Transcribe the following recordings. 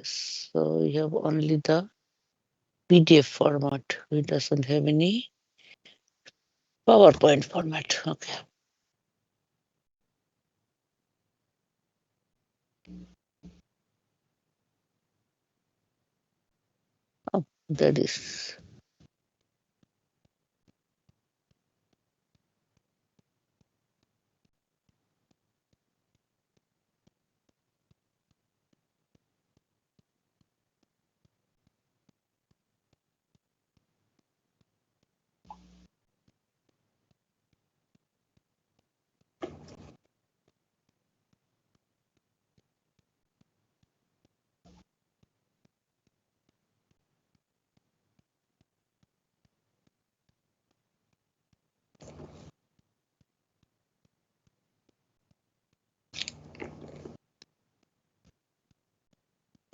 So we have only the PDF format. It doesn't have any PowerPoint format. Okay. Oh, that is.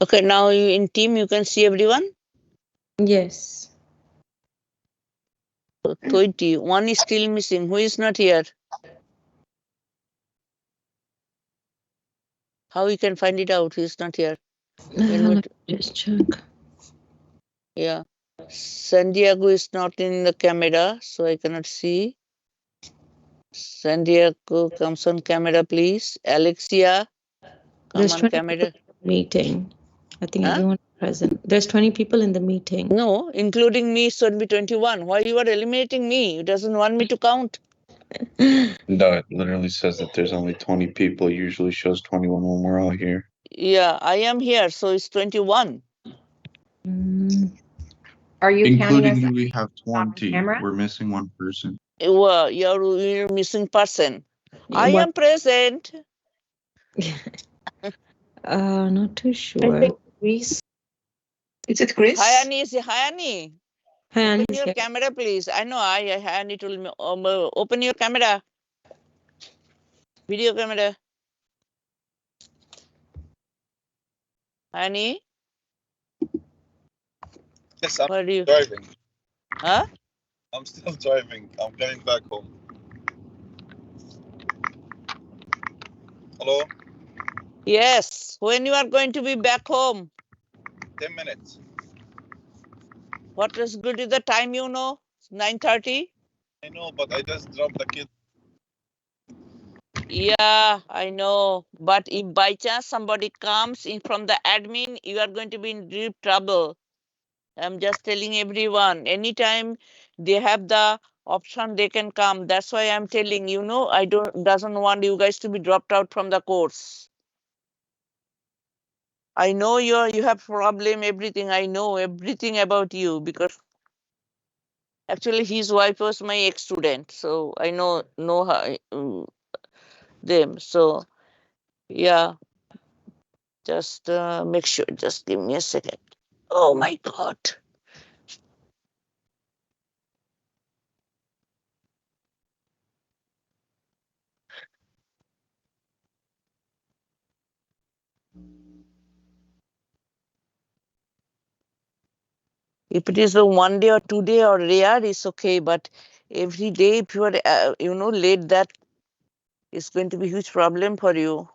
Okay, now in team you can see everyone. Yes. So 20. One is still missing. Who is not here? How we can find it out? Who is not here? Let me just check. Yeah. San Diego is not in the camera, so I cannot see. San Diego comes on camera, please. Alexia, come There's on 20 camera. people in the meeting. I think Huh? everyone is present. There's 20 people in the meeting. No, including me, should be 21. Why you are eliminating me? It doesn't want me to count. No, it literally says that there's only 20 people. It usually shows 21 when we're all here. Yeah, I am here, so it's 21. Are you Including you, we have 20. camera? We're missing one person. Well, you're missing person. I am present. Not too I sure. think Chris. Is it Chris? Hi, Annie. Say hi, Annie. Hi, Open Annie's your here. camera, please. I know Annie told me. Open your camera. Video camera. Annie, Yes, I'm where are you? driving. Huh? I'm still driving. I'm going back home. Hello? Yes. When you are going to be back home? 10 minutes. What is good is the time, you know? 9:30? I know, but I just dropped the kid. Yeah, I know. But if by chance somebody comes in from the admin, you are going to be in deep trouble. I'm just telling everyone. Anytime they have the option, they can come. That's why I'm telling you, know, I doesn't want you guys to be dropped out from the course. I know you have problem, everything. I know everything about you because actually his wife was my ex-student. So I know her, them. So yeah, just make sure. Just give me a second. Oh my God. If it is a 1 day or 2 day or rare, it's okay. But every day, if you are, late, that is going to be a huge problem for you.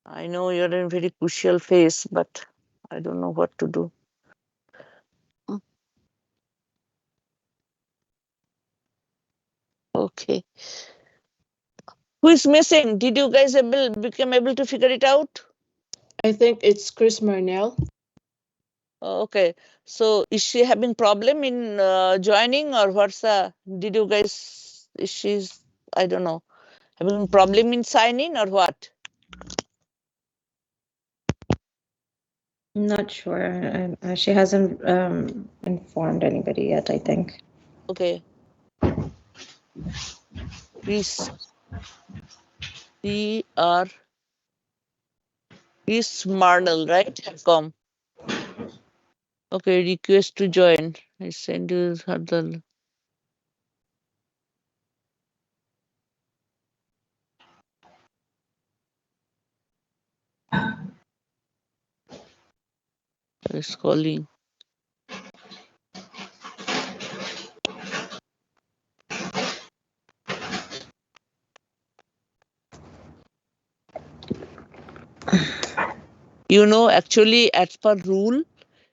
I know you're in a very crucial phase, but I don't know what to do. Okay. Who is missing? Did you guys become able to figure it out? I think it's Chris Marnell. Okay. So is she having problem in joining or what's the, did you guys, is she's, I don't know, having problem in signing or what? Not sure. She hasn't informed anybody yet, I think. Okay. Chris Chris Marnell, right? Com. Okay, request to join. I send you the. It's calling. You know, actually, as per rule,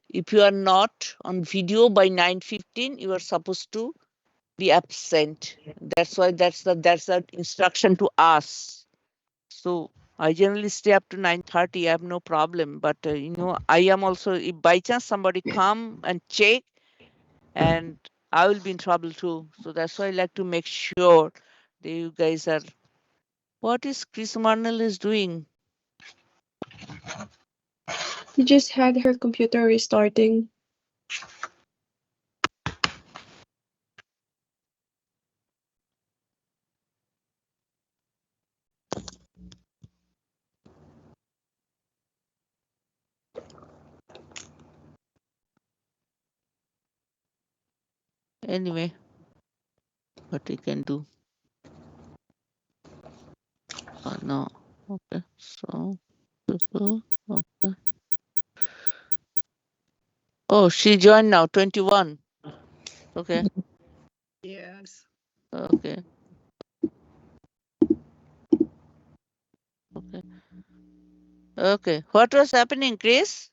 if you are not on video by 9:15, you are supposed to be absent. That's why that's the instruction to us. So I generally stay up to 9:30. I have no problem. But you know, I am also, if by chance somebody come and check, and I will be in trouble too. So that's why I like to make sure that you guys are. What is Chris Marnell is doing? She just had her computer restarting. Anyway, what we can do. Oh no. Okay. So. Okay. Oh, she joined now. 21. Okay. Yes. Okay. Okay. Okay. What was happening, Chris?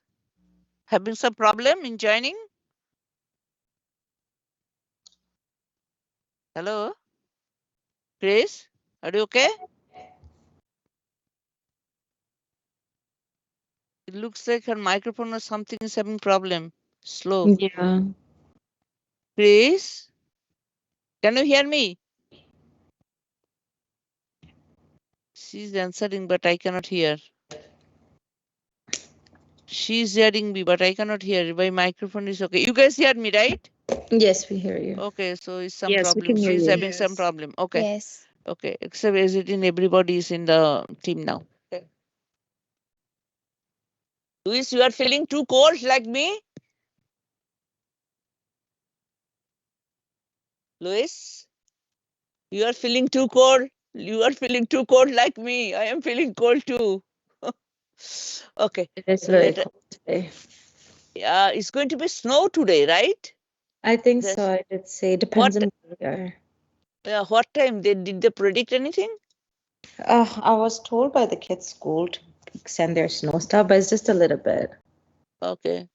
Having some problem in joining? Hello? Chris? Are you okay? It looks like her microphone or something is having problem. Slow. Yeah. Chris? Can you hear me? She's answering, but I cannot hear. She's hearing me, but I cannot hear. My microphone is okay. You guys hear me, right? Yes, we hear you. Okay, so it's some Yes, we problem. can hear She's you. having some Yes. problem. Okay. Yes. Okay. Except as it in everybody is in the team now. Okay. Luis, you are feeling too cold like me? Luis? You are feeling too cold. You are feeling too cold like me. I am feeling cold too. Okay. It is So very let, cold today. yeah, it's going to be snow today, right? I think Yes. so. I did say depends What? on where you are. Yeah, what time? Did they predict anything? I was told by the kids' school to send their snow stuff, but it's just a little bit. Okay.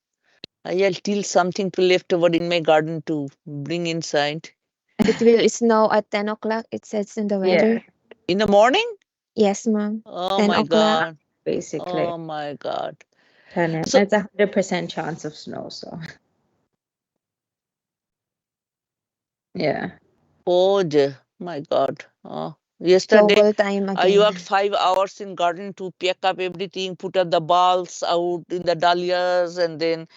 I'll till something to left over in my garden to bring inside. It will snow at 10 o'clock, it says in the weather. Yeah, In the morning? Yes, ma'am. Oh 10 my o'clock. God. basically. Oh my God. 10 a.m. So- It's 100% chance of snow, so yeah. Oh, my God. Oh, yesterday, Global time I again. worked 5 hours in garden to pick up everything, put up the bulbs out in the dahlias, and then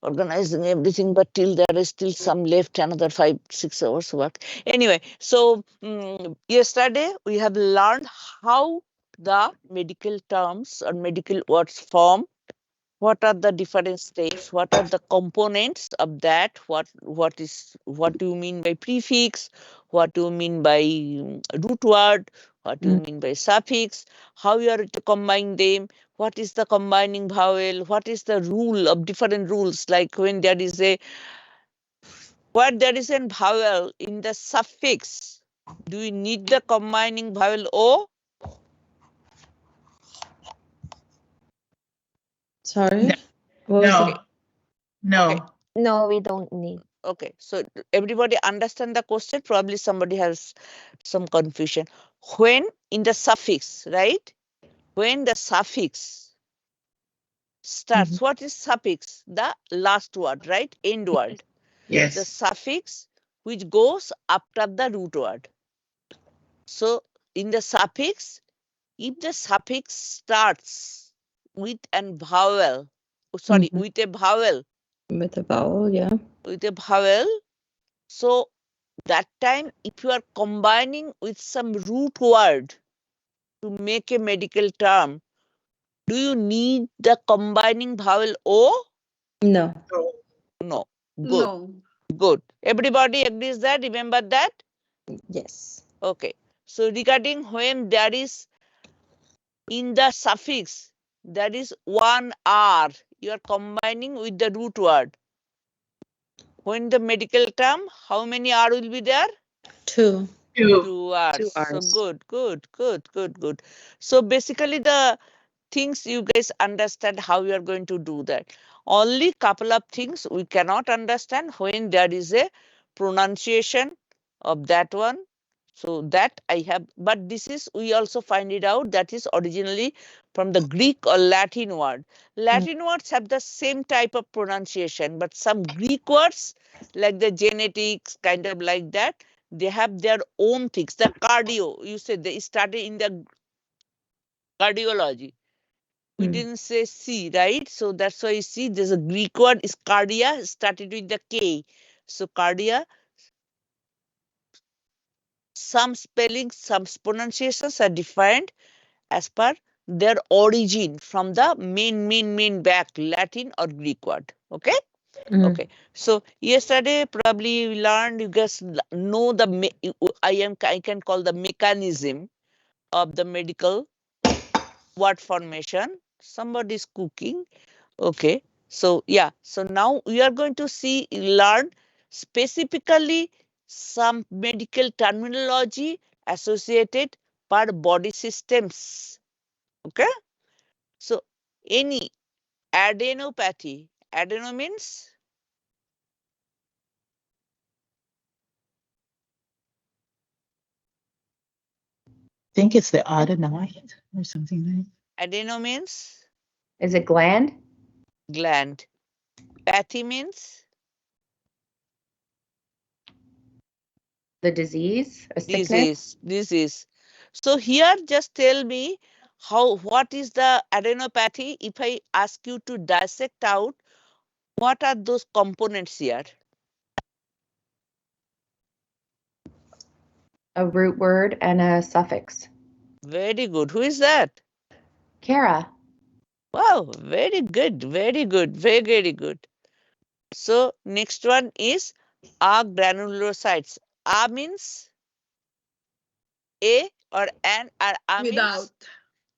organizing everything. But till there is still some left, another 5-6 hours work. Anyway, so yesterday we have learned how the medical terms or medical words form. What are the different steps? What are the components of that? What do you mean by prefix? What do you mean by root word? What do you mean by suffix? How you are to combine them? What is the combining vowel? What is the rule of different rules? Like when there is a vowel in the suffix, do we need the combining vowel O? Sorry? What was No, the- no. Okay. No, we don't need. Okay, so everybody understand the question? Probably somebody has some confusion. When in the suffix, right? When the suffix starts, what is suffix? The last word, right? End word. The Yes. suffix which goes after the root word. So in the suffix, if the suffix starts with an vowel, with a vowel, with a vowel, yeah. with a vowel, so that time, if you are combining with some root word to make a medical term, do you need the combining vowel O? No. No. Good. Good. Everybody agrees that? Remember that? Yes. Okay. So regarding when there is in the suffix, there is one R, you are combining with the root word. When the medical term, how many R will be there? 2. 2. 2 R's. Two So Rs. good. So basically the things you guys understand how you are going to do that. Only couple of things we cannot understand when there is a pronunciation of that one. So that I have, but this is, we also find it out that is originally from the Greek or Latin word. Latin words have the same type of pronunciation, but some Greek words like the genetics, kind of like that, they have their own things. The cardio, you said they started in the cardiology. We didn't say C, right? So that's why you see there's a Greek word is cardia, started with the K. So cardia, some spellings, some pronunciations are defined as per their origin from the main back Latin or Greek word. Okay. Okay. So yesterday probably we learned, you guys know the I can call the mechanism of the medical word formation. Somebody is cooking. Okay. So yeah. So now we are going to learn specifically some medical terminology associated per body systems. Okay. So any adenopathy. Adeno means Think it's the adenoid or something like adeno means Is it gland? gland. Pathy means The disease? A sickness? disease. So here just tell me what is the adenopathy. If I ask you to dissect out what are those components here. A root word and a suffix. Very good. Who is that? Kara. Wow, very good, very good, very good. So next one is agranulocytes. A means a or an, or a means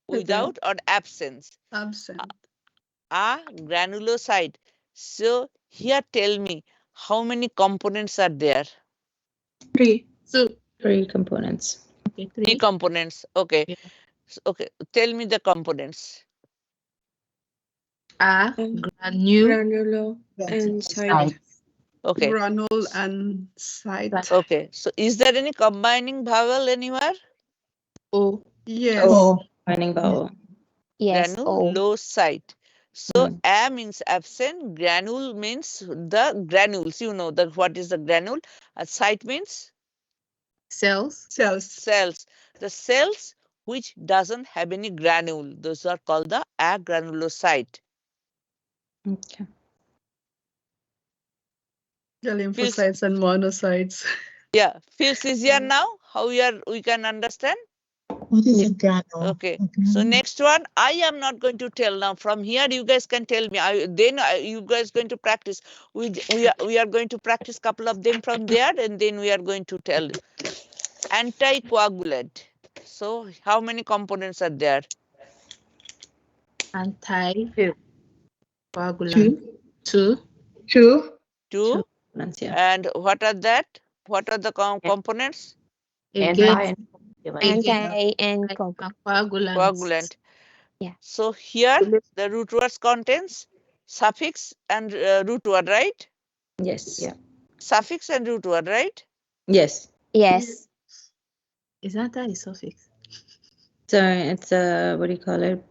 without or absence. Absent. A granulocyte. So here tell me how many components are there? 3. So 3 components. okay, 3 3. components. Okay. Yeah. Okay. Tell me the components. A And granule, granular and side. Okay. granule and site. Okay. So is there any combining vowel anywhere? O. Yes. Oh, Finding vowel. Yes. Oh. Granulocyte. So A means absent, granule means the granules. You know what is the granule? Cyte means Cells. cells. The cells which doesn't have any granule, those are called the agranulocyte. Okay. The lymphocytes and monocytes. Yeah, feels easier now how we can understand. what is a granule? Okay, so next one I am not going to tell now. From here you guys can tell me. You guys going to practice. We are going to practice couple of them from there, and then we are going to tell. Anticoagulant. So how many components are there? Anti-coagulant. Two. 2. Two. Yeah. And what are that? What are the components? Again, Anti and coagulant. Coagulant. Yeah. So here the root words contains suffix and root word, right? Yes. Yeah. Suffix and root word, right? Yes. yes. Is that a suffix? So it's what do you call it?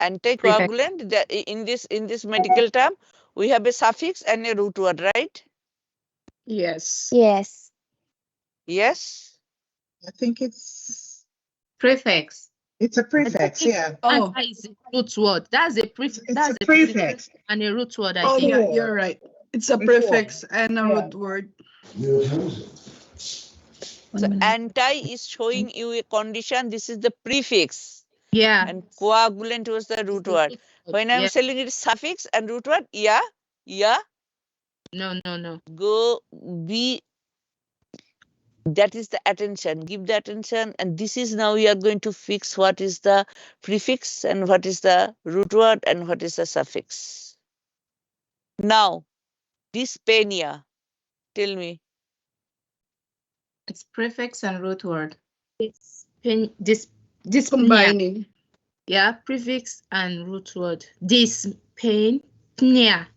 Anticoagulant. In this medical term, we have a suffix and a root word, right? Yes. Yes. Yes. I think it's Prefix. it's a prefix. Yeah. Oh, is a root word. That's a prefix. It's That's a prefix. and a root word. I Oh, think. yeah, You're right. It's a Before. prefix and a Yeah. root word. So anti is showing you a condition. This is the prefix. Yeah. And coagulant was the root word. When I'm selling it suffix and root word, yeah. No. Go be. That is the attention. Give the attention. And this is now we are going to fix what is the prefix and what is the root word and what is the suffix. Now, dyspnea. Tell me. It's prefix and root word. It's dyspnea. Combining. Yeah, prefix and root word. This pain, pnea.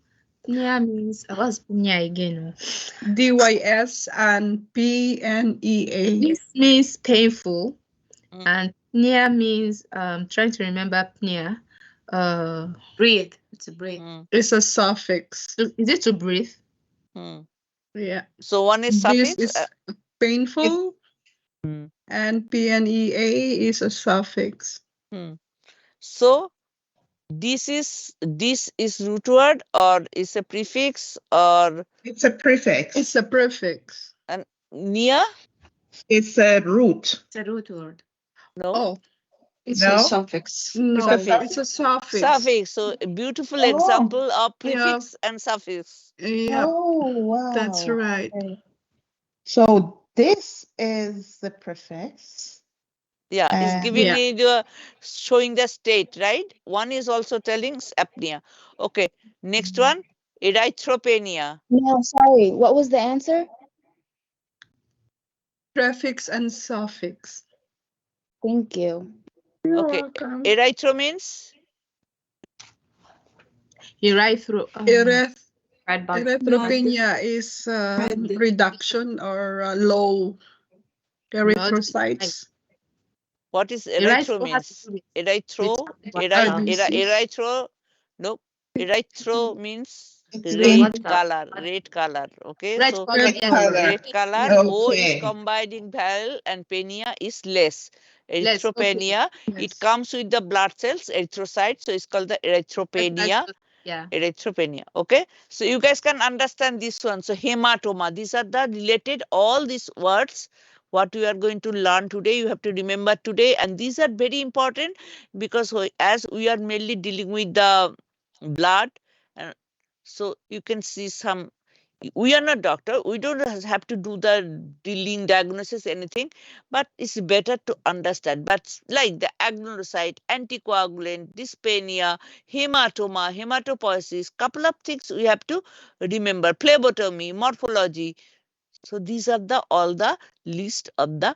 Pnea means what's pnea again? DYS and PNEA. This means painful, Mm. and pnea means trying to remember pnea. Breathe. It's a breathe. Mm. It's a suffix. Is it to breathe? Mm. Yeah. So one is This suffix. is painful, Mm. and PNEA is a suffix. So this is root word or is a prefix or It's a prefix. It's a prefix. near? It's a root. It's a root word. No. Oh, It's No? a suffix. no, Suffix. it's a suffix. Suffix. So a beautiful Oh. example of prefix and suffix. Yeah, Oh, wow. that's right. Okay. So this is the prefix. Yeah, it's giving Yeah. me the showing the state, right? One is also telling apnea. Okay, next one, erythropenia. No, sorry. What was the answer? Prefix and suffix. Thank you. Okay, erythro means Erythropenia is reduction or low erythrocytes. what is erythro means? Erythro, erythro, no, erythro means It's red color. Okay, Red so color. red Yes. color. red color. O is Okay. combining vowel and penia is less. Less, okay. Erythropenia, it Yes. comes with the blood cells, erythrocytes, so it's called the erythropenia. Yeah. Erythropenia. Okay, so you guys can understand this one. So hematoma, these are the related, all these words what we are going to learn today, you have to remember today, and these are very important because as we are mainly dealing with the blood, and so you can see some, we are not doctor, we don't have to do the dealing diagnosis anything, but it's better to understand. But like the agnorocyte, anticoagulant, dyspnea, hematoma, hematopoiesis, couple of things we have to remember, phlebotomy, morphology. So these are the all the list of the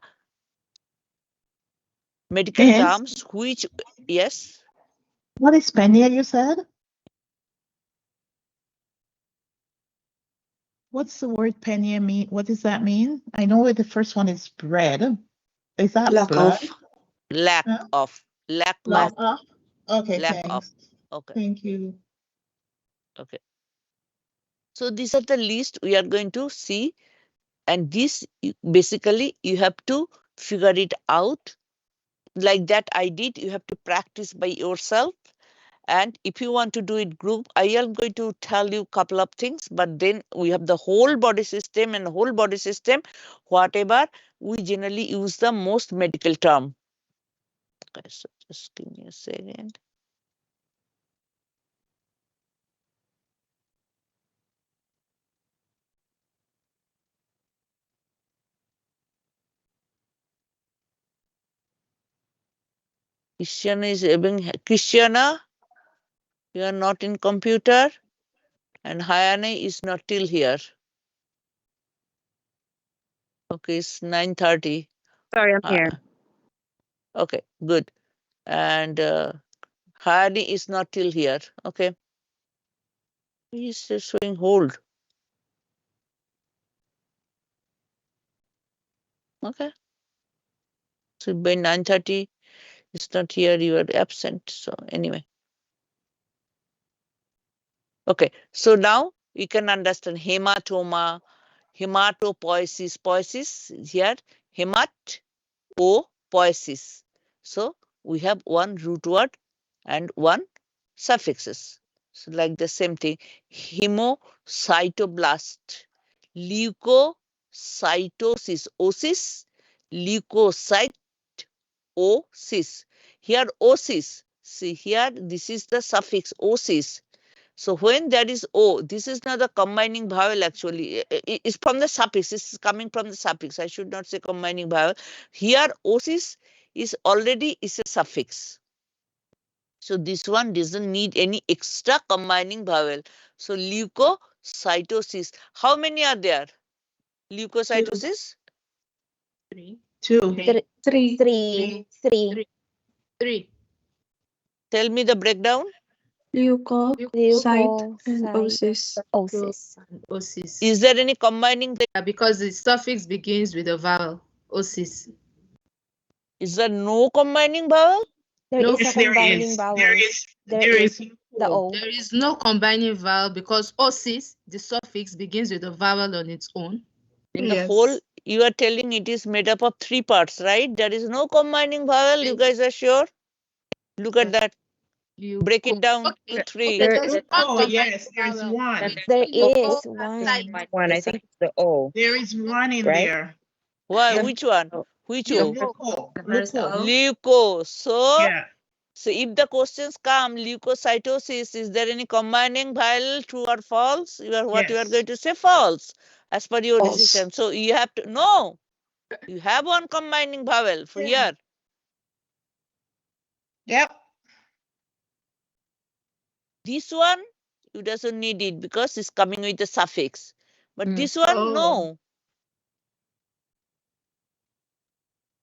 medical Yes. terms which, yes, What is penia, you said? What's the word penia mean? What does that mean? I know the first one is bread. Is that Lack blood? of. lack Huh? of, lack Lack of, of? Okay, lack of. thanks. Okay, Thank you. okay. So these are the list we are going to see, and this basically you have to figure it out like that I did. You have to practice by yourself, and if you want to do it group, I am going to tell you couple of things, but then we have the whole body system, and whole body system, whatever we generally use the most medical term. Okay, so just give me a second. Christiana is having, Christiana, you are not in computer, and Hayane is not till here. Okay, it's 9:30. Sorry, I'm here. Okay, good. And Hayane is not till here. Okay. He's just showing hold. Okay. So by 9:30, it's not here, you are absent. So anyway. Okay, so now you can understand hematoma, hematopoiesis, poiesis here, hematopoiesis. So we have one root word and one suffixes. So like the same thing, hemocytoblast, leukocytosis, osis, leukocyte, osis. Here osis, see here, this is the suffix osis. So when there is O, this is not the combining vowel actually. It's from the suffix. This is coming from the suffix. I should not say combining vowel. Here osis is already is a suffix. So this one doesn't need any extra combining vowel. So leukocytosis. How many are there? Leukocytosis? Three. Two. Three. Tell me the breakdown. Leuko, site, and Leukocyte, oocyst. oocyst. And osis. Is there any combining? Because the suffix begins with a vowel. Osis. Is there no combining vowel? There No, is a Yes, there combining is. vowels. There There is. the O. There is no combining vowel because osis, the suffix begins with a vowel on its own. In the Yes. whole, you are telling it is made up of 3 parts, right? There is no combining vowel. You guys are sure? Look at that. Break it down to 3. There there's is- one Oh, combining yes, there's vowel. one. There Leuko is and one. site. One, I think it's the O. There is one in Right? there. Why? Yeah. Which one? Which Yeah, O? Leuko. First Leuko. O. Leuko. So, Yeah. so if the questions come, leukocytosis, is there any combining vowel, true or false? You are what you are Yes. going to say false, as per your False. decision. So you have to no. You have one combining vowel for here. Yep. This one, you doesn't need it because it's coming with a suffix. But Mm. this one, Oh. no.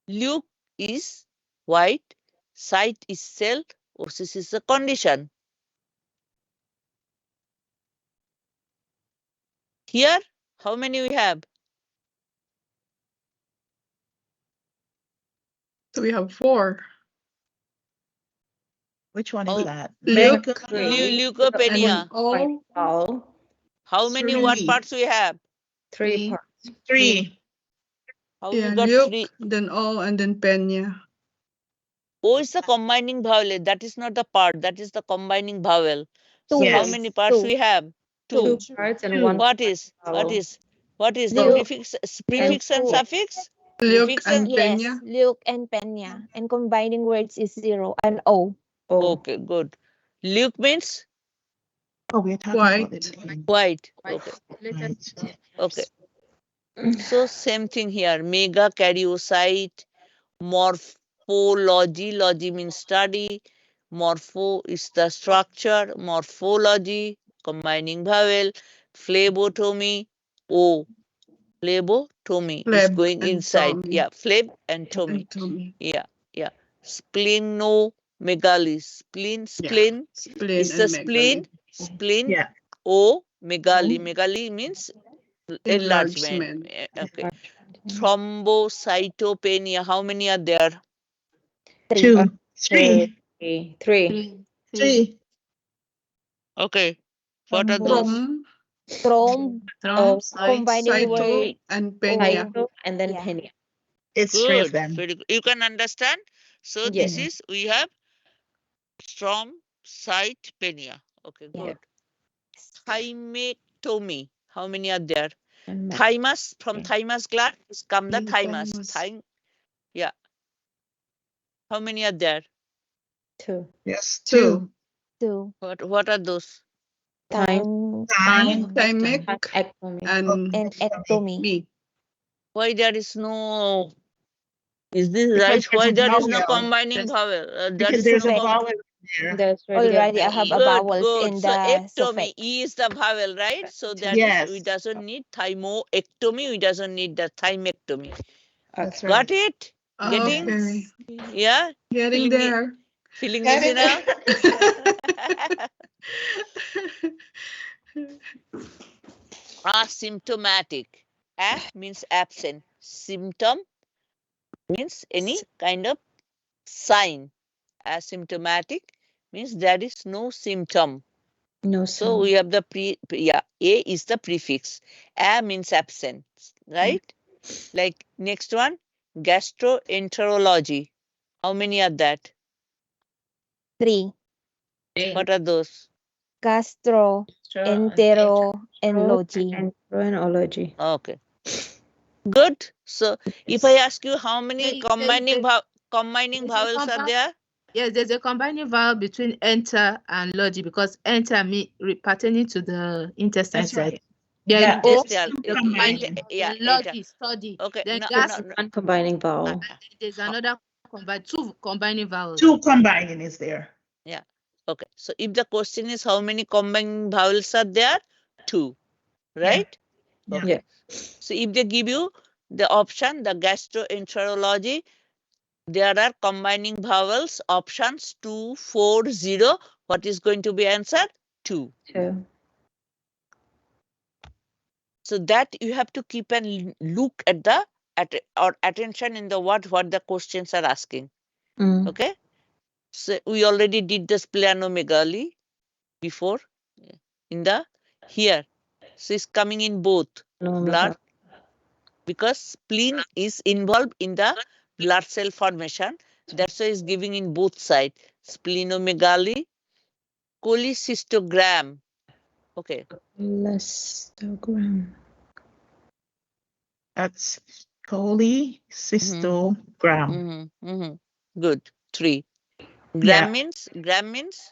Luke is white, site is cell, oocyst is a condition. Here, how many we have? So we have 4. Which one Oh, is that? Luke. Leukopenia. O. Vowel. How many what Three. parts we have? 3 parts. 3. How Yeah, we got Luke, 3? then O, and then Peña. O is the combining vowel. That is not the part. That is the combining vowel. So how Yes. many parts Two. we have? 2. 2 parts and Two. 1 What is? vowel. What is the Luke. prefix and Luke. suffix? Luke Prefix and Yes, Peña. Luke and Peña. And combining words is 0 and O. O. Okay, good. Luke means Oh, we're talking about it again. white. White. Okay, Right. okay. So same thing here. Megakaryocyte, morphology. Logy means study. Morpho is the structure. Morphology, combining vowel. Phlebotomy. O. Phlebotomy is Pleb going and inside. Tommy. Yeah, phleb and tomy. And Tommy. Yeah. Splenomegaly. Spleen Spleen is the and spleen. megaly. Spleen. Yeah. O. Megaly. Megaly means enlargement. Enlargement. Okay. Thrombocytopenia. How many are there? 3. 2. 3. 3. 3. Okay. What are those? From Thromb, Thrombocyte. combining Cyto word. and Peña. Cyto and then Yeah. Peña. It's 3 of Good. them. Very good. You can understand. So Yes. this is we have thrombocytopenia. Okay, Yeah. good. Thymectomy. How many are there? And Thymus, from Okay. thymus gland is come the Mm, thymus. thymus. Yeah. How many are there? 2. Yes. 2. 2. What are those? Time, Time. Thymic Ectomy. and and ectomy. me. Why there is no? Is this Because right? Why there's a there is no vowel. combining vowel? There Because is there's no a com- vowel there. There's already Already I have a Good, vowels good. in So the ectomy, suffix. E is the vowel, right? So that is Yes. we doesn't need thymoectomy. We doesn't need the thymectomy. That's right. Got it? Getting? Okay. Yeah. Getting Feeling me- there. Feeling Got easy it? now? Asymptomatic. A means absent. Symptom means any kind of sign. Asymptomatic means there is no symptom. No So sound. we have the A is the prefix. A means absent, right? Like next one, gastroenterology. How many are that? 3. What are those? Gastro, entero, and logy. Gastroenterology. Okay. Good. So if I ask you how many combining there's a vowels are there? Yes, there's a combining vowel between enter and logy because enter pertaining to the intestine That's side. right. Then Yeah, O, it's two the combining. Yeah, logy, study. Okay, Then no, gas, no, One combining vowel. there's another two combining vowels. 2 combining is there. Okay. So if the question is how many combining vowels are there? 2. Right? Yeah. Okay. Yeah. So if they give you the option, the gastroenterology, there are combining vowels, options 2, 4, 0. What is going to be answered? 2. 2. So that you have to keep and look at the or attention in the what the questions are asking. Mm. Okay. So we already did the splenomegaly before in the here. So it's coming in both No, blood because spleen is involved in the blood cell formation. That's why it's giving in both sides. Splenomegaly, cholecystogram. Okay. Cholestogram. That's cholecystogram. Good. 3. Yeah. Gram means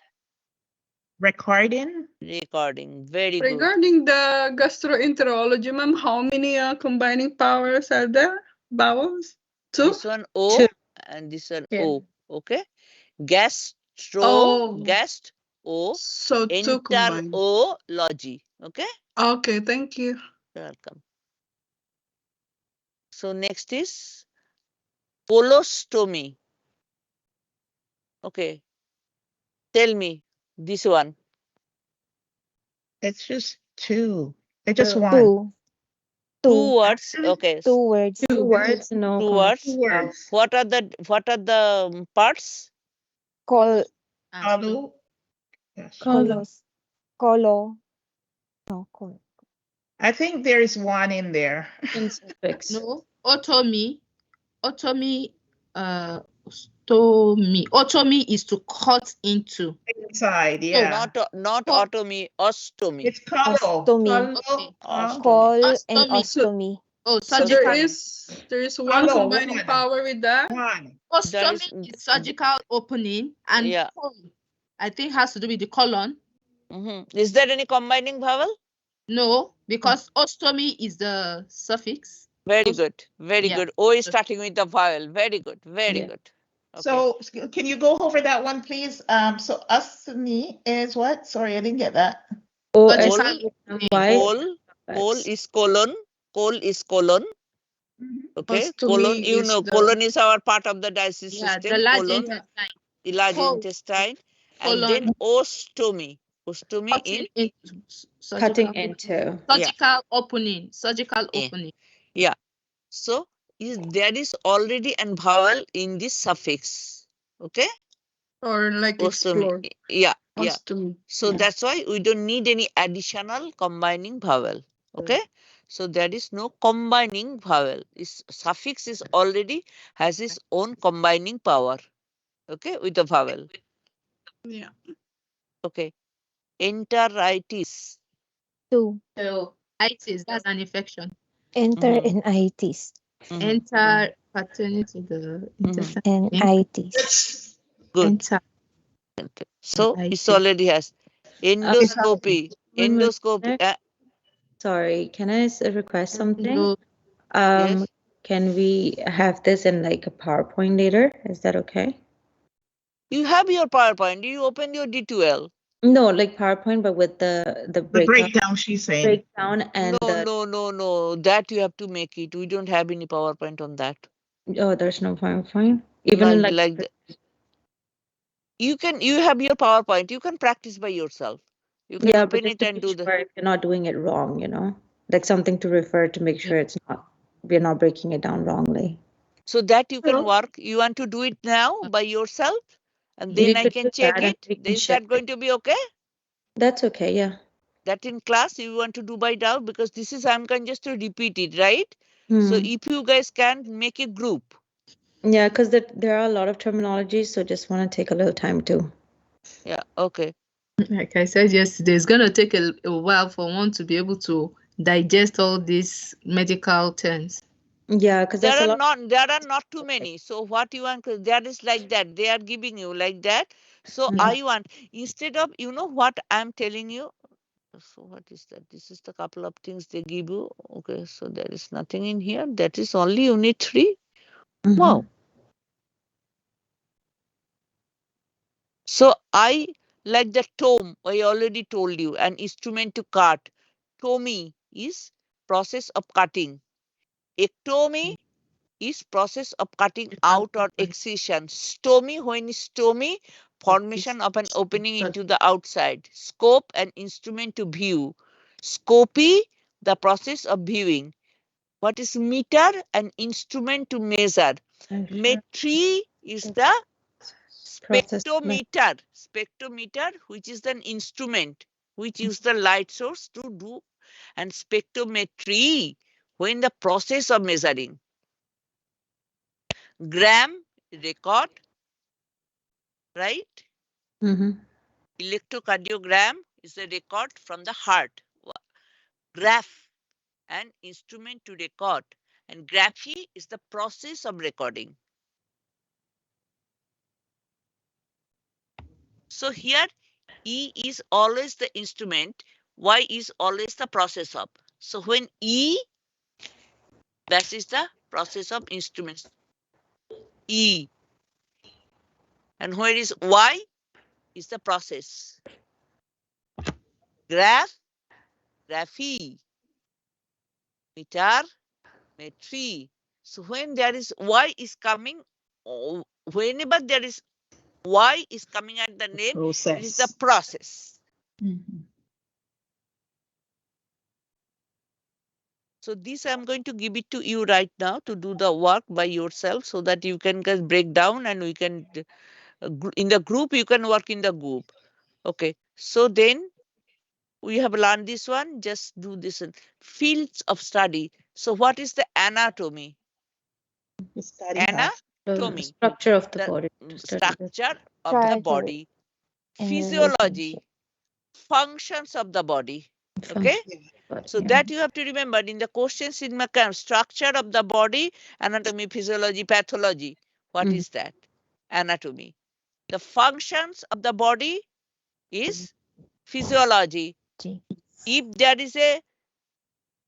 Recording. recording. Very good. Regarding the gastroenterology, ma'am, how many combining powers are there? Vowels? 2? This one O 2. and this one Yeah. O. Okay. Gastro, Oh. gast O, So 2 combined. enterology. Okay. Okay, thank you. You're welcome. So next is colostomy. Okay. Tell me this one. It's just 2. It's just 1. 2. 2 2. words. Okay. 2 words. 2 words. No. 2 comment. words. 2 words. What are the parts? Col. Colo. Yes. Colos. Colo. No. Col. I think there is 1 in there. In suffix. No, otomy, otomy, stomy. Otomy is to cut into. Inside, yeah. Not Oh. otomy, ostomy. It's colo. Ostomy. Okay. Ostomy. Col and Ostomy. ostomy. Oh, So surgical. there is one Hello, combining woman. power with that. 1. Ostomy is surgical opening, and Yeah. colon, I think has to do with the colon. Is there any combining vowel? No, because ostomy is the suffix. Very Ost- good. Very yeah. good. O is starting with the vowel. Very good. Very Yeah. good. Okay. So can you go over that one, please? So ostomy is what? Sorry, I didn't get that. Surgical Y. Col is colon. Col is colon. Okay. Ostomy Colon, you is know, the- colon is our part of the digestive yeah, system. the large Colon, intestine. large Col- intestine. colon. And then ostomy. Ostomy in Cutting into Cutting surgical, into. surgical opening, surgical Yeah. opening. Yeah. So there is already an vowel in this suffix. Okay. or like Ostomy. explore. Yeah. Yeah. Ostomy. So Yeah. that's why we don't need any additional combining vowel. Okay. So there is no combining vowel. Its suffix is already has its own combining power. Okay, with the vowel. Yeah. Okay. Enteritis. 2. So itis, that's an infection. Enter Mhm. in itis. Enter pertaining to the intestine. And itis. Good. Enter. Okay. So I it see. already has endoscopy. One more Endoscopy. minute. Sorry, can I request something? No, Yes. Can we have this in like a PowerPoint later? Is that okay? You have your PowerPoint. You open your D2L. No, like PowerPoint, but with the The breakdown, breakdown she's saying. breakdown and No. That you have to make it. We don't have any PowerPoint on that. oh, there's no PowerPoint. Even you have your PowerPoint. You can practice by yourself. You can yeah, but open just it to and make do the. sure if you're not doing it wrong, you know, like something to refer to make sure it's not we're not breaking it down wrongly. So that you can Hello. work. You want to do it now by yourself, and We then I could can do check that and it. we can Is check that going to be okay? That's okay, yeah. That in class you want to do by now because this is I'm going just to repeat it, right? So if you guys can make a group. Yeah, because there are a lot of terminologies, so just want to take a little time too. Yeah, okay. like I said yesterday, it's gonna take a while for one to be able to digest all these medical terms. Yeah, because there are not too many. So what you want, there is like that. They are giving you like that. So I want, instead of, you know what I'm telling you. So what is that? This is the couple of things they give you. Okay, so there is nothing in here. That is only unit 3. Wow. So I like the tome. I already told you. An instrument to cut. Tomy is process of cutting. Ectomy is process of cutting out or excision. Stomy, when stomy, formation of an opening into the outside. Scope, an instrument to view. Scopy, the process of viewing. What is meter? An instrument to measure. Metry is the spectrometer. Spectrometer, which is an instrument which use the light source to do, and spectrometry, when the process of measuring. Gram, record, right? Electrocardiogram is a record from the heart. Graph, an instrument to record. And graphy is the process of recording. So here E is always the instrument, Y is always the process of. So when E, that is the process of instruments. E. And where is Y is the process. Graph, graphy. Meter, metry. So when there is Y is coming, whenever there is Y is coming at the name, it is the process. So this I'm going to give it to you right now to do the work by yourself so that you can just break down and we can, in the group, you can work in the group. Okay, so then we have learned this one, just do this one. Fields of study. So what is the anatomy? Anatomy. Structure of the The body. structure of the Try to body. in Physiology. Functions of the body. Okay. So that you have to remember in the questions in my camp, structure of the body, anatomy, physiology, pathology. What is that? Anatomy. The functions of the body is physiology. If there is a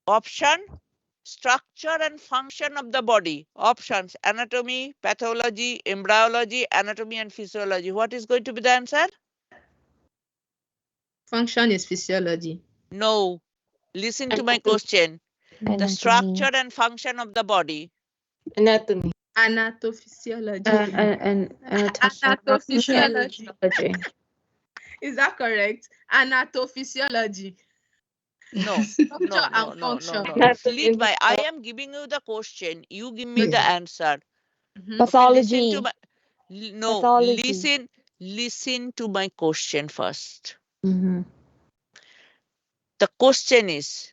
option, structure and function of the body, options, anatomy, pathology, embryology, anatomy and physiology. What is going to be the answer? Function is physiology. No. Listen to my question. The structure and function of the body. Anatomy. Anatophysiology. Anatophysiology. Is that correct? Anatophysiology. No, no. Sleep by. I am giving you the question. You give me the answer. Pathology. Okay, no, Pathology. listen to my question first. The question is,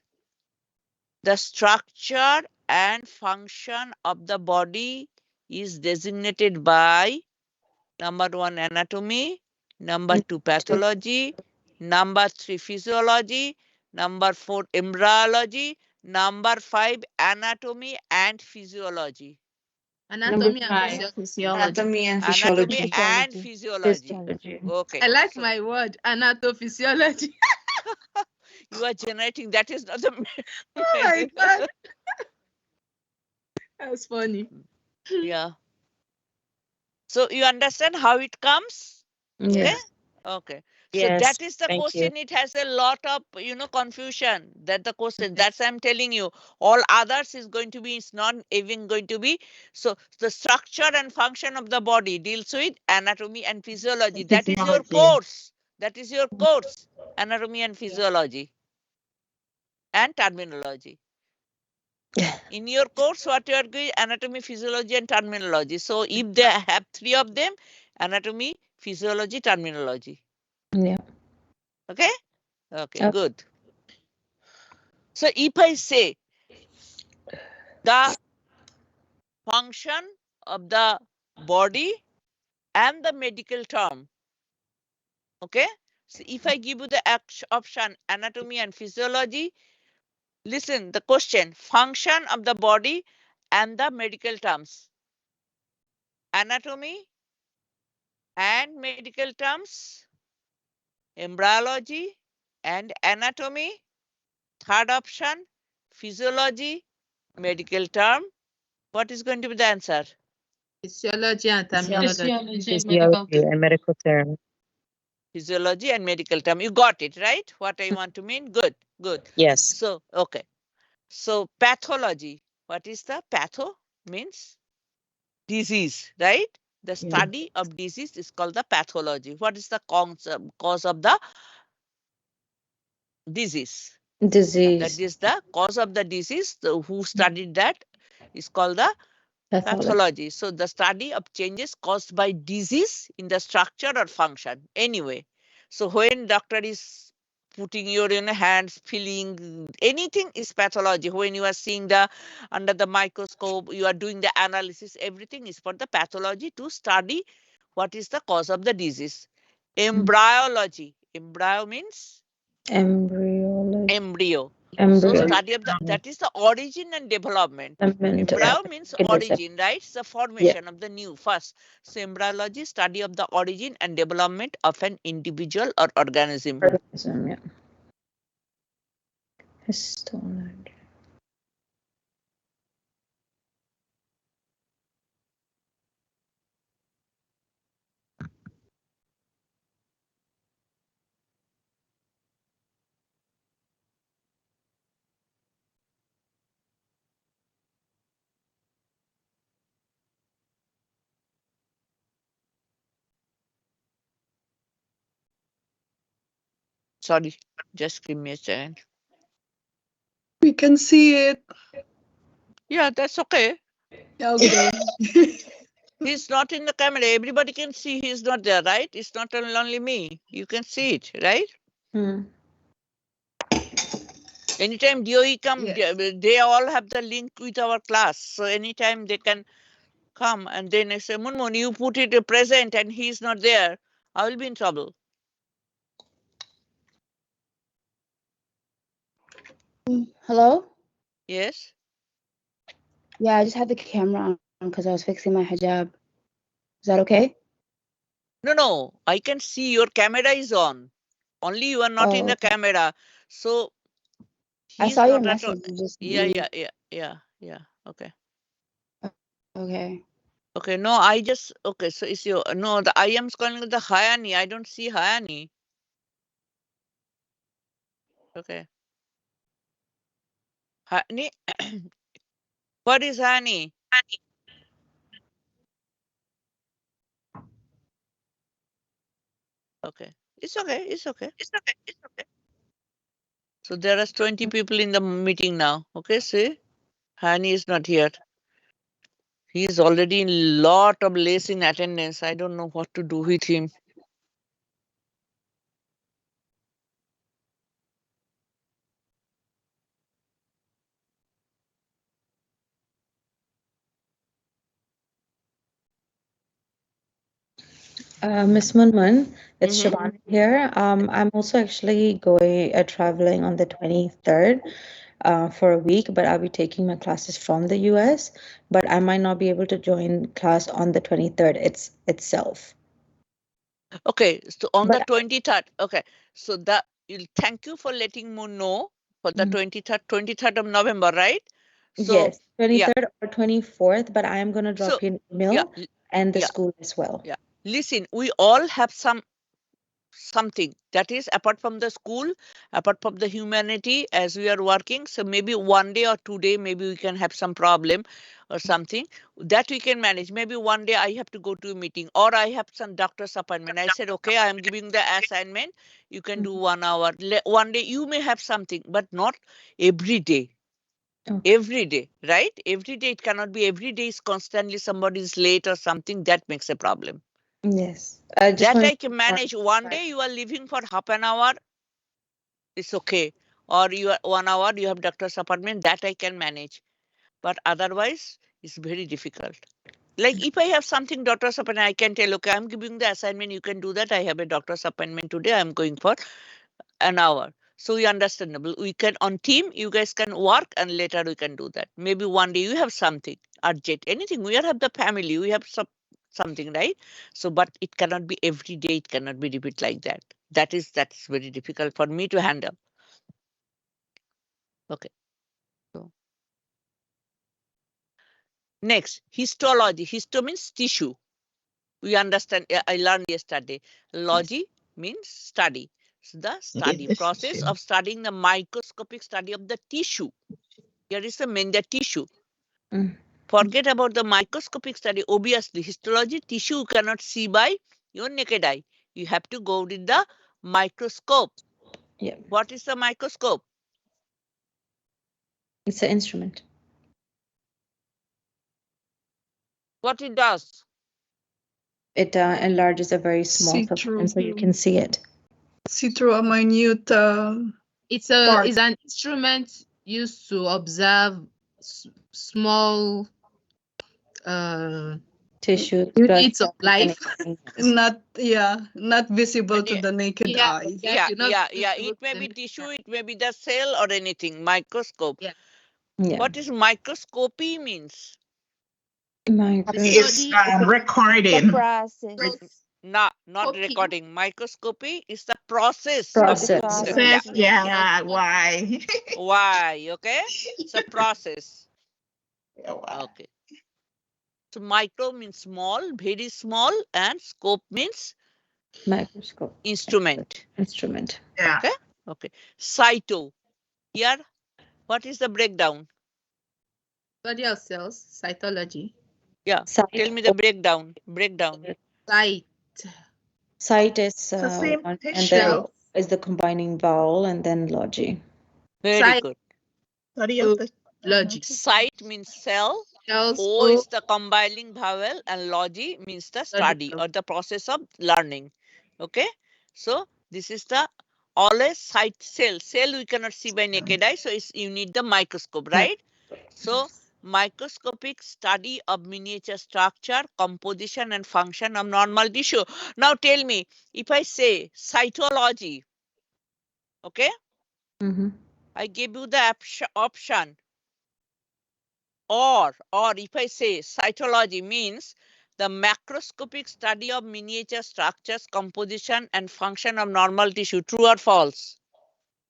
the structure and function of the body is designated by number 1, anatomy, number 2, pathology, number 3, physiology, number 4, embryology, number 5, anatomy and physiology. Anatomy and physiology. Anatomy and physiology. Okay. I like my word, anatophysiology. You are generating, that is not the Oh my God. That's funny. Yeah. So you understand how it comes? Yes. Okay. So Yes, that is the thank question. It has a lot of, confusion. That the question. That's I'm telling you. All others is going to be, it's not even going to be. So the structure and function of the body deals with anatomy and physiology. That is your course. That is your course. Anatomy and physiology. And terminology. In your course, what you are doing, anatomy, physiology, and terminology. So if they have 3 of them, anatomy, physiology, terminology. Yeah. Okay? Okay, good. So if I say the function of the body and the medical term, okay? So if I give you the option anatomy and physiology, listen, the question, function of the body and the medical terms. Anatomy and medical terms, embryology and anatomy. Third option, physiology, medical term. What is going to be the answer? Physiology and terminology. Physiology and medical term. Physiology and medical term. You got it, right? What I want to mean? Good, good. Yes. So, okay. So, pathology. What is the patho? means disease, right? The study of disease is called the pathology. What is the cause of the disease? That Disease. is the cause of the disease. Who studied that is called the Pathology. pathology. So the study of changes caused by disease in the structure or function. Anyway, so when doctor is putting your hands, feeling anything is pathology. When you are seeing the under the microscope, you are doing the analysis, everything is for the pathology to study what is the cause of the disease. Embryology. Embryo means Embryology. embryo. So Embryo. study of that is the origin and development. Embryo Yeah. means It is a- origin, right? It's the formation of the new first. So embryology, study of the origin and development of an individual or organism. organism, yeah. Histology. Sorry, just give me a second. We can see it. Yeah, that's okay. Okay. He's not in the camera. Everybody can see he's not there, right? It's not only me. You can see it, right? Anytime DOE come, they all have the link with our class. So anytime they can come and then I say, Munmun, you put it present and he's not there, I will be in trouble. Hello? Yes? Yeah, I just had the camera on because I was fixing my hijab. Is that okay? No, I can see your camera is on. Only you are not in the camera. So I he's saw your not at all. message. You just Yeah. Okay. Okay. Okay, no, I just okay, so it's your no, the I am calling it the Hayani. I don't see Hayani. Okay. Hani, what is Hani? Okay. It's okay. It's okay. So there are 20 people in the meeting now. Okay, see? Hani is not here. He is already in lot of less in attendance. I don't know what to do with him. Miss Munmun, it's Mhm. Shabana here. I'm also actually going traveling on the 23rd for a week, but I'll be taking my classes from the US. But I might not be able to join class on the 23rd itself. Okay, so on the But 23rd. Okay, so thank you for letting me know for the 23rd of November, right? So yes, 23rd or 24th, but I am going to drop you an email and the yeah. school as well. Yeah. Listen, we all have something that is apart from the school, apart from the humanity as we are working. So maybe one day or 2 day, maybe we can have some problem or something that we can manage. Maybe one day I have to go to a meeting or I have some doctor's appointment. I said, okay, I am giving the assignment. You can do 1 hour. One day you may have something, but not every day. Every day, right? Every day it cannot be. Every day is constantly somebody is late or something. That makes a problem. Yes. That I can manage. One day you are leaving for half an hour, it's okay. Or you are 1 hour, you have doctor's appointment, that I can manage. But otherwise, it's very difficult. Like if I have something doctor's appointment, I can tell, okay, I'm giving the assignment, you can do that. I have a doctor's appointment today, I'm going for an hour. So we understandable. We can on team, you guys can work and later we can do that. Maybe one day you have something urgent, anything. We have the family, we have something, right? So, but it cannot be every day, it cannot be repeat like that. That's very difficult for me to handle. Okay. So next, histology. Histo means tissue. We understand. I learned yesterday. Logy means study. So the study process of studying the microscopic study of the tissue. Here is the main the tissue. Forget about the microscopic study. Obviously, histology tissue you cannot see by your naked eye. You have to go with the microscope. Yeah, What is the microscope? it's an instrument. What it does? It enlarges a very small See substance so you through. can see it. See through a minute It's part. an instrument used to observe small Tissue, units of life. Not visible And to yeah, the naked Yeah, eye. exactly. Not yeah. visible It may to the be naked tissue, eye. it may be the cell or anything. Microscope. Yeah. Yeah. What is microscopy means? Micro. It's The recording. process. Not Copy. recording. Microscopy is the process Process. of process. yeah. Yeah, why? Why? Okay, it's a process. Yeah, why? Okay. So micro means small, very small, and scope means Microscope. instrument. Instrument. Yeah. Okay. Okay. Cyto. Here, what is the breakdown? Study of cells, cytology. Yeah. Site. Tell me the breakdown. Site. Site is It's the same one, and tissue. then is the combining vowel, and then logy. Very Site. good. Study of the Logy. Site means cell. Cells. O is the combining vowel, and logy means the study or the process of learning. Okay. So this is the always site cell. Cell we cannot see by naked eye, so you need the microscope, right? So microscopic study of miniature structure, composition, and function of normal tissue. Now tell me, if I say cytology, okay, I give you the option. Or if I say cytology means the macroscopic study of miniature structures, composition, and function of normal tissue. True or false?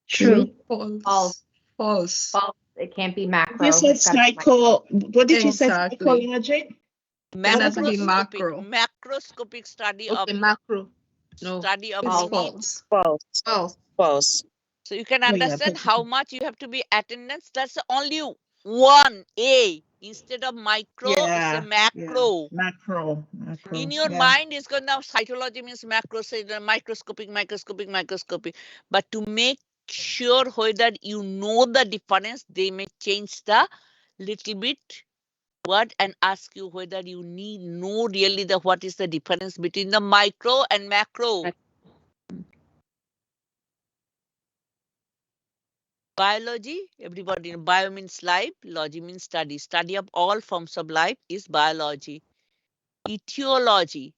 True. False. False. It can't be macro. You said It's gotta be micro. what did you say? Exactly. Psychologic? Cannot be macro. Macroscopic study Okay, of macro. No. study of It's mini- false. False. So you can Oh, yeah, understand but- how much you have to be attendance. That's only one A. Instead of micro, Yeah, it's a macro. Macro. In your yeah. mind, it's going now cytology means macro, microscopic. But to make sure whether you know the difference, they may change the little bit word and ask you whether you know really what is the difference between the micro and macro. Biology, everybody know, bio means life, logy means study. Study of all forms of life is biology. Etiology.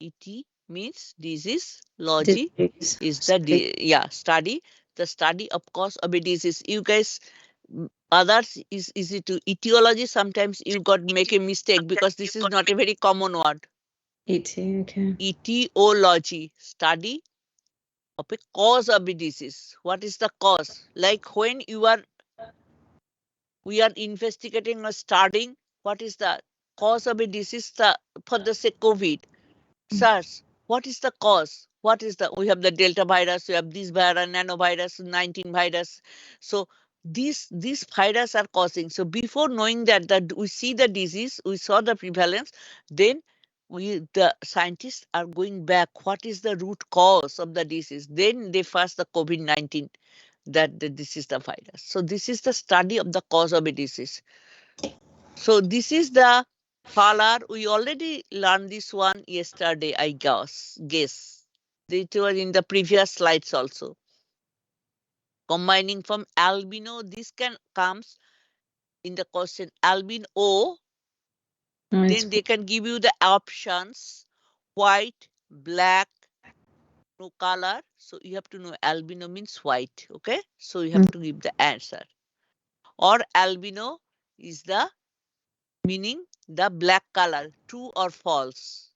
Eti means disease. Logy is the study. The study of cause of a disease. You guys, others is easy to etiology. Sometimes you got make a mistake because this is not a very common word. Okay. Etiology, study of a cause of a disease. What is the cause? Like when we are investigating or studying what is the cause of a disease for the say COVID. SARS, what is the cause? We have the Delta virus, we have this virus, nanovirus, 19 virus. So these virus are causing. So before knowing that we see the disease, we saw the prevalence, then the scientists are going back. What is the root cause of the disease? Then they first the COVID-19 that this is the virus. So this is the study of the cause of a disease. So this is the color. We already learned this one yesterday, I guess. It was in the previous slides also. Combining from albino, this comes in the question albino. Then they can give you the options: white, black, no color. So you have to know albino means white. Okay, so you have to give the answer. Or albino is the meaning the black color. True or false?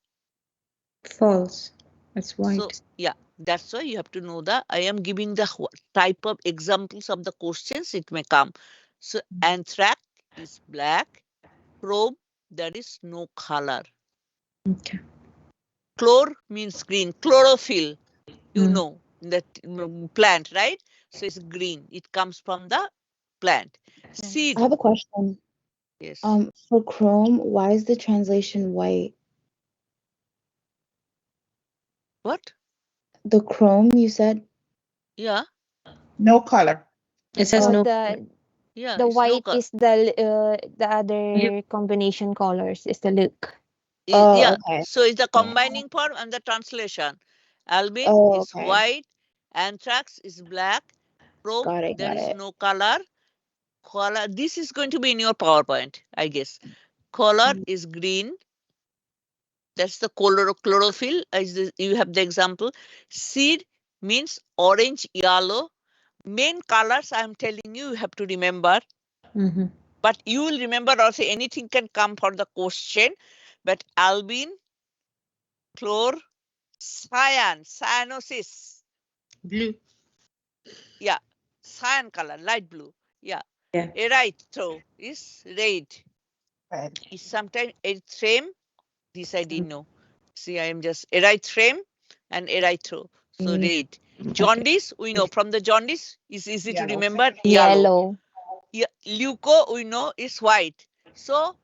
False. It's white. So yeah, that's why you have to know I am giving the type of examples of the questions it may come. So anthrax is black, chrome, there is no color. Okay. Chlor means green, chlorophyll, you know, that plant, right? So it's green. It comes from the plant. Seed. I have a question. Yes. For Chrome, why is the translation white? What? The Chrome you said? Yeah. No color. It says Oh, no. Yeah. The It's no white color. is the other combination colors is the look. Oh, Yeah. okay. So it's the combining form and the translation. Albin Oh, is okay. white. Anthrax is black. Chrome, Got it, there got is it. no color. Color. This is going to be in your PowerPoint, I guess. Color is green. That's the chlorophyll. You have the example. Seed means orange, yellow. Main colors I'm telling you have to remember. Mm-hmm. But you will remember also anything can come for the question. But albin, chlor, cyan, cyanosis. Blue. Yeah. Cyan color, light blue. Yeah. Yeah. Erythro is red. Red. Is sometimes erythrame. This I didn't know. See, I am just erythrame and erythro. So red. Jaundice, we know from the jaundice is easy to Yellow. remember. Yellow. Yellow. Yeah, leuco we know is white. So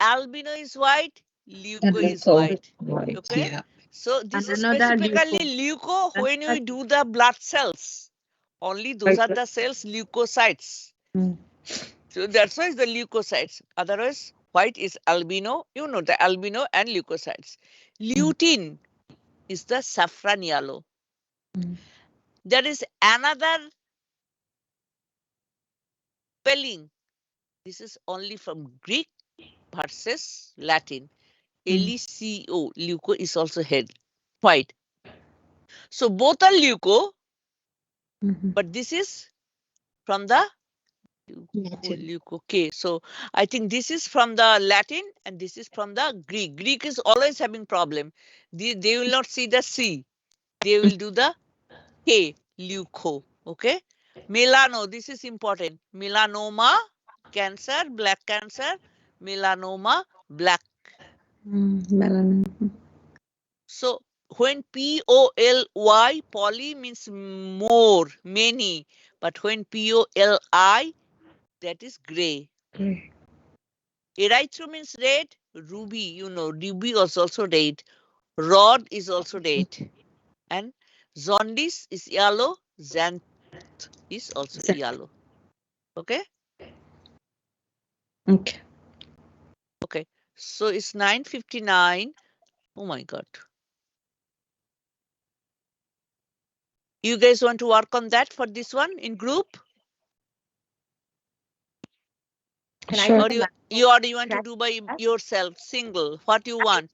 albino is white, leuco is white. Okay. Yeah. So this And is another specifically leuco. leuco when we do the blood cells. Only those are the cells leukocytes. Mm. So that's why it's the leukocytes. Otherwise, white is albino. You know the albino and leukocytes. Lutein is the saffron yellow. Mm. There is another spelling. This is only from Greek versus Latin. LECO, leuco is also head, white. So both are leuco, but this is from the leuco. Okay, so I think this is from the Latin and this is from the Greek. Greek is always having problem. They will not see the C. They will do the K, leuco. Okay. Melano, this is important. Melanoma, cancer, black cancer. Melanoma, black. Melanin. So when Poly, poly means more, many. But when POLI, that is gray. Erythro means red. Ruby, you know, ruby is also red. Rod is also red. And jaundice is yellow. Xanth is also yellow. Okay? Okay. Okay. So it's 9:59. Oh my God. You guys want to work on that for this one in group? Sure. Or you want to do by yourself, single? What you want?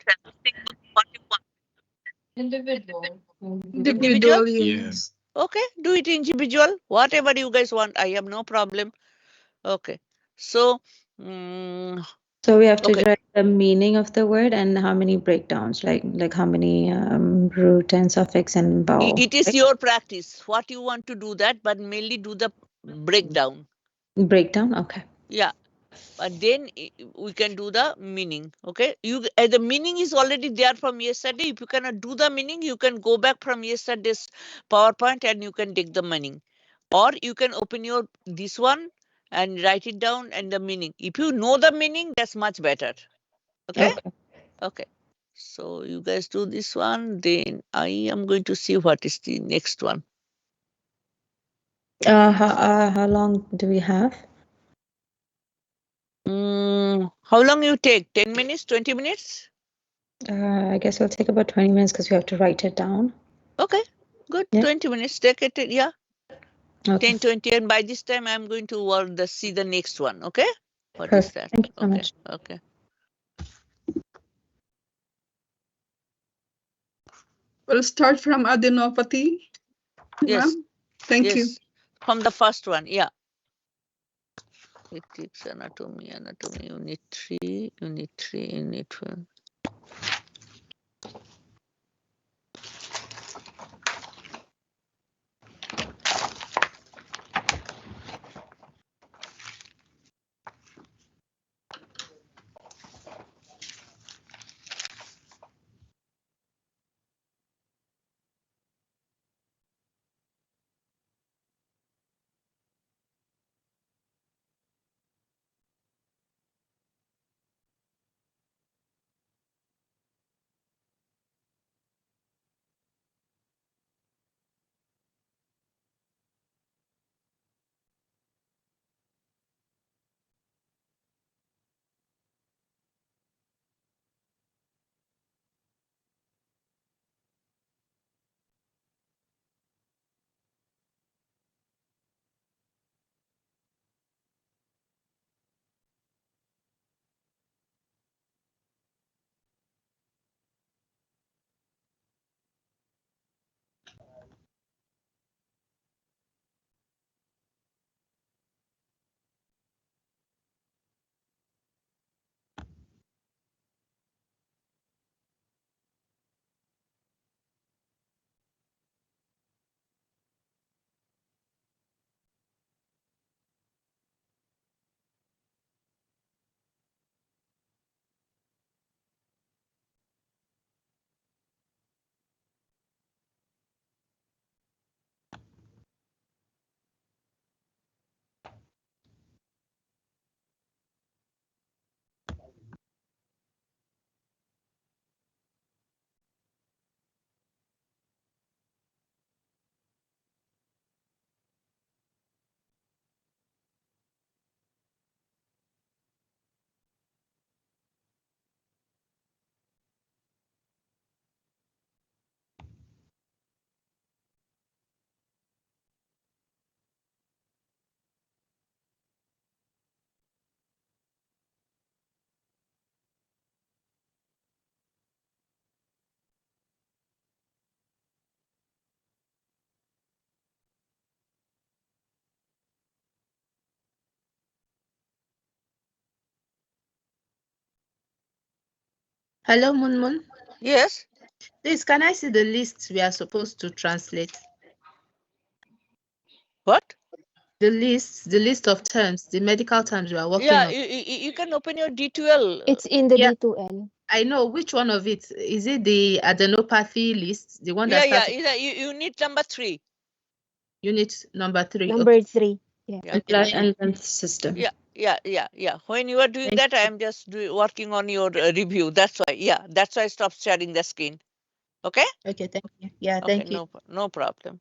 Individual. Individual? Individual, yes. Okay, do it individual. Whatever you guys want, I have no problem. Okay. So, So we have to okay. write the meaning of the word and how many breakdowns, like how many root and suffix and vowel. It is your practice. What you want to do that, but mainly do the breakdown. Breakdown. Okay. Yeah. But then we can do the meaning. Okay. The meaning is already there from yesterday. If you cannot do the meaning, you can go back from yesterday's PowerPoint and you can take the meaning. Or you can open your this one and write it down and the meaning. If you know the meaning, that's much better. Okay? Okay. So you guys do this one, then I am going to see what is the next one. How long do we have? How long you take? 10 minutes, 20 minutes? I guess it'll take about 20 minutes because we have to write it down. Okay, good. Yeah. 20 minutes. Take it. Yeah. Okay. 10, 20. And by this time, I'm going to see the next one. Okay. What is Perfect. that? Thank you so Okay. much. Okay. We'll start from adenopathy. Yes. Ma'am? Thank you. Yes. From the first one. Yeah. Ethics, anatomy, unit 3, unit 1. Hello, Moon. Yes. Please, can I see the list we are supposed to translate? What? The list of terms, the medical terms we are working Yeah, on. you can open your D12. It's in the Yeah. D2L. I know which one of it. Is it the adenopathy list? The one that Yeah, starts you need number 3. unit number 3. Number 3. Yeah. Yeah. Implant entrance system. Yeah. When you are doing Thank that, I am just working on your review. That's why. Yeah, that's why I stopped sharing the screen. Okay. Okay, thank you. Yeah, Okay, thank you. no problem.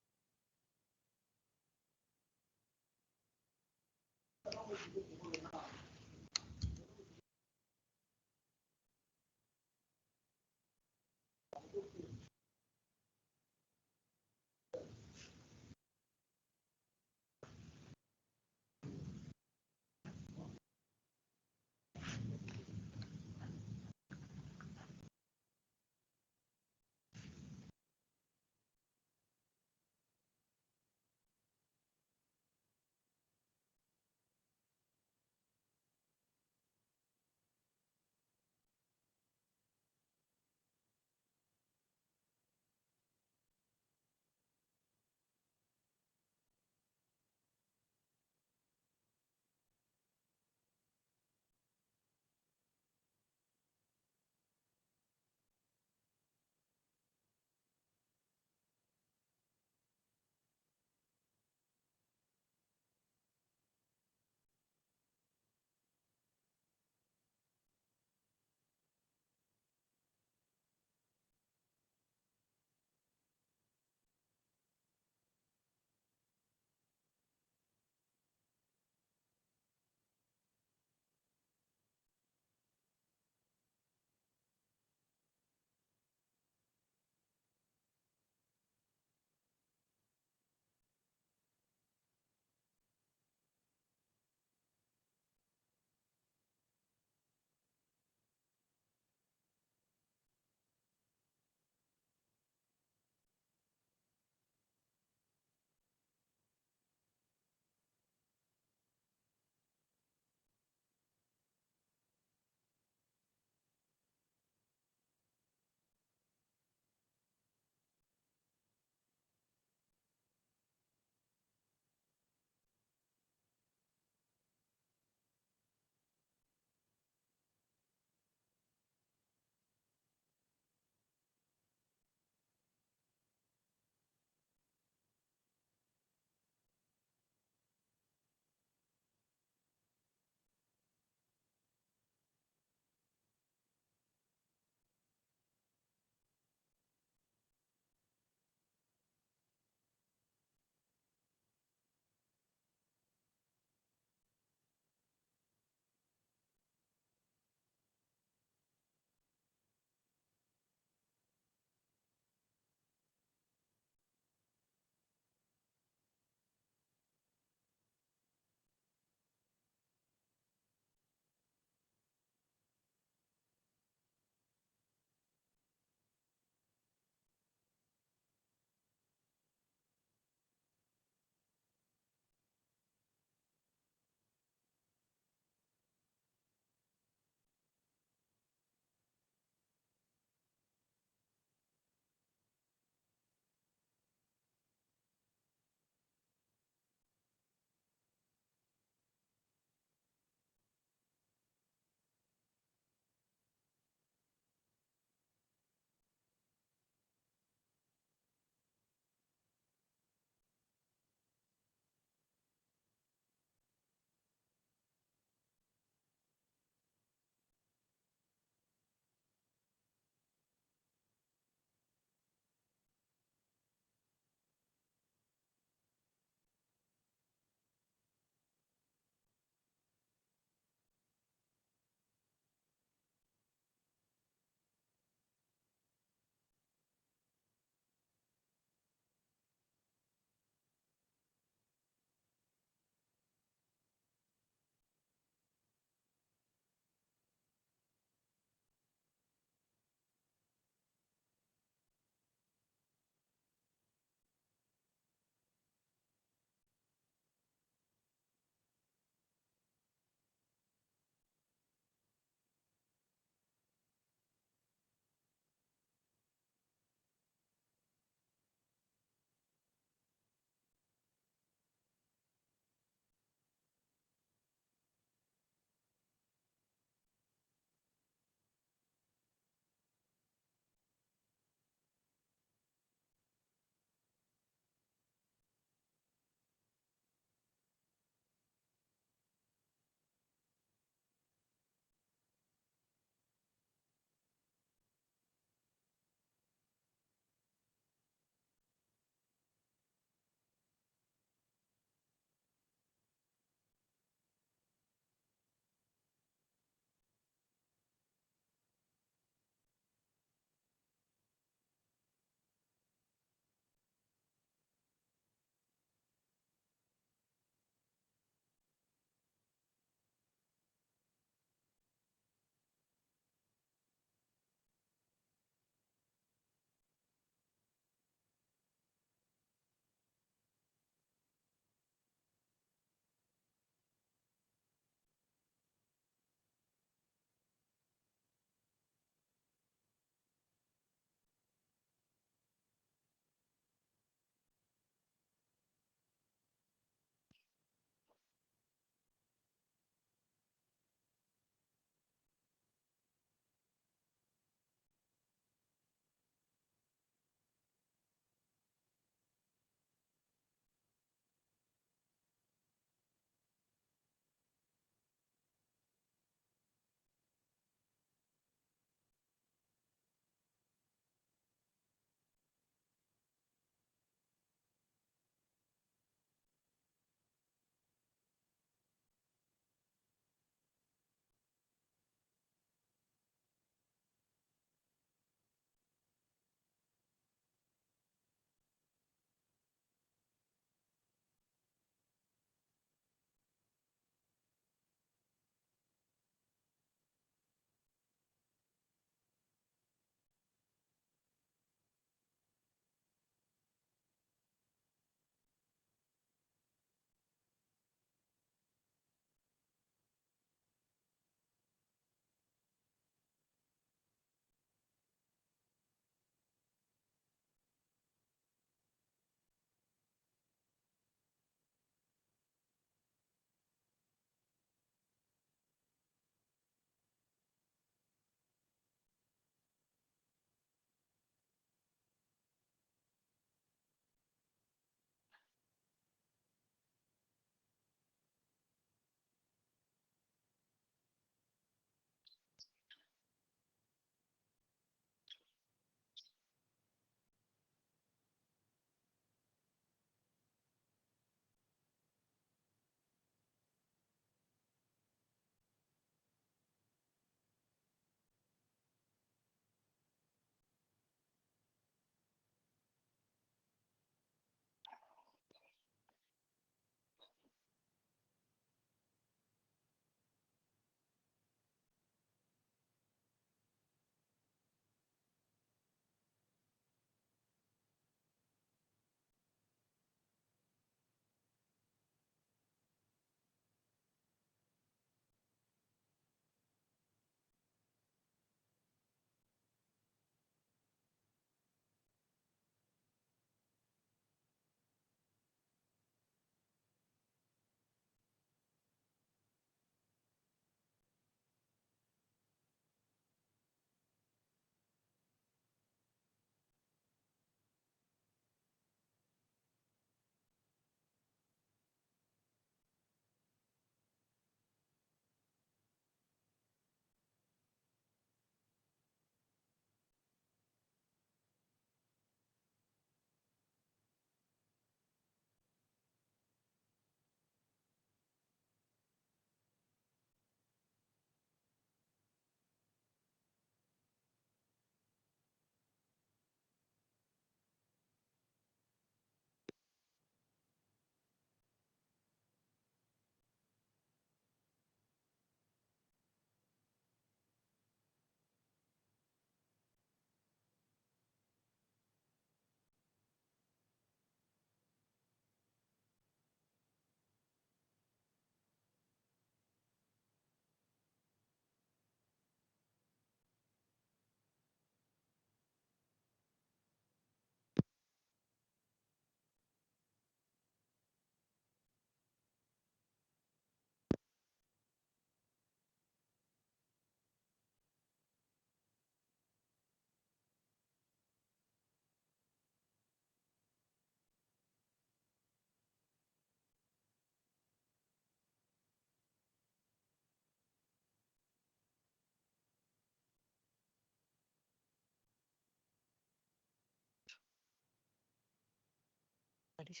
পারিস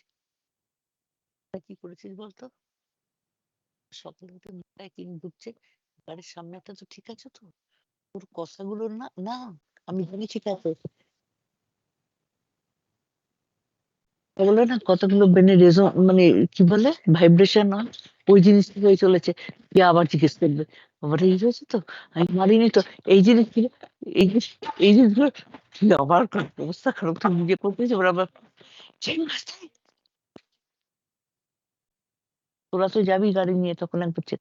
কি করেছিস বলতো সকালে উঠে মেয়েটা কি ঢুকছে গাড়ির সামনেটা তো ঠিক আছে তো ওর কথাগুলো না না আমি জানি ঠিক আছে ওগুলো না কতগুলো ব্রেনে মানে কি বলে ভাইব্রেশন হয় ওই জিনিসটা হয়ে চলেছে কি আবার জিজ্ঞেস করবে আবার এই হয়েছে তো আমি মারিনি তো এই জিনিস এই জিনিস এই জিনিসগুলো কি আবার অবস্থা খারাপ তো নিজে করতেছে ওরা আবার রাস্তায় তোরা তো যাবি গাড়ি নিয়ে তখন একবার check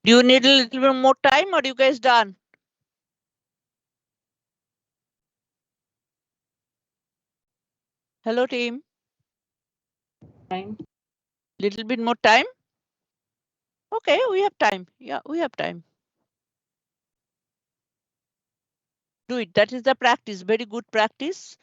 Do you need a little bit more time or you guys done? Hello, team. Time. Little bit more time? Okay, we have time. Yeah, we have time. Do it. That is the practice. Very good practice.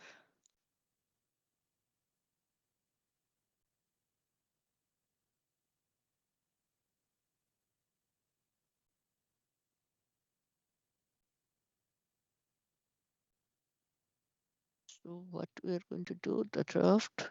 So what we are going to do, the draft.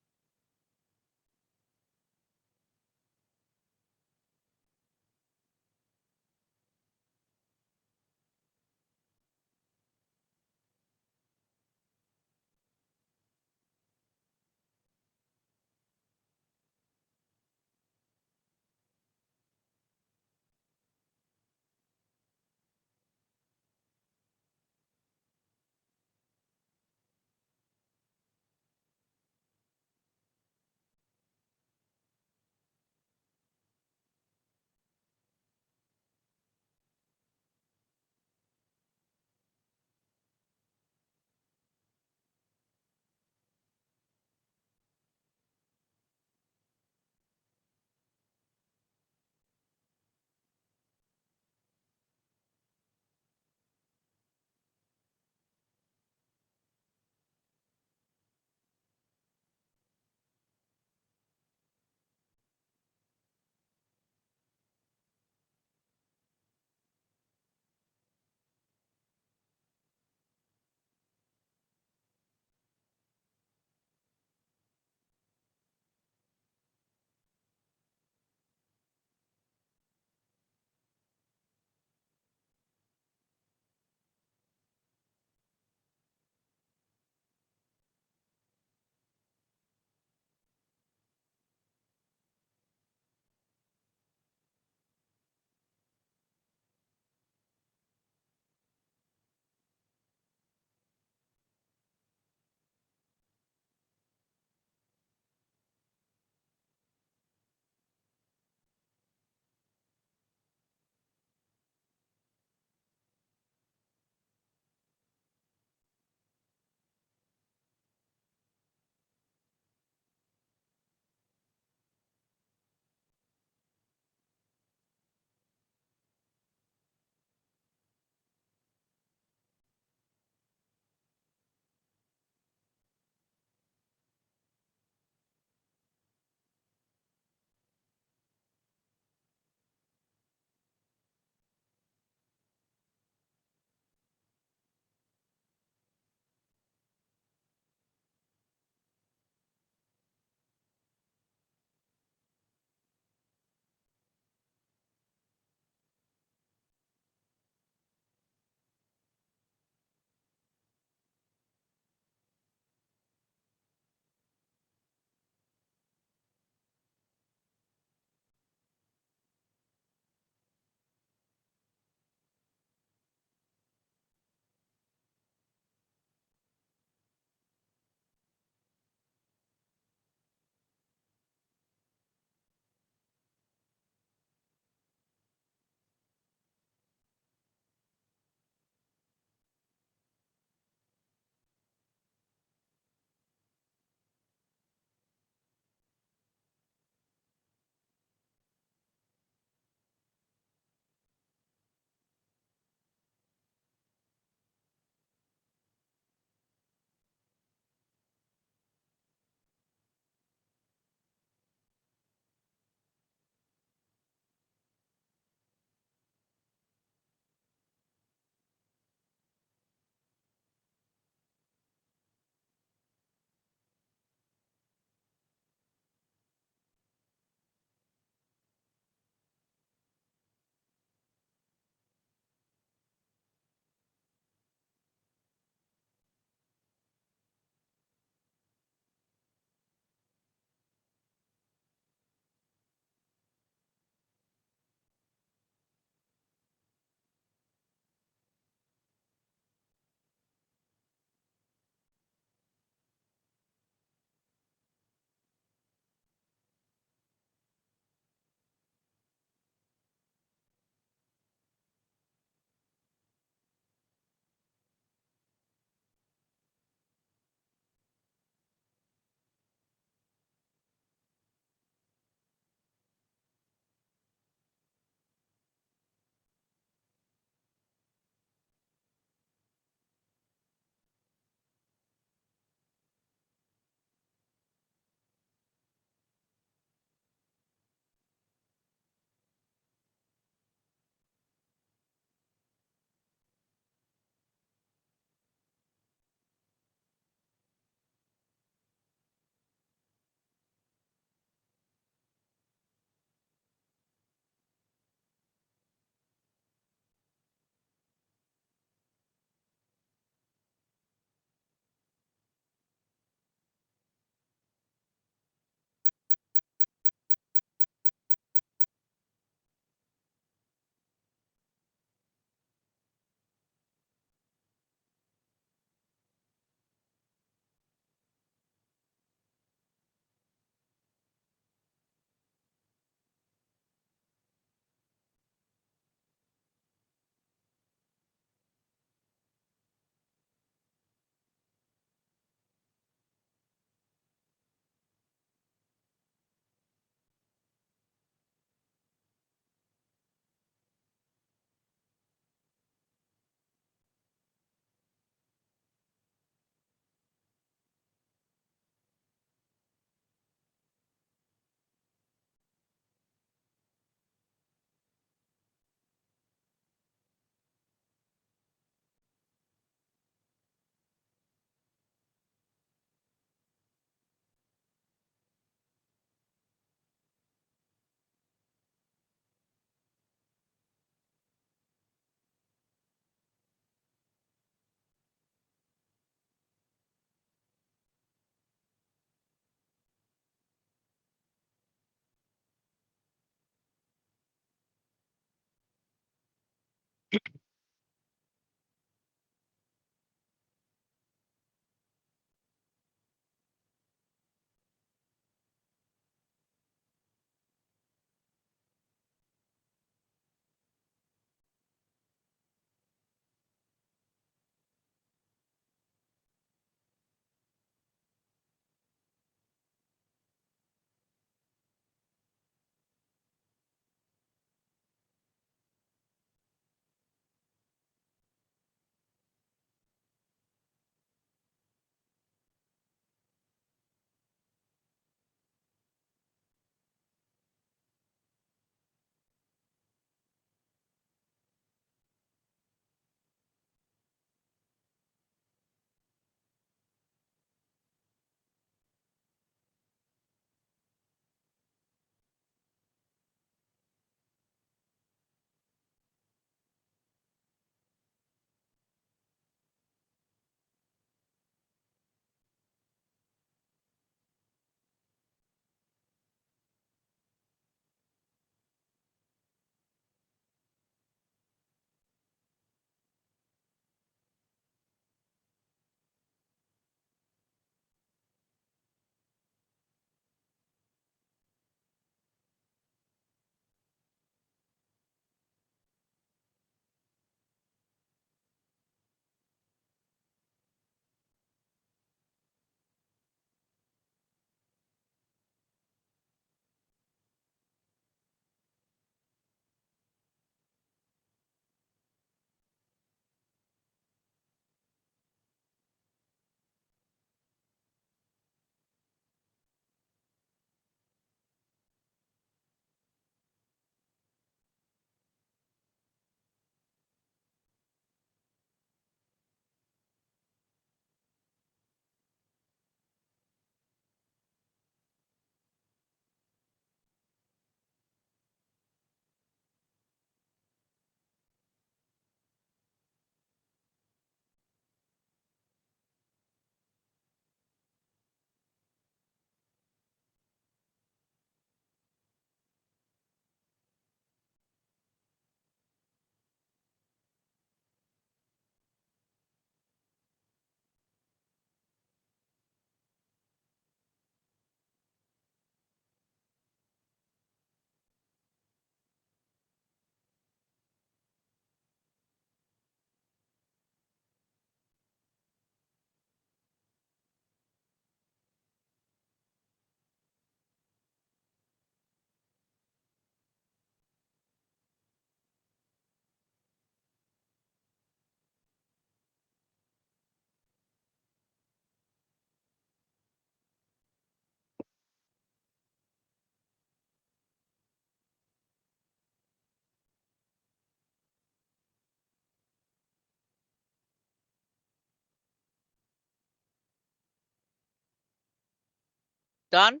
Done?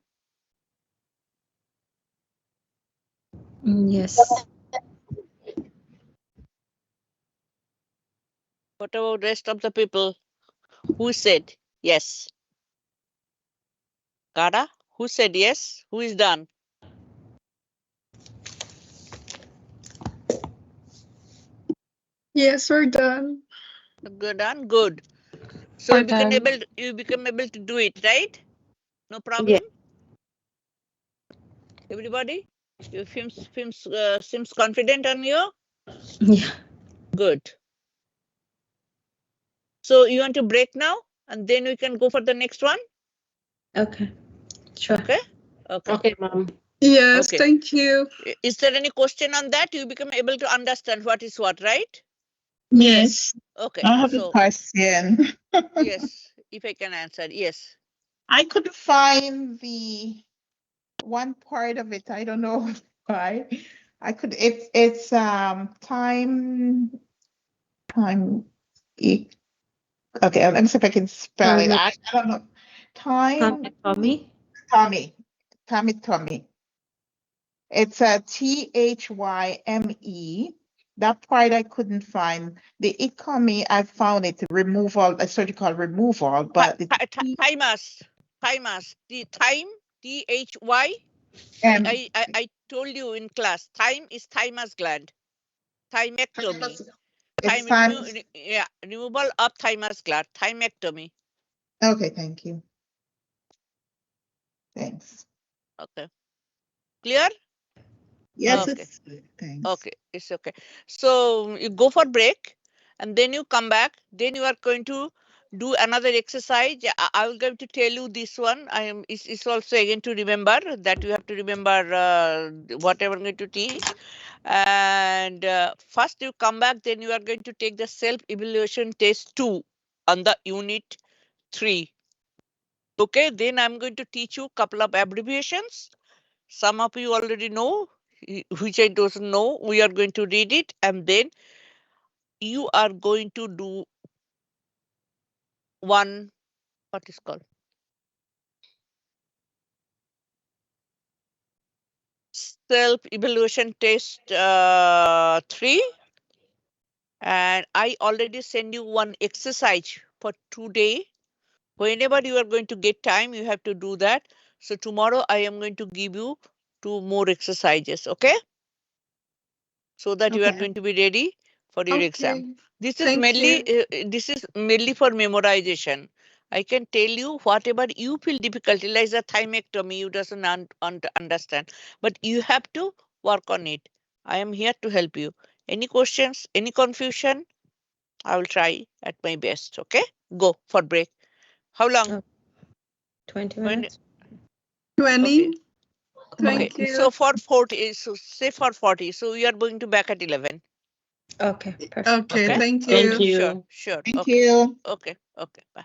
Yes. What about rest of the people? Who said yes? Kada? Who said yes? Who is done? Yes, we're done. Good, done. Good. So We're you become done. able to do it, right? No problem. Everybody, you seems confident on you. Yeah. Good. So you want to break now, and then we can go for the next one. Okay. Sure. Okay. Okay. Okay, mom. Yes, Okay. thank you. Is there any question on that? You become able to understand what is what, right? Yes, Okay. I have a So question. yes, if I can answer, yes. I couldn't find the one part of it. I don't know why. It's time e- okay, let me see if I can spell it. I don't know. Time Tommy. Tommy. It's a THYME. That part I couldn't find. The economy, I found it removal, a surgical removal, but the Thymus. The thyme, THY. M. I told you in class. Thyme is thymus gland. Thymectomy. It's time. Removal of thymus gland, thymectomy. Okay, thank you. Thanks. Okay. Clear? Yes, Okay. it's thanks. Okay, it's okay. So you go for break and then you come back. Then you are going to do another exercise. I will going to tell you this one. It's also again to remember that you have to remember whatever I'm going to teach. And first you come back, then you are going to take the self-evaluation test 2 on the unit 3. Okay, then I'm going to teach you a couple of abbreviations. Some of you already know, which I don't know. We are going to read it and then you are going to do one, what is called? Self-evaluation test 3. And I already send you one exercise for today. Whenever you are going to get time, you have to do that. So tomorrow I am going to give you 2 more exercises, okay? So that you are Okay. going to be ready for your exam. Okay. This is Thank mainly you. for memorization. I can tell you whatever you feel difficulty, like the thymectomy, you doesn't understand, but you have to work on it. I am here to help you. Any questions, any confusion? I will try at my best. Okay, go for break. How long? 20 When? minutes. 20. Okay. Thank Okay. So you. for 40, so say for 40. So we are going to back at 11. Okay, perfect. Okay, Okay. thank Thank you. Sure. you. Sure. Thank Okay. you. Okay. Okay. Bye.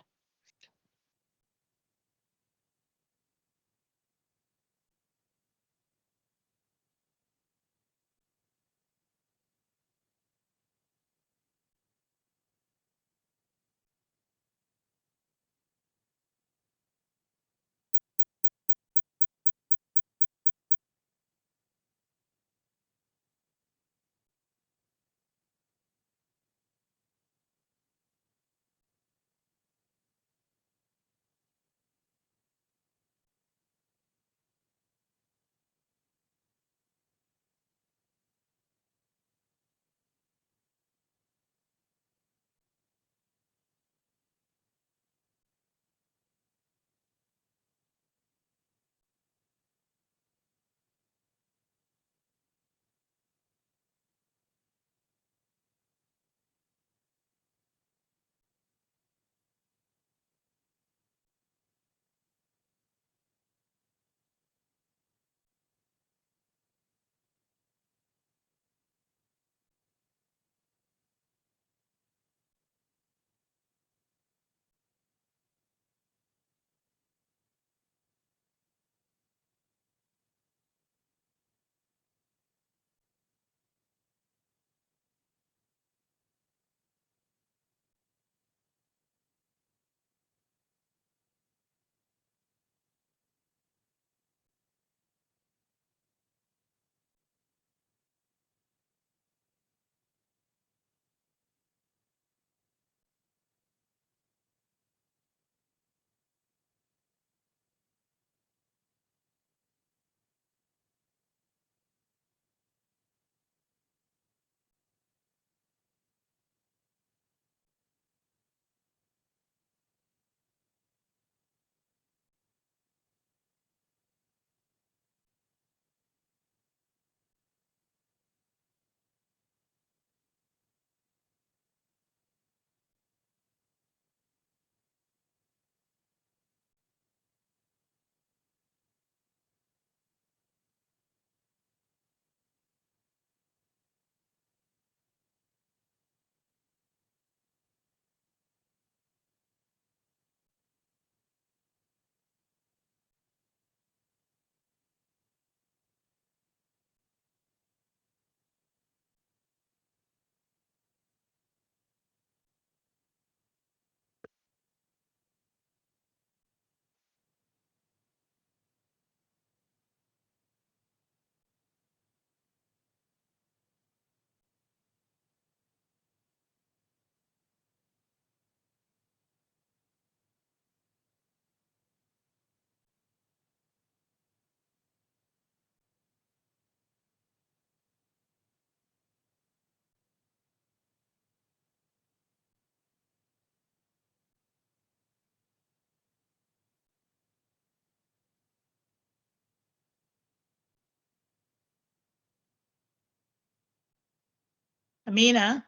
Amina.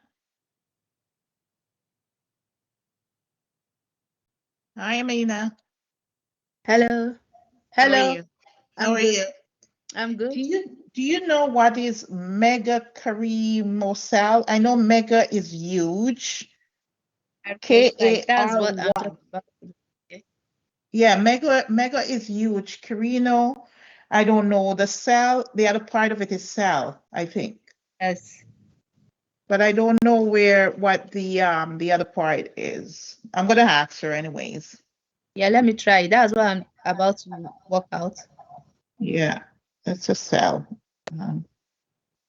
Hi, Amina. Hello. How are Hello. you? How I'm are good. you? I'm good. Do you know what is megakaryomocal? I know mega is huge. Like that's what I'm KAR1. talking about. Okay. Yeah, mega is huge. Carino, I don't know. The cell, the other part of it is cell, I think. Yes. But I don't know what the other part is. I'm gonna ask her anyways. Yeah, let me try. That's what I'm about to work out. Yeah, it's a cell. Um,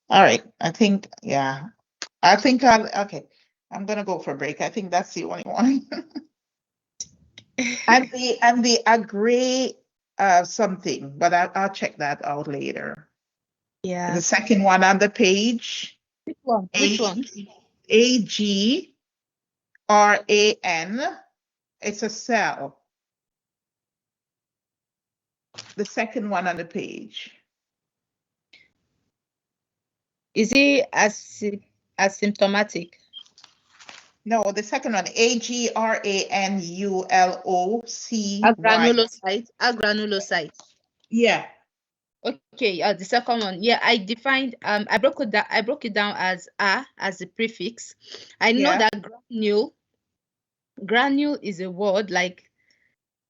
all right. I think, yeah. Okay. I'm gonna go for a break. I think that's the only one. And the agree something, but I'll check that out later. Yeah. The second one on the page. Which one? Which one? AGRAN. It's a cell. The second one on the page. Is it asymptomatic? No, the second one, AGRANULOCY. Agranulocyte. Yeah. Okay, the second one. Yeah, I defined I broke it down as A as the prefix. I know Yeah. that granule is a word like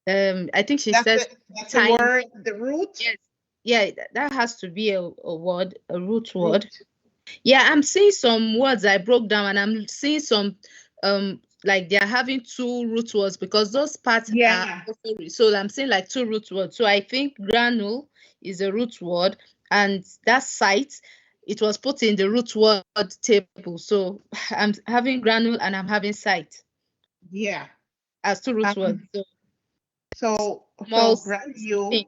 I think she says That's a word, the root? Yes. Yeah, that has to be a word, a root word. Yeah, I'm seeing some words I broke down and I'm seeing some like they're having two root words because those parts Yeah. are so I'm saying like two root words. So I think granule is a root word and that site it was put in the root word table. So I'm having granule and I'm having site. Yeah. As two root words. So granule.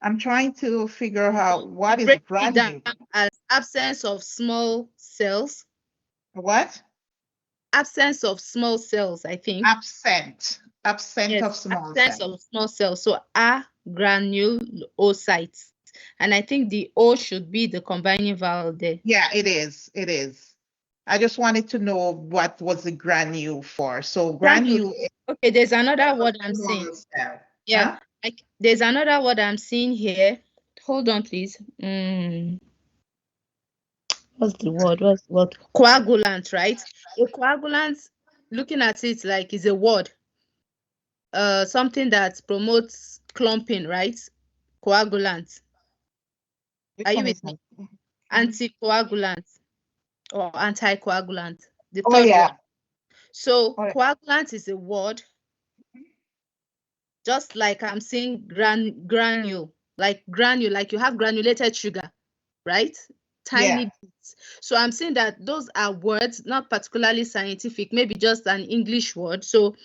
I'm trying to figure out what is granule. As absence of small cells. What? Absence of small cells, I think. Absent of small absence cells. of small cells. So agranulocytes. And I think the O should be the combining vowel there. Yeah, it is. It is. I just wanted to know what was the granule for. So granule. Okay, there's another word I'm seeing. Yeah, there's another word I'm seeing here. Hold on, please. What's the word? Coagulant, right? A coagulant, looking at it like is a word. Something that promotes clumping, right? Coagulant. Are you with me? Anticoagulant or anticoagulant. The third one. So coagulant is a word, just like I'm saying granule, like you have granulated sugar, right? Tiny bits. So I'm saying that those are words, not particularly scientific, maybe just an English word. So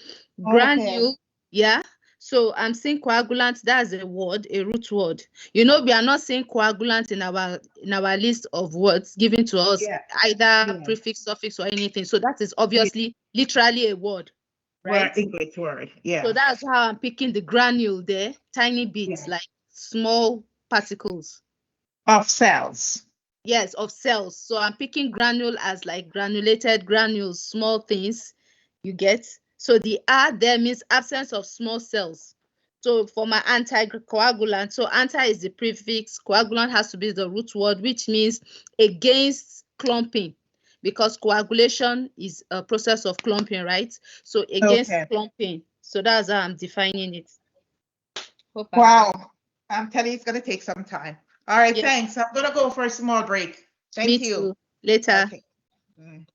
granule, yeah. So I'm saying coagulant, that's a word, a root word. You know, we are not saying coagulant in our list of words given to us, either prefix, suffix, or anything. So that is obviously literally a word, right? English word, yeah. So that's how I'm picking the granule there, tiny bits, like small particles. Of cells. Yes, of cells. So I'm picking granule as like granulated granules, small things, you get? So the R there means absence of small cells. So for my anticoagulant, so anti is the prefix, coagulant has to be the root word, which means against clumping, because coagulation is a process of clumping, right? So against clumping. So that's how I'm defining it. Wow. I'm telling you, it's going to take some time. All right, thanks. I'm going to go for a small break. Thank you. Too. Later. Okay. Bye.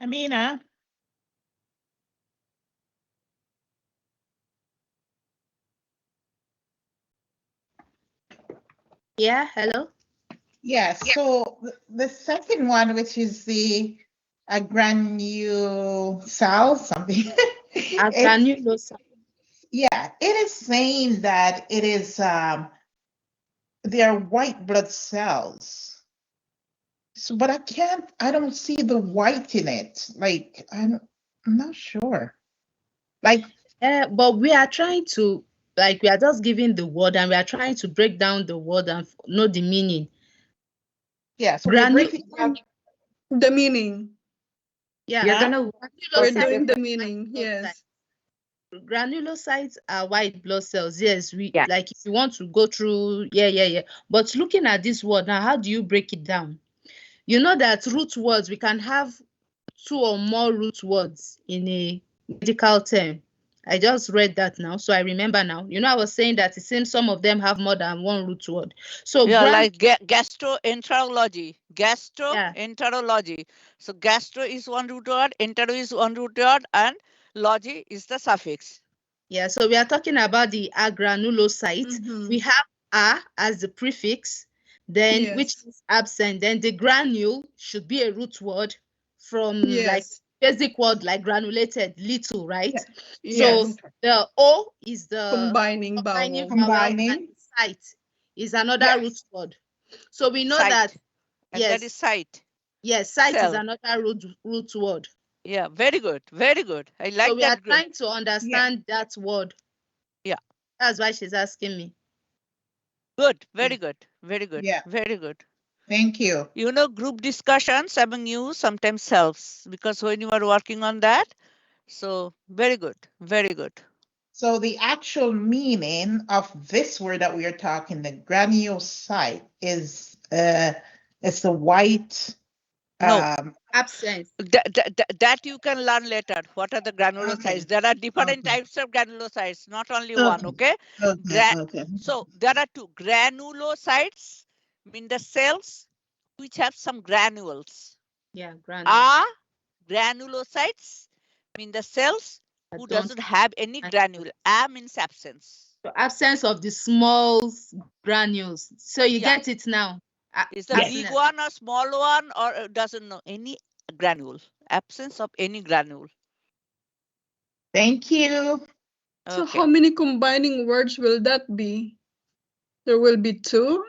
Amina. Yeah, hello. Yes. So the second one, which is the granule cell, something. It's, Agranulocyte. yeah, it is saying that it is they are white blood cells. So, but I don't see the white in it. Like, I'm not sure. Like, But we are trying to, like, we are just giving the word and we are trying to break down the word and know the meaning. yeah, so we're breaking down. The meaning. Yeah. You're Huh? gonna work We're Granulocytes doing the specifically. meaning. Yes. Granulocytes are white blood cells. Yes, we Yeah. like if you want to go through, yeah. But looking at this word now, how do you break it down? You know that root words, we can have 2 or more root words in a medical term. I just read that now, so I remember now. You know, I was saying that it seems some of them have more than one root word. So Yeah, like gastroenterology. Yeah. Gastroenterology. So gastro is one root word, entero is one root word, and logy is the suffix. Yeah, so we are talking about the agranulocyte. Mhm. We have A as the prefix, then which Yes. is absent. Then the granule should be a root word from like Yes. basic word like granulated, little, right? Yes. So the O is the Combining combining vowel. vowel, and Combining. site is another Yes. root word. So we know Site. that And that is yes, site. yes, site is Cell. another root word. Yeah, very good. Very good. I like So we are that. trying to understand that word. Yeah. That's why she's asking me. Good. Very good. Very good. Yeah. Very good. Thank you. You know, group discussions among you sometimes helps because when you are working on that, so very good. Very good. So the actual meaning of this word that we are talking, the granulocyte, is it's the white. No. Absence. That you can learn later. What are the granulocytes? Okay. There are different Okay. types of granulocytes, not only one. Okay. Okay. Okay. So there are 2 granulocytes, mean the cells which have some granules. Yeah, granules. Are granulocytes mean the cells who doesn't have any granule. A means absence. So absence of the small granules. So you Yeah. get it now. Is the big one or small one or doesn't know any granule? Absence of any granule. Thank you. So Okay. how many combining words will that be? There will be 2.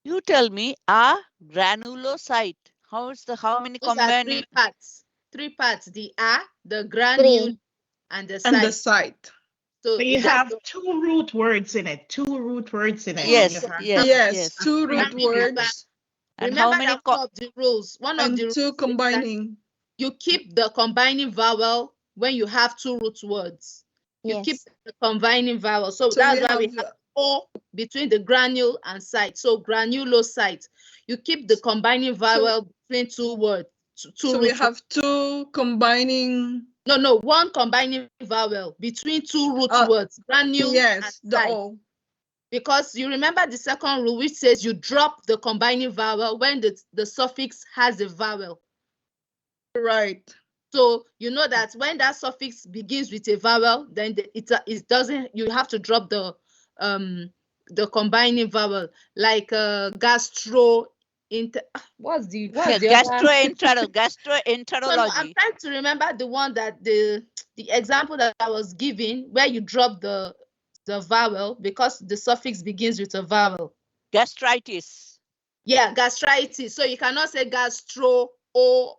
You tell me a granulocyte. How many Those are combining? 3 parts. 3 parts. The A, the granule, and the site. And the site. So you just have 2 root words in it. 2 root words in it. Yes, You have- Yes. 2 root Remember, words And how remember many that one of the rules. One of and the rules 2 is that combining. you keep the combining vowel when you have 2 root words. You keep Yes. the combining vowel. So So that's we why we have have O between the granule and site. So granulocyte. You keep the combining vowel between 2 words. so we have 2 combining. No, one combining vowel between 2 root words, granule Yes, and the site. O. Because you remember the second rule, which says you drop the combining vowel when the suffix has a vowel. Right. So you know that when that suffix begins with a vowel, then it doesn't. You have to drop the combining vowel, like gastro. What's the other? gastroenterology. No, I'm trying to remember the one that the example that I was giving where you drop the vowel because the suffix begins with a vowel. Gastritis. Yeah, gastritis. So you cannot say gastro or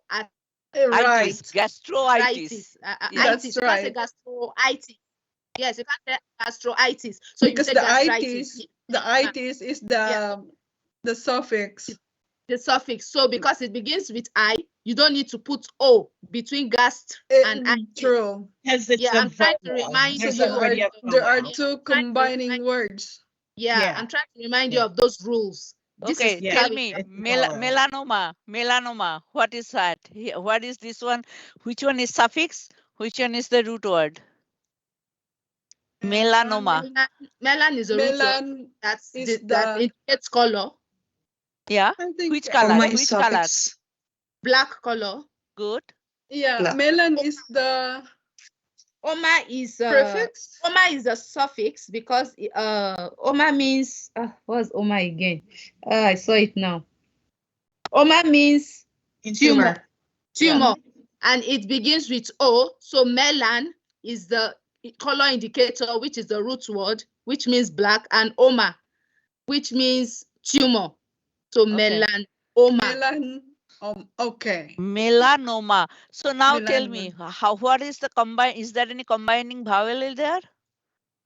Right. Gastroitis. Itis. You can't say gastroitis. Yes, you can't say gastroitis. So because you say the gastritis. itis is the suffix. The suffix. So because it begins with I, you don't need to put O between gast and I. True. Yeah, I'm trying to remind you. There are 2 combining words. Yeah, I'm trying to remind you of those rules. Okay, tell me, melanoma, what is that? What is this one? Which one is suffix? Which one is the root word? Melanoma. Melan is a root word. That indicates color. Yeah. Which color? Which color? Black color. Good. Yeah, melan is the Oma is prefix. Oma is a suffix because Oma means what's Oma again? I saw it now. Oma means tumor. Tumor. And it begins with O. So melan is the color indicator, which is the root word, which means black, and Oma, which means tumor. So Okay. melanoma. Melan. Okay. Melanoma. So now tell me, what is the combine? Is there any combining vowel in there?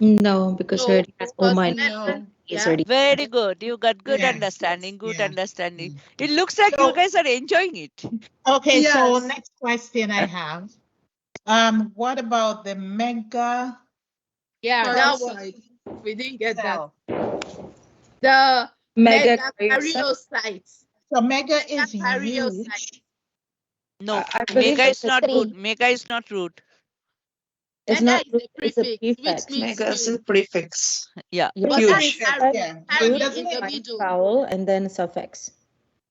No, because we No, already have because Oma. No. It's yeah. already Very good. You got good Yes, understanding. yes, Good yeah. understanding. It looks like So- you guys are enjoying it. Okay, so Yes. next question I have. What about the mega Yeah, that was Parasite. we didn't get cell? that. The megakaryocyte. megakaryocyte. So mega is Megakaryocyte. huge. No, I believe mega it's is a not good. three. Mega is not root. It's Mega not is root, a it's a prefix, which prefix. means Mega is huge. a prefix. Yeah. Yeah, But Huge. that is Yeah. carry But doesn't in the it? middle. vowel and then suffix.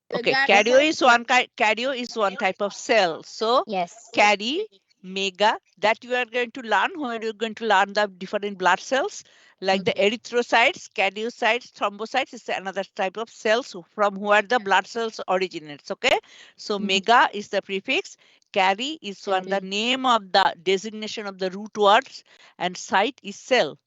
The Okay. guy Cardio is one kind. Cardio is one type of cell. So Yes. carry, mega, that you are going to learn when you're going to learn the different blood cells, like the erythrocytes, cardiocytes, thrombocytes is another type of cells from where the blood cells originates. Okay. So mega is the prefix. Carry is one the name of the designation of the root words, and site is cell.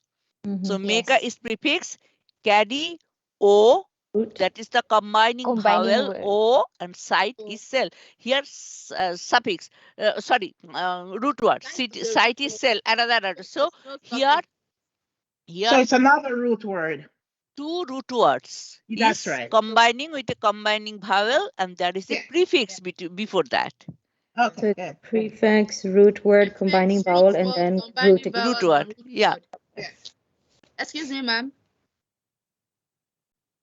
So mega is prefix. Carry O. Root. That is the combining Combining vowel word. O, and site is cell. Here suffix, root word. Site is cell, another. So here So it's another root word. two root words That's is right. combining with a combining vowel, and there is a prefix before that. Okay, So good. prefix, root word, combining vowel, and then rooting. Root word. Yeah. Excuse me, ma'am.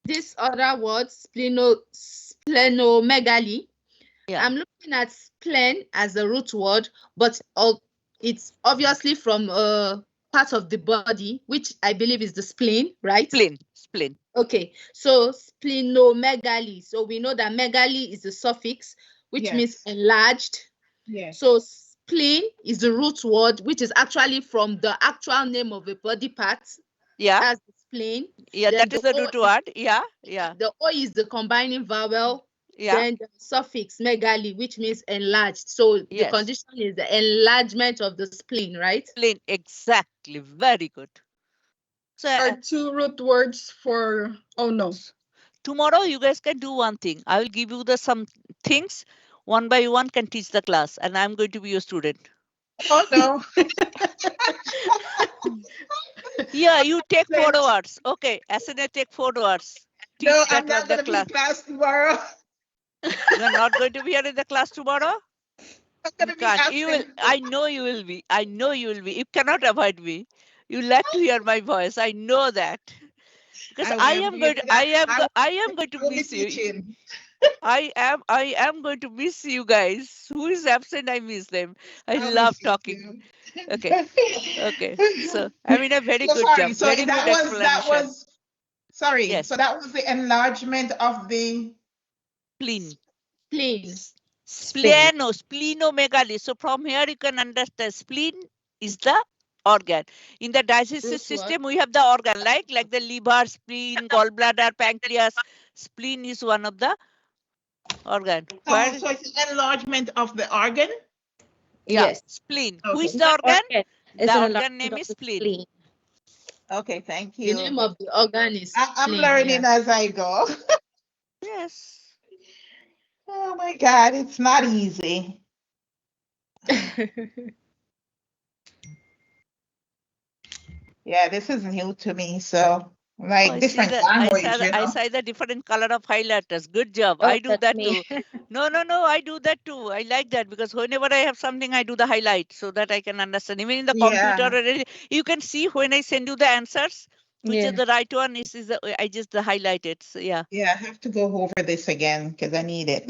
This other word, splenomegaly. Yeah. I'm looking at splen as a root word, but it's obviously from part of the body, which I believe is the spleen, right? Spleen. Okay, so splenomegaly. So we know that megaly is the suffix, which means enlarged. Yes. So spleen is the root word, which is actually from the actual name of a body part. Yeah. That's the spleen. Yeah, Then that is the root word. Yeah. Yeah. The O is the combining vowel. Yeah. Then the suffix megaly, which means enlarged. So the Yes. condition is the enlargement of the spleen, right? Spleen, exactly. Very good. So Are two root words for tomorrow you guys can do one thing. I will give you the some things one by one, can teach the class, and I'm going to be your student. Oh no. Yeah, you take 4 hours. Okay, Asana, take 4 hours. Teach No, that I'm not going to be in class tomorrow. You are not going to be here in the class tomorrow? I'm going to be Can't. You will. absent. I know you will be. I know you will be. You cannot avoid me. You like to hear my voice. I know that. Because I am going to. I am going to miss you. I am going to miss you guys. Who is absent? I miss them. I love talking. Okay. Okay. So I mean a very good sorry. job. So Very that good was explanation. sorry. Yes. So that was the enlargement of the Spleen. Spleen. Splenomegaly. So from here you can understand spleen is the organ. In the digestive system we have the organ like the liver, spleen, gallbladder, pancreas. Spleen is one of the organ. So it's enlargement of the organ? Yeah, Yes. spleen. Okay. Who is the organ? It's The an organ name enlargement is of the spleen. Okay, thank you. The name of the organ is I'm spleen, learning as I go. Yes. Oh my God, it's not easy. Yeah, this is new to me. So like different language, I saw the different color of highlighters. Good job. Oh, I do that's that me. too. No, I do that too. I like that because whenever I have something, I do the highlight so that I can understand. Even in the computer, you can see when I send you the answers, which is the right one. I just highlight it. So yeah. Yeah, I have to go over this again because I need it.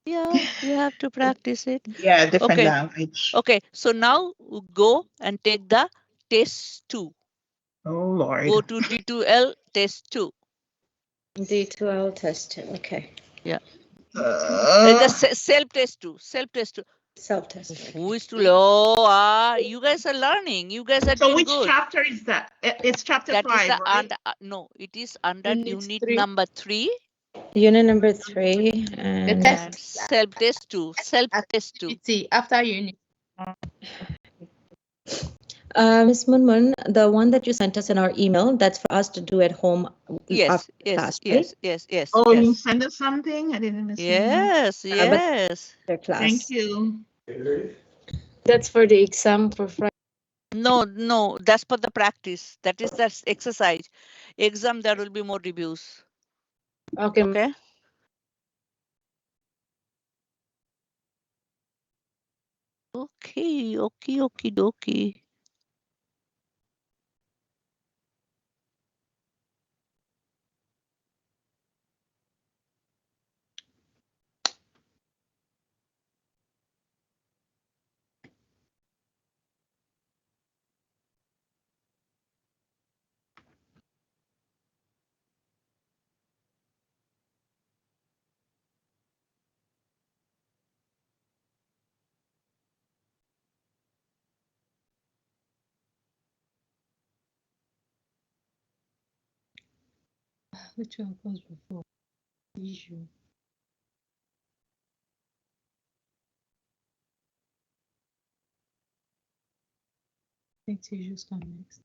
Yeah, you have to practice it. Yeah, different language. Okay, so now go and take the test 2. Oh Lord. Go to D2L test 2. D2L test 2. Okay. Yeah. The self-test too. Self-test too. Self-test. Who is to learn? You guys are learning. You guys are So doing which good. chapter is that? It's chapter That is 5, the right? under. No, it is under Unit unit 3. number 3 Unit number 3 The and and test self-test 2. Self-test 2. activity after unit. Ms. Munmun, the one that you sent us in our email, that's for us to do at home Yes, after yes, class, yes, right? yes, yes, Oh, you yes. send us something? I didn't see. Yes, But yes. after class. Thank you. That's for the exam for Friday. No, no, that's for the practice. That is that exercise. Exam, there will be more reviews. Okay. Okay. Okay, okie dokie. Which one goes before? Issue. I think tissues come next.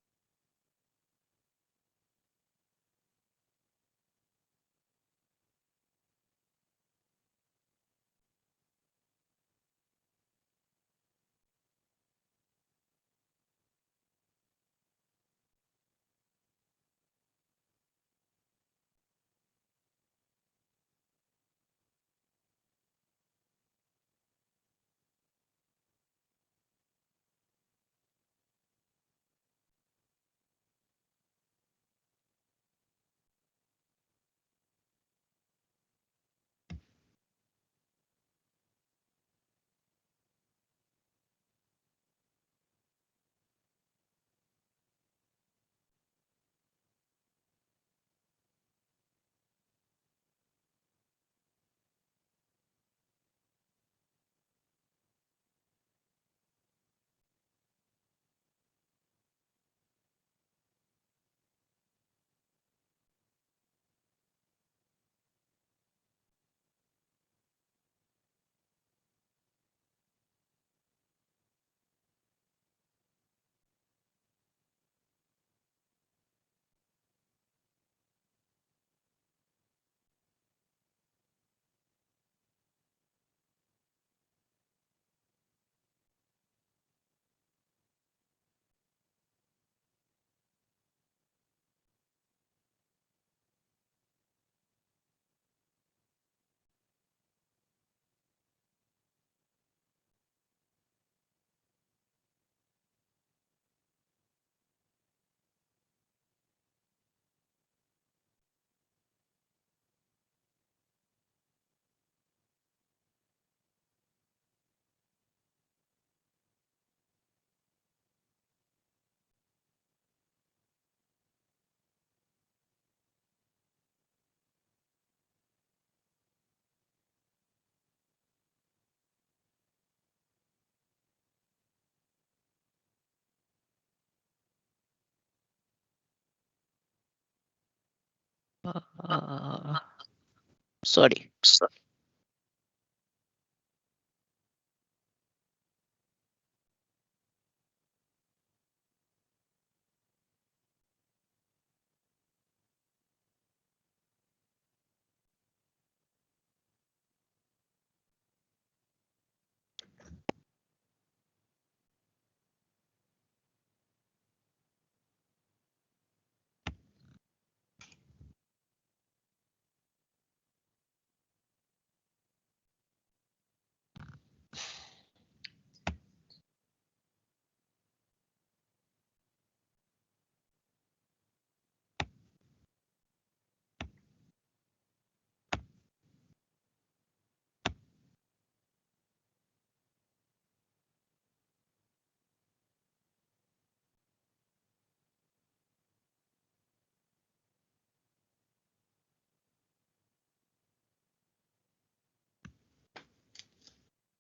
Sorry.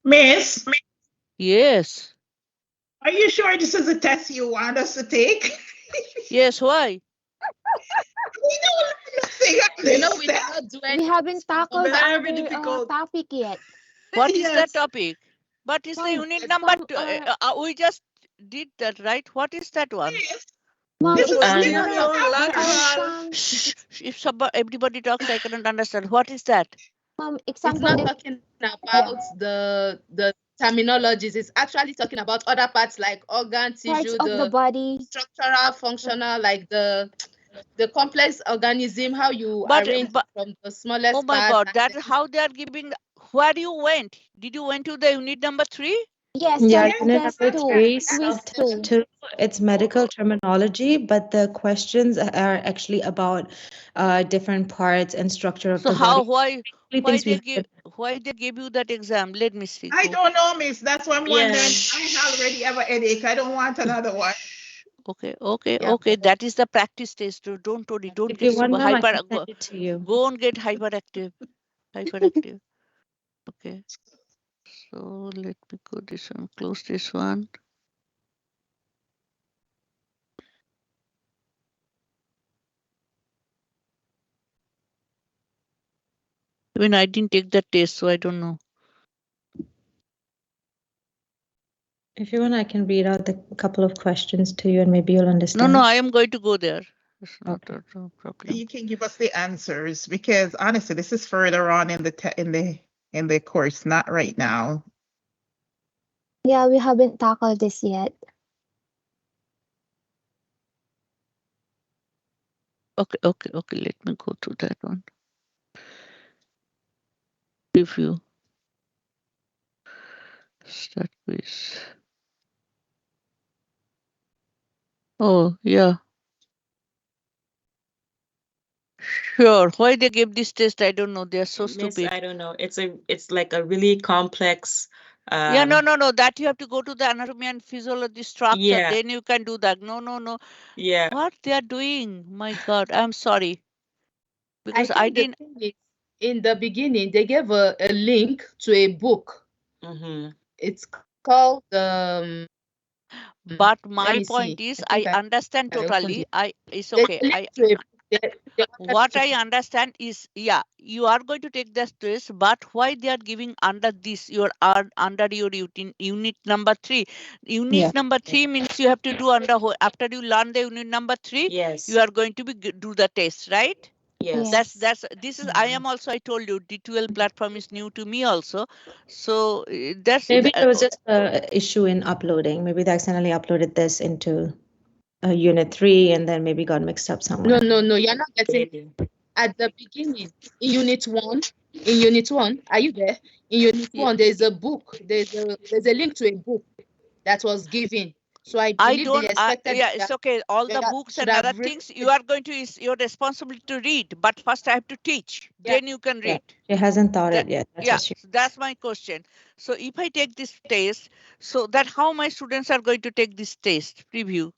Miss, Yes. are you sure this is a test you want us to take? Yes, why? We know nothing on You know, this we test. cannot do We anything. haven't tackled Very our difficult. topic yet. What is that Yes. topic? But it's the Mom, unit number some two. We just did that, right? What is that one? Yes. Mom, This is it's unit Anterior number. lateral. If everybody talks, I cannot understand. What is that? Mom, It's example. not talking about the terminologies. It's actually talking about other parts like organ, Parts tissue, of the the body. structural, functional, like the complex organism, how you But, arrange from the smallest oh my part. God, and that then- how they are giving. Where you went? Did you went to the unit number 3? Yes, Yeah, test unit test number 2. 3, Quiz self-test 2. 2. It's medical terminology, but the questions are actually about different parts and structure of So the how body. why they gave you that exam? Let me see. I don't know, Miss. That's why I'm Yeah. wondering. I already have a headache. I don't want another one. Okay. That is the practice test. Don't worry. Don't If get you want, super ma'am, I hyper. can send it to you. Go and get hyperactive. Hyperactive. Okay. So let me go this one. Close this one. Even I didn't take the test, so I don't know. If you want, I can read out the couple of questions to you and maybe you'll understand. No, I am going to go there. It's not Okay. a problem. You can give us the answers because honestly, this is further on in the course, not right now. Yeah, we haven't tackled this yet. Okay. Let me go to that one. Review. Start with. Oh, yeah. Sure. Why they gave this test, I don't know. They are so Miss, stupid. I don't know. It's like a really complex. Yeah, no. That you have to go to the anatomy and physiology structure. Yeah. Then you can do that. No. Yeah. What they are doing? My God, I'm sorry. Because I think the thing is, in the beginning, they gave a link to a book. Mm-hmm. It's called But let my me point see. is, I I think understand I opened totally. it. It's There's okay. a link to a book. They wanted What to- I understand is, yeah, you are going to take this test, but why they are giving under this? You are under your unit number 3. Unit Yeah. number 3 means you have to do after you learn the unit number 3. Yes. You are going to do the test, right? Yes. This is. I am also. I told you, D2L platform is new to me also. So that's Maybe there was just an issue in uploading. Maybe they accidentally uploaded this into unit 3 and then maybe got mixed up somewhere. No, you're not getting at the beginning. In unit 1, are you there? In unit 1, there's a book. There's a link to a book that was given. So I believe they expected. Yeah, it's okay. All the that books should and have other written things you are going to is your responsibility to read. But first I have to teach. Yeah. Then you can Yeah. read. She hasn't thought That- it yet. That's yeah, what she. so that's my question. So if I take this test, so that how my students are going to take this test preview.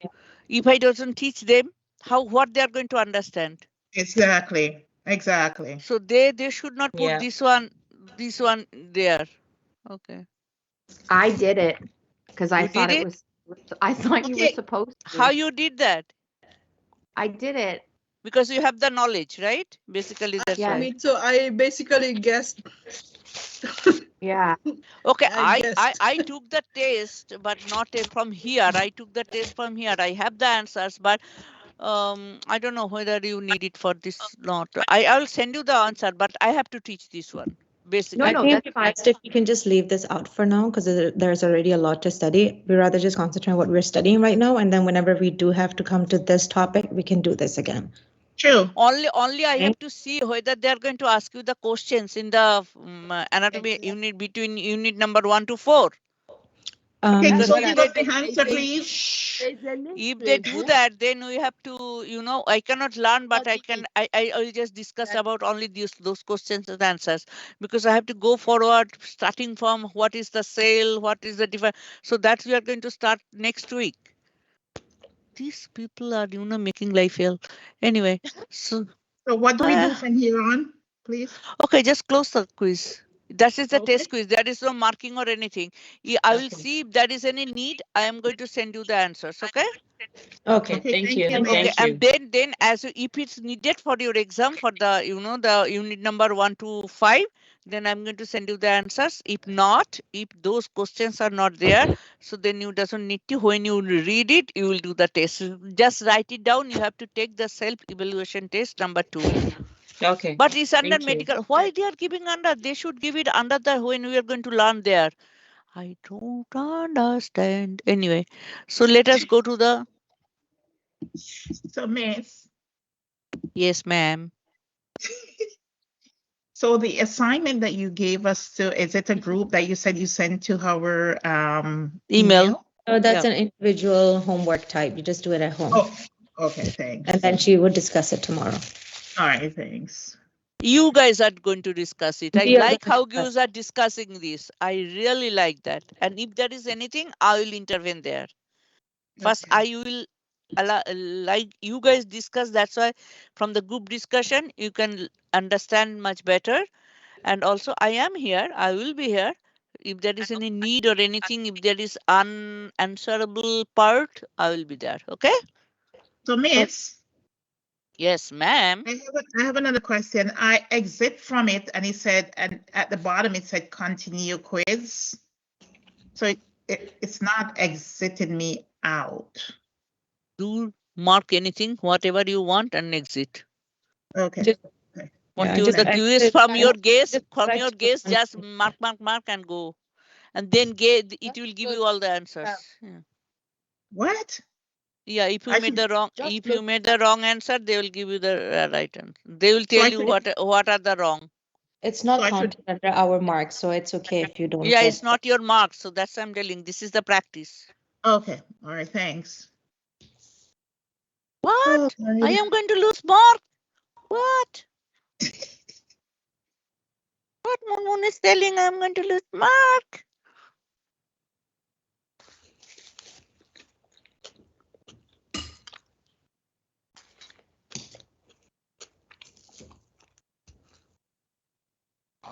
If I doesn't teach them, what they are going to understand. Exactly. So they should not put Yeah. this one there. Okay. I did it because I You thought did it it? was. I thought you were Okay. supposed to. How you did that? I did it. Because you have the knowledge, right? Basically, that's Yeah. why. Me too. I basically guessed. Yeah. Okay, I I guessed. took the test, but not from here. I took the test from here. I have the answers, but I don't know whether you need it for this not. I'll send you the answer, but I have to teach this one basically. I No, think that's it'd be best if you can just leave this out for now because there's already a lot to study. We'd rather just concentrate on what we're studying right now, and then whenever we do have to come to this topic, we can do this again. True. Only I have to see whether they are going to ask you the questions in the anatomy unit between unit number 1 to 4. Okay, Because so if give they us the do, answer, please. There's a link if to they a do book. that, then we have to, I cannot learn, but I can. Study I will just discuss about only those questions and answers because I have to go forward, starting from what is the cell, what is the different. So that we are going to start next week. These people are, making life hell. Anyway, so So what do we do from here on, please? okay, just close the quiz. That is the Okay. test quiz. There is no marking or anything. I will Okay. see if there is any need. I am going to send you the answers. Okay. Okay. Okay, Thank thank you. you, Okay. Miss. And then as if it's needed for your exam for the the unit number 1 to 5, then I'm going to send you the answers. If not, if those questions are not there, so then you doesn't need to. When you read it, you will do the test. Just write it down. You have to take the self evaluation test number 2. Okay. But it's under Thank you. medical. Why they are giving under? They should give it under the when we are going to learn there. I don't understand. Anyway, so let us go to the. So, Miss, Yes, ma'am. so the assignment that you gave us to, is it a group that you said you sent to our Email. So that's Yeah. an individual homework type. You just do it at home. Oh, okay, thanks. And then she would discuss it tomorrow. All right, thanks. You guys are going to discuss it. I We are like gonna how discuss you are discussing this. I really like that. And if there is anything, I will intervene there. First, Okay. I will allow, like you guys discuss. That's why from the group discussion, you can understand much better. And also, I am here. I will be here. If there is any need or anything, if there is unanswerable part, I will be there. Okay? So, Miss, Yes, ma'am. I have another question. I exit from it, and it said, and at the bottom it said continue quiz. So it's not exiting me out. Do mark anything, whatever you want, and exit. Okay. Just- Okay. Until Yeah, the thank- QS from your gaze, just select just mark and go. And then it will give you all the answers. Yeah. What? Yeah, if you I made should the wrong, just if you look made the wrong answer, they will give you the right answer. They will So tell I you should- what are the wrong. It's not So I should- counted under our marks, so it's okay if you don't Yeah, get it's not your mark, so that's I'm telling. This is the practice. Okay. All right. Thanks. What? Oh, I am going to lose mark. What? What Moon is telling? I am going to lose mark.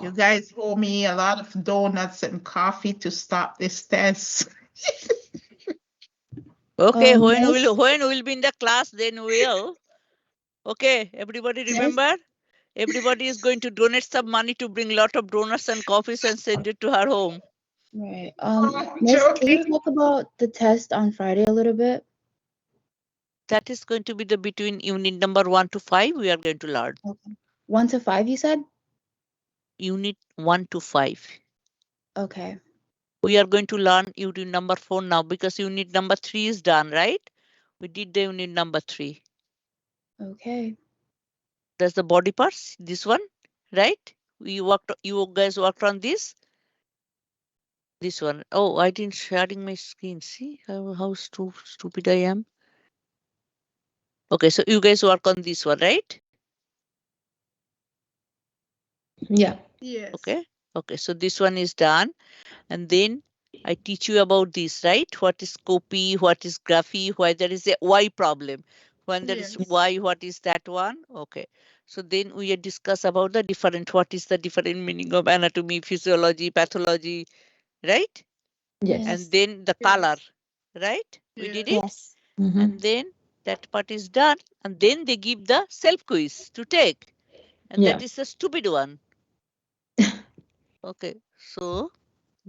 You guys owe me a lot of donuts and coffee to stop this test. Okay, when Miss? we'll be in the class, then we'll. Okay, everybody remember? Everybody is going to donate some money to bring lot of donuts and coffees and send it to her home. Right. Oh, Miss, can you joking. talk about the test on Friday a little bit? That is going to be the between unit number 1 to 5. We are going to learn. Okay. 1 to 5, you said? Unit 1 to 5. Okay. We are going to learn unit number 4 now because unit number 3 is done, right? We did the unit number 3. Okay. That's the body parts. This one, right? You guys worked on this. This one. Oh, I didn't sharing my screen. See how stupid I am. Okay, so you guys work on this one, right? Yeah. Yes. Okay. Okay, so this one is done. And then I teach you about this, right? What is copy, what is graphy, why there is a Y problem. When there is Yes. Y, what is that one? Okay. So then we discuss about the different, what is the different meaning of anatomy, physiology, pathology, right? Yes. And then the color, right? We did it. Yes. Mhm. And then that part is done. And then they give the self quiz to take. And Yeah. that is a stupid one. Okay. So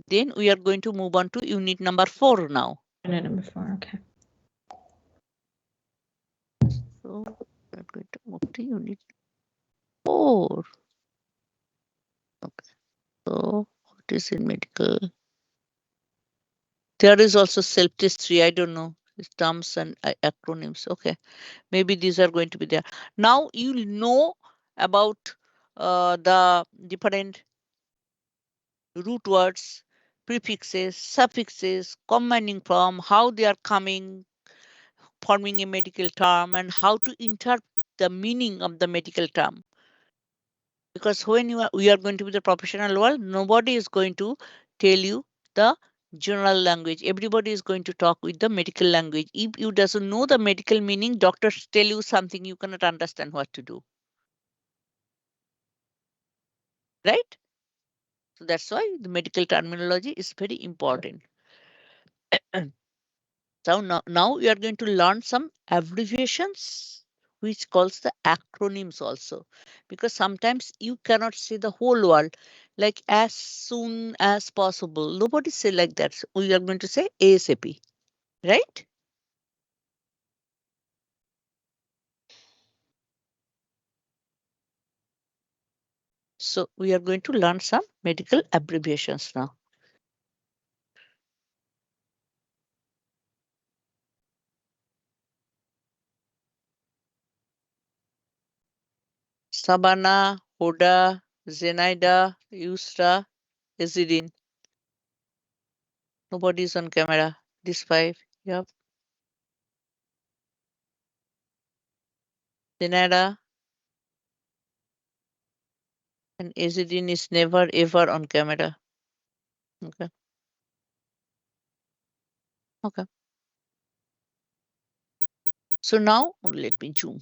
then we are going to move on to unit number 4 now. Unit number 4. Okay. So we're going to move to unit 4. Okay. So what is in medical? There is also self-test 3. I don't know. It's terms and acronyms. Okay. Maybe these are going to be there. Now you'll know about the different root words, prefixes, suffixes, combining from, how they are coming, forming a medical term, and how to interpret the meaning of the medical term. Because when we are going to be the professional world, nobody is going to tell you the general language. Everybody is going to talk with the medical language. If you doesn't know the medical meaning, doctors tell you something, you cannot understand what to do. Right? So that's why the medical terminology is very important. So now we are going to learn some abbreviations, which calls the acronyms also, because sometimes you cannot say the whole word, like as soon as possible. Nobody say like that. So we are going to say ASAP, right? So we are going to learn some medical abbreviations now. Sabana, Hoda, Zenaida, Yusra, Ezidin. Nobody is on camera. These five. Yep. Zenaida and Ezidin is never ever on camera. Okay. Okay. So now let me zoom.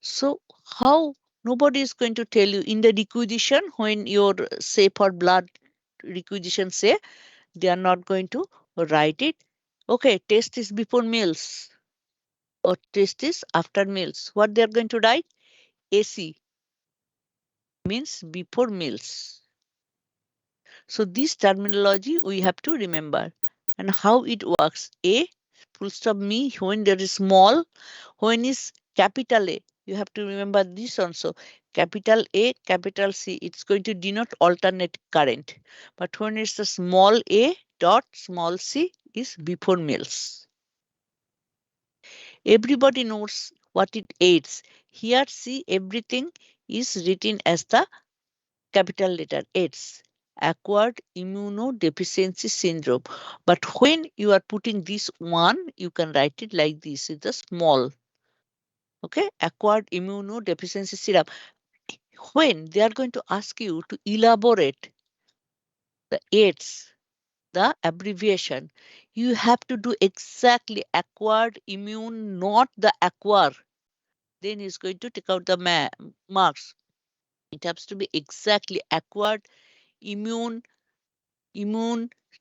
So how nobody is going to tell you in the requisition when your say for blood requisition say they are not going to write it. Okay, test is before meals or test is after meals. What they are going to write? AC means before meals. So this terminology we have to remember and how it works. A full stop me when there is small, when is capital A. You have to remember this also. Capital A, capital C, it's going to denote alternate current. But when it's the small a dot small c is before meals. Everybody knows what it aids. Here see everything is written as the capital letter AIDS, acquired immunodeficiency syndrome. But when you are putting this one, you can write it like this, it's a small, okay, acquired immunodeficiency syndrome. When they are going to ask you to elaborate the AIDS, the abbreviation, you have to do exactly acquired immune, not the acquire. Then he's going to take out the marks. It has to be exactly acquired immune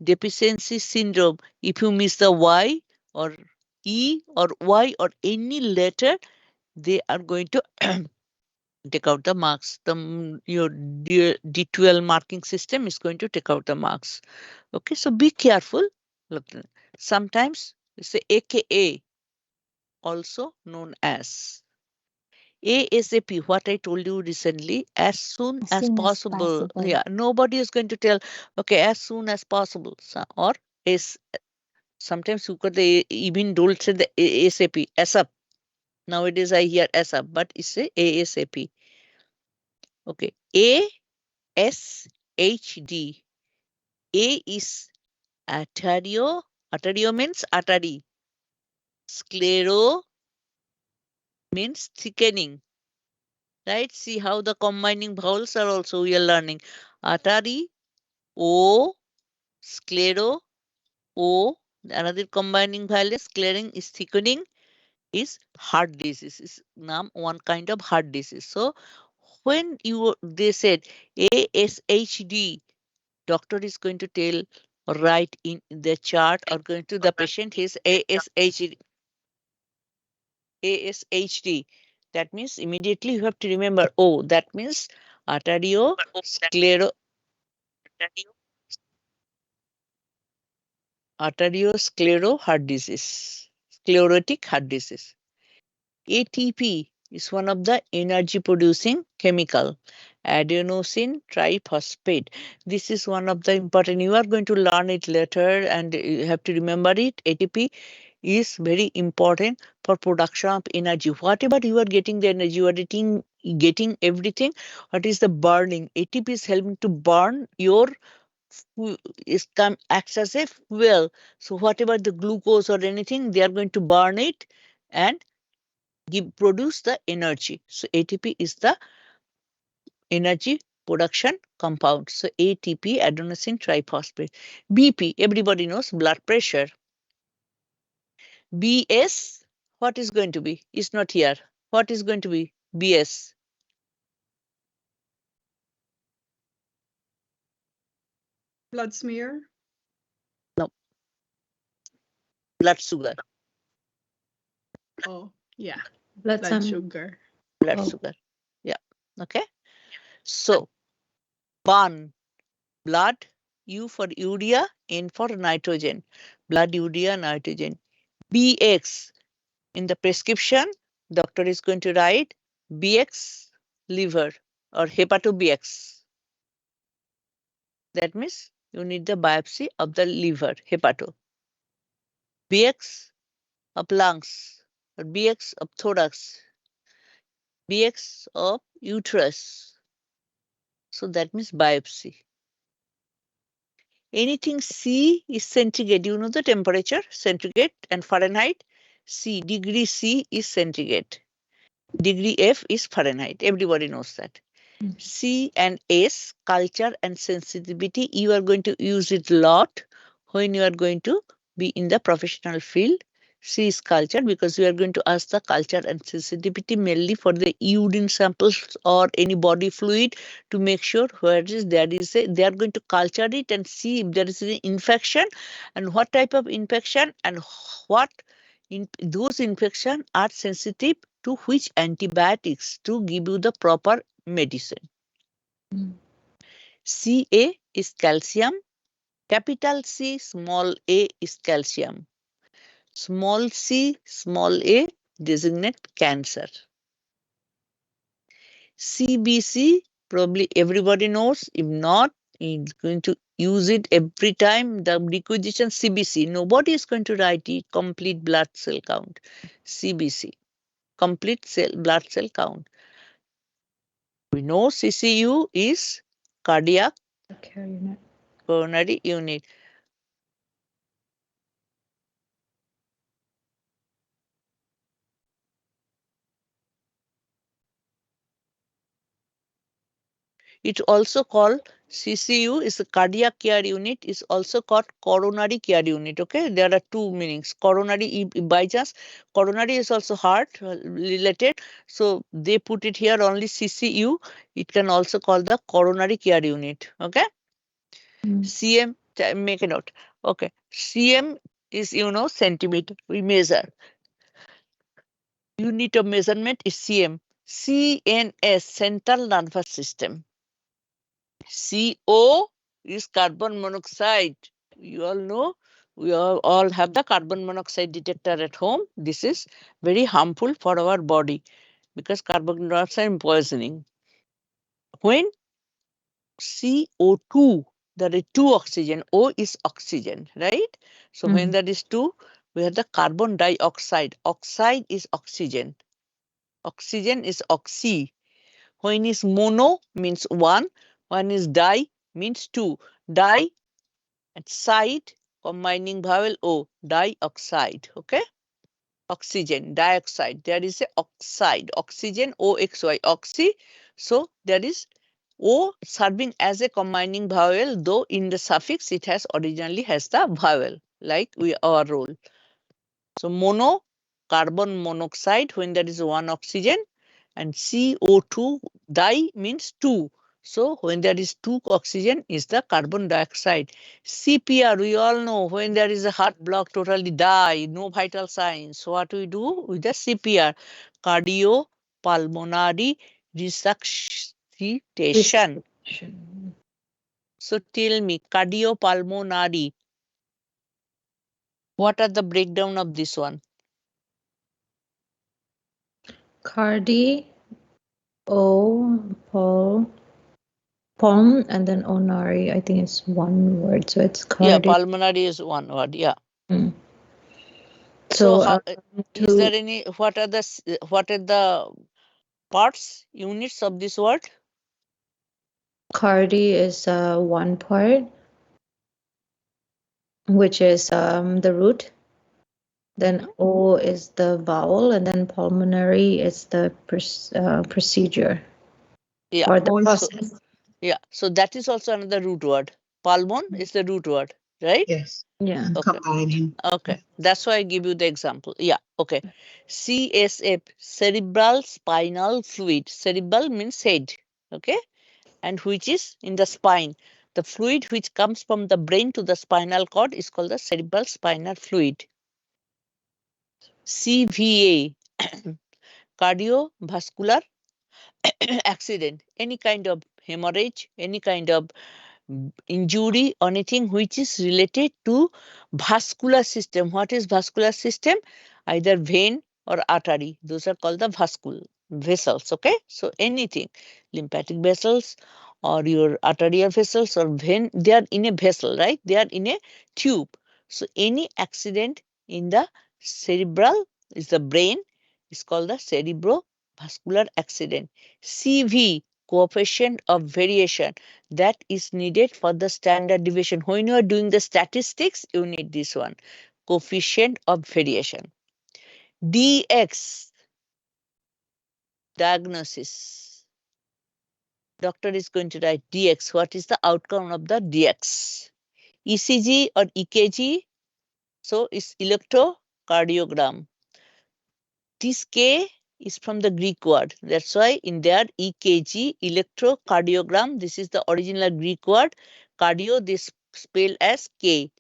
deficiency syndrome. If you miss the Y or E or Y or any letter, they are going to take out the marks. Your D12 marking system is going to take out the marks. Okay, so be careful. Look, sometimes we say AKA, also known as. ASAP, what I told you recently, as soon as possible. Yeah, nobody is going to tell, okay, as soon as possible. Or is sometimes you could even don't say the ASAP, ASAP. Nowadays I hear ASAP, but it's a ASAP. Okay, ASHD. A is atario. Atario means atari. Sclero means thickening. Right? See how the combining vowels are also we are learning. Atari, O, sclero, O. Another combining vowel is sclering is thickening is heart disease. Is one kind of heart disease. So when they said ASHD, doctor is going to tell or write in the chart or going to the patient his ASHD. ASHD. That means immediately you have to remember, oh, that means arteriosclerotic heart disease. Sclerotic heart disease. ATP is one of the energy producing chemical. Adenosine triphosphate. This is one of the important. You are going to learn it later and you have to remember it. ATP is very important for production of energy. Whatever you are getting the energy, you are getting everything. What is the burning? ATP is helping to burn your acts as a fuel. So whatever the glucose or anything, they are going to burn it and produce the energy. So ATP is the energy production compound. So ATP, adenosine triphosphate. BP, everybody knows blood pressure. BS, what is going to be? Is not here. What is going to be? BS. Blood smear. No. Blood sugar. Oh, yeah. Blood Blood sample. sugar. Blood Oh. sugar. Yeah. Okay. So, BUN, blood, U for urea, N for nitrogen. Blood, urea, nitrogen. BX, in the prescription, doctor is going to write BX liver or hepato-BX. That means you need the biopsy of the liver, hepato. BX of lungs or BX of thorax, BX of uterus. So that means biopsy. Anything C is centigrade. You know the temperature, centigrade and Fahrenheit. C, degree C is centigrade. Degree F is Fahrenheit. Everybody knows that. C and S, culture and sensitivity. You are going to use it a lot when you are going to be in the professional field. C is culture because we are going to ask the culture and sensitivity mainly for the urine samples or any body fluid to make sure where is there is a, they are going to culture it and see if there is an infection and what type of infection and what in those infection are sensitive to which antibiotics to give you the proper medicine. Ca is calcium. Capital C, small a is calcium. Small c, small a designate cancer. CBC, probably everybody knows. If not, it's going to use it every time. The requisition CBC. Nobody is going to write it. Complete blood cell count. CBC. Complete blood cell count. We know CCU is cardiac Care unit. coronary unit. It also called CCU is a cardiac care unit, is also called coronary care unit. Okay, there are two meanings. Coronary, by chance, coronary is also heart related. So they put it here only CCU. It can also call the coronary care unit. Okay. CM, make a note. Okay. CM is, you know, centimeter. We measure. Unit of measurement is CM. CNS, central nervous system. CO is carbon monoxide. You all know we all have the carbon monoxide detector at home. This is very harmful for our body because carbon dioxide is poisoning. When CO2, there is two oxygen. O is oxygen, right? So when there is two, we have the carbon dioxide. Oxide is oxygen. Oxygen is oxy. When is mono means one. When is di means two. Di and side combining vowel O, dioxide. Okay. Oxygen, dioxide. There is a oxide. Oxygen, OXY, oxy. So there is O serving as a combining vowel, though in the suffix it has originally has the vowel, like our role. So mono, carbon monoxide when there is one oxygen, and CO2 di means two. So when there is two oxygen is the carbon dioxide. CPR, we all know when there is a heart block, totally die, no vital signs. So what we do with the CPR? Cardiopulmonary resuscitation. So tell me, cardiopulmonary, what are the breakdown of this one? Cardi, pulm, and then onari. I think it's one word, so it's cardi. Yeah, pulmonary is one word. Yeah. So, how, is there any? What are the parts, units of this word? cardi is one part, which is the root. Then O is the vowel, and then pulmonary is the procedure. Yeah. Or the process. Yeah. So that is also another root word. Pulmon is the root word. right? Yes. Yeah. Okay. Combining. Okay, that's why I give you the example. Yeah, okay. CSF, cerebral spinal fluid. Cerebral means head, okay? And which is in the spine. The fluid which comes from the brain to the spinal cord is called the cerebral spinal fluid. CVA, cardiovascular accident, any kind of hemorrhage, any kind of injury, anything which is related to vascular system. What is vascular system? Either vein or artery. Those are called the vascular vessels. Okay, so anything, lymphatic vessels or your arterial vessels or vein, they are in a vessel, right? They are in a tube. So any accident in the cerebral is the brain is called the cerebrovascular accident. CV, coefficient of variation, that is needed for the standard deviation. When you are doing the statistics, you need this one, coefficient of variation. DX, diagnosis. Doctor is going to write DX. What is the outcome of the DX? ECG or EKG, so it's electrocardiogram. This K is from the Greek word. That's why in there EKG, electrocardiogram, this is the original Greek word. Cardio, this spell as K,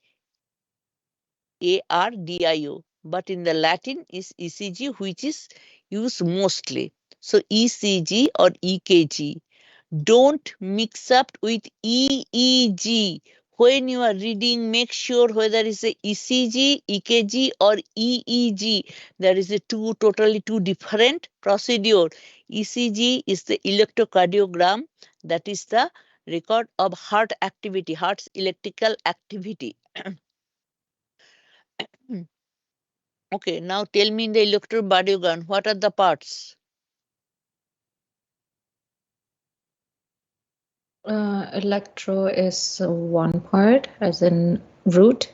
ARDIO. But in the Latin is ECG, which is used mostly. So ECG or EKG. Don't mix up with EEG. When you are reading, make sure whether it's a ECG, EKG or EEG. There is a totally two different procedure. ECG is the electrocardiogram. That is the record of heart activity, heart's electrical activity. Okay, now tell me in the electrocardiogram, what are the parts? Electro is one part, as in root.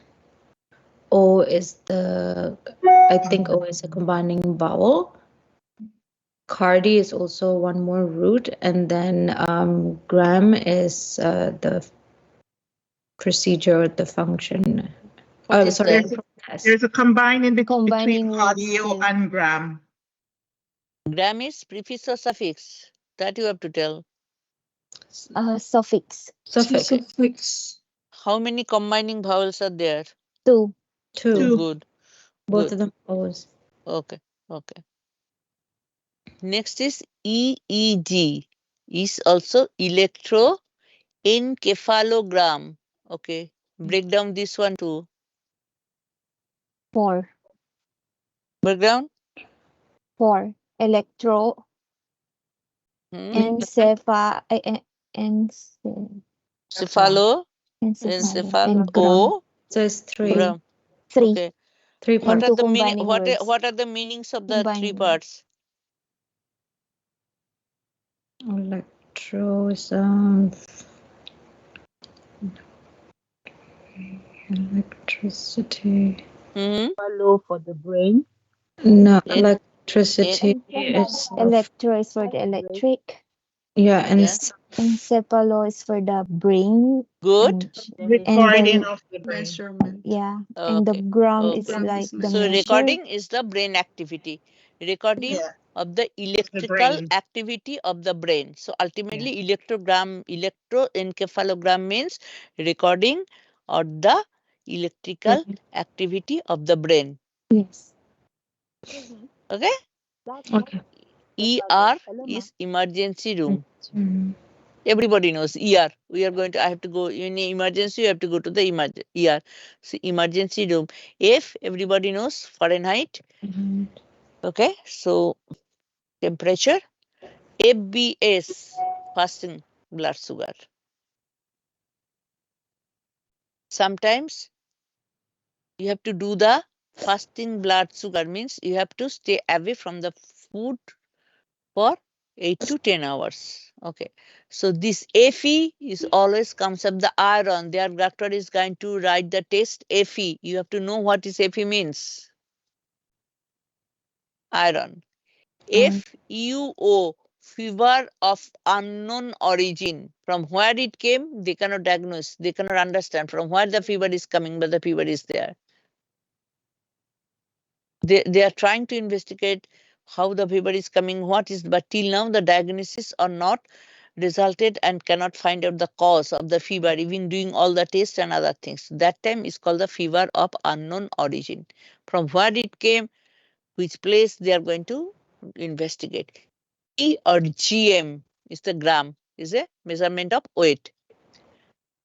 O is I think O is a combining vowel. Cardi is also one more root, and then gram is the procedure, the function. What is Sorry, that? There's a combining between Combining with cardio and gram. Gram is prefix or suffix? That you have to tell. suffix. Suffix. Suffix. How many combining vowels are there? 2. Two. Good. Both Good. of them O's. Okay. Okay. Next is EEG. Is also electroencephalogram. Okay. Break down this one too. 4. Background? 4. Electro encepha Cephalo. encephalo and gram. O. So it's three. Gram. 3. Okay. 3 What parts. are Two the meaning? combining What words. are the meanings of the three Combining. parts? Electro is electricity. Follow for the brain. No, It- electricity is Electro is for the electric. yeah, and Yeah. Encephalo is for the brain. Good. Recording then- of the brain. Measurement. Yeah. And the Okay. gram is Okay. Gram like is the So measure. measure. recording is the brain activity. Recording Yeah. of the electrical brain. activity of the brain. So ultimately electroencephalogram means recording of the electrical activity of the brain. Yes. Okay? okay. ER is emergency room. Everybody knows ER. We are going to, I have to go in emergency, you have to go to the ER. So emergency room. F, everybody knows Fahrenheit. Okay, so temperature. FBS, fasting blood sugar. Sometimes you have to do the fasting blood sugar, means you have to stay away from the food for 8 to 10 hours. Okay, so this Fe is always comes up the iron. Their doctor is going to write the test Fe. You have to know what is Fe means. Iron. FuO, fever of unknown origin. From where it came, they cannot diagnose, they cannot understand from where the fever is coming, but the fever is there. They are trying to investigate how the fever is coming, what is, but till now the diagnosis are not resulted and cannot find out the cause of the fever, even doing all the tests and other things. That time is called the fever of unknown origin. From where it came, which place, they are going to investigate. E or GM is the gram, is a measurement of weight.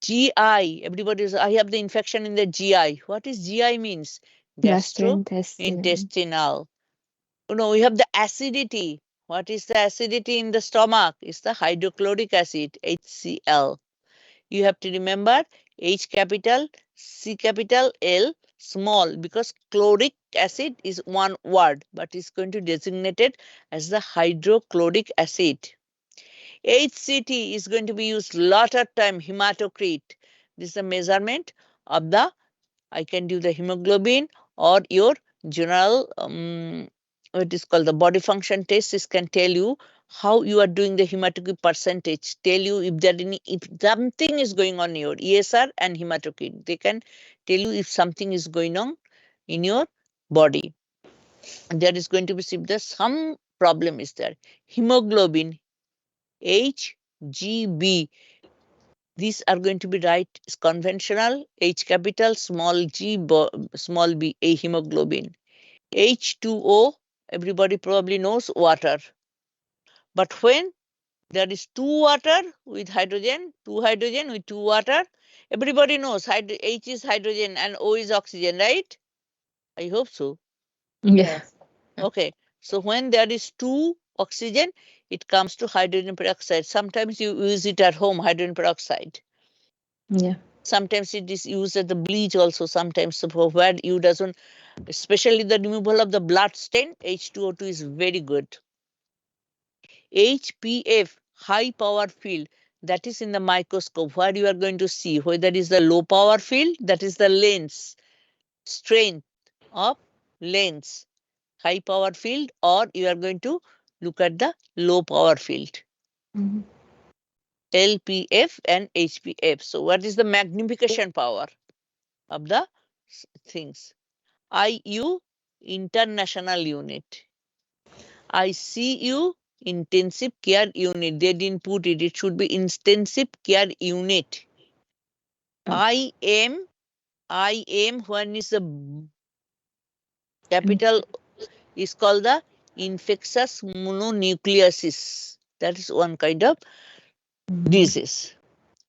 GI, everybody is, I have the infection in the GI. What is GI means? Gastrointestinal. You know, we have the acidity. What is the acidity in the stomach? It's the hydrochloric acid, HCl. You have to remember H capital, C capital, L small, because chloric acid is one word, but it's going to designate it as the hydrochloric acid. HCT is going to be used lot of time, hematocrit. This is the measurement of the, I can do the hemoglobin or your general, what is called the body function test. This can tell you how you are doing the hematocrit percentage, tell you if there any, if something is going on in your ESR and hematocrit. They can tell you if something is going on in your body. There is going to be, if there's some problem is there. Hemoglobin, HGB. These are going to be right conventional, H capital, small g, small b, a hemoglobin. H2O, everybody probably knows water. But when there is two water with hydrogen, two hydrogen with two water, everybody knows H is hydrogen and O is oxygen, right? I hope so. Yes. Okay. So when there is two oxygen, it comes to hydrogen peroxide. Sometimes you use it at home, hydrogen peroxide. Yeah. Sometimes it is used as the bleach also. Sometimes for where you doesn't, especially the removal of the blood stain, H2O2 is very good. HPF, high power field, that is in the microscope where you are going to see whether it is the low power field, that is the lens, strength of lens, high power field, or you are going to look at the low power field. LPF and HPF. So what is the magnification power of the things? IU, international unit. ICU, intensive care unit. They didn't put it. It should be intensive care unit. IM, when is the capital, is called the infectious mononucleosis. That is one kind of disease.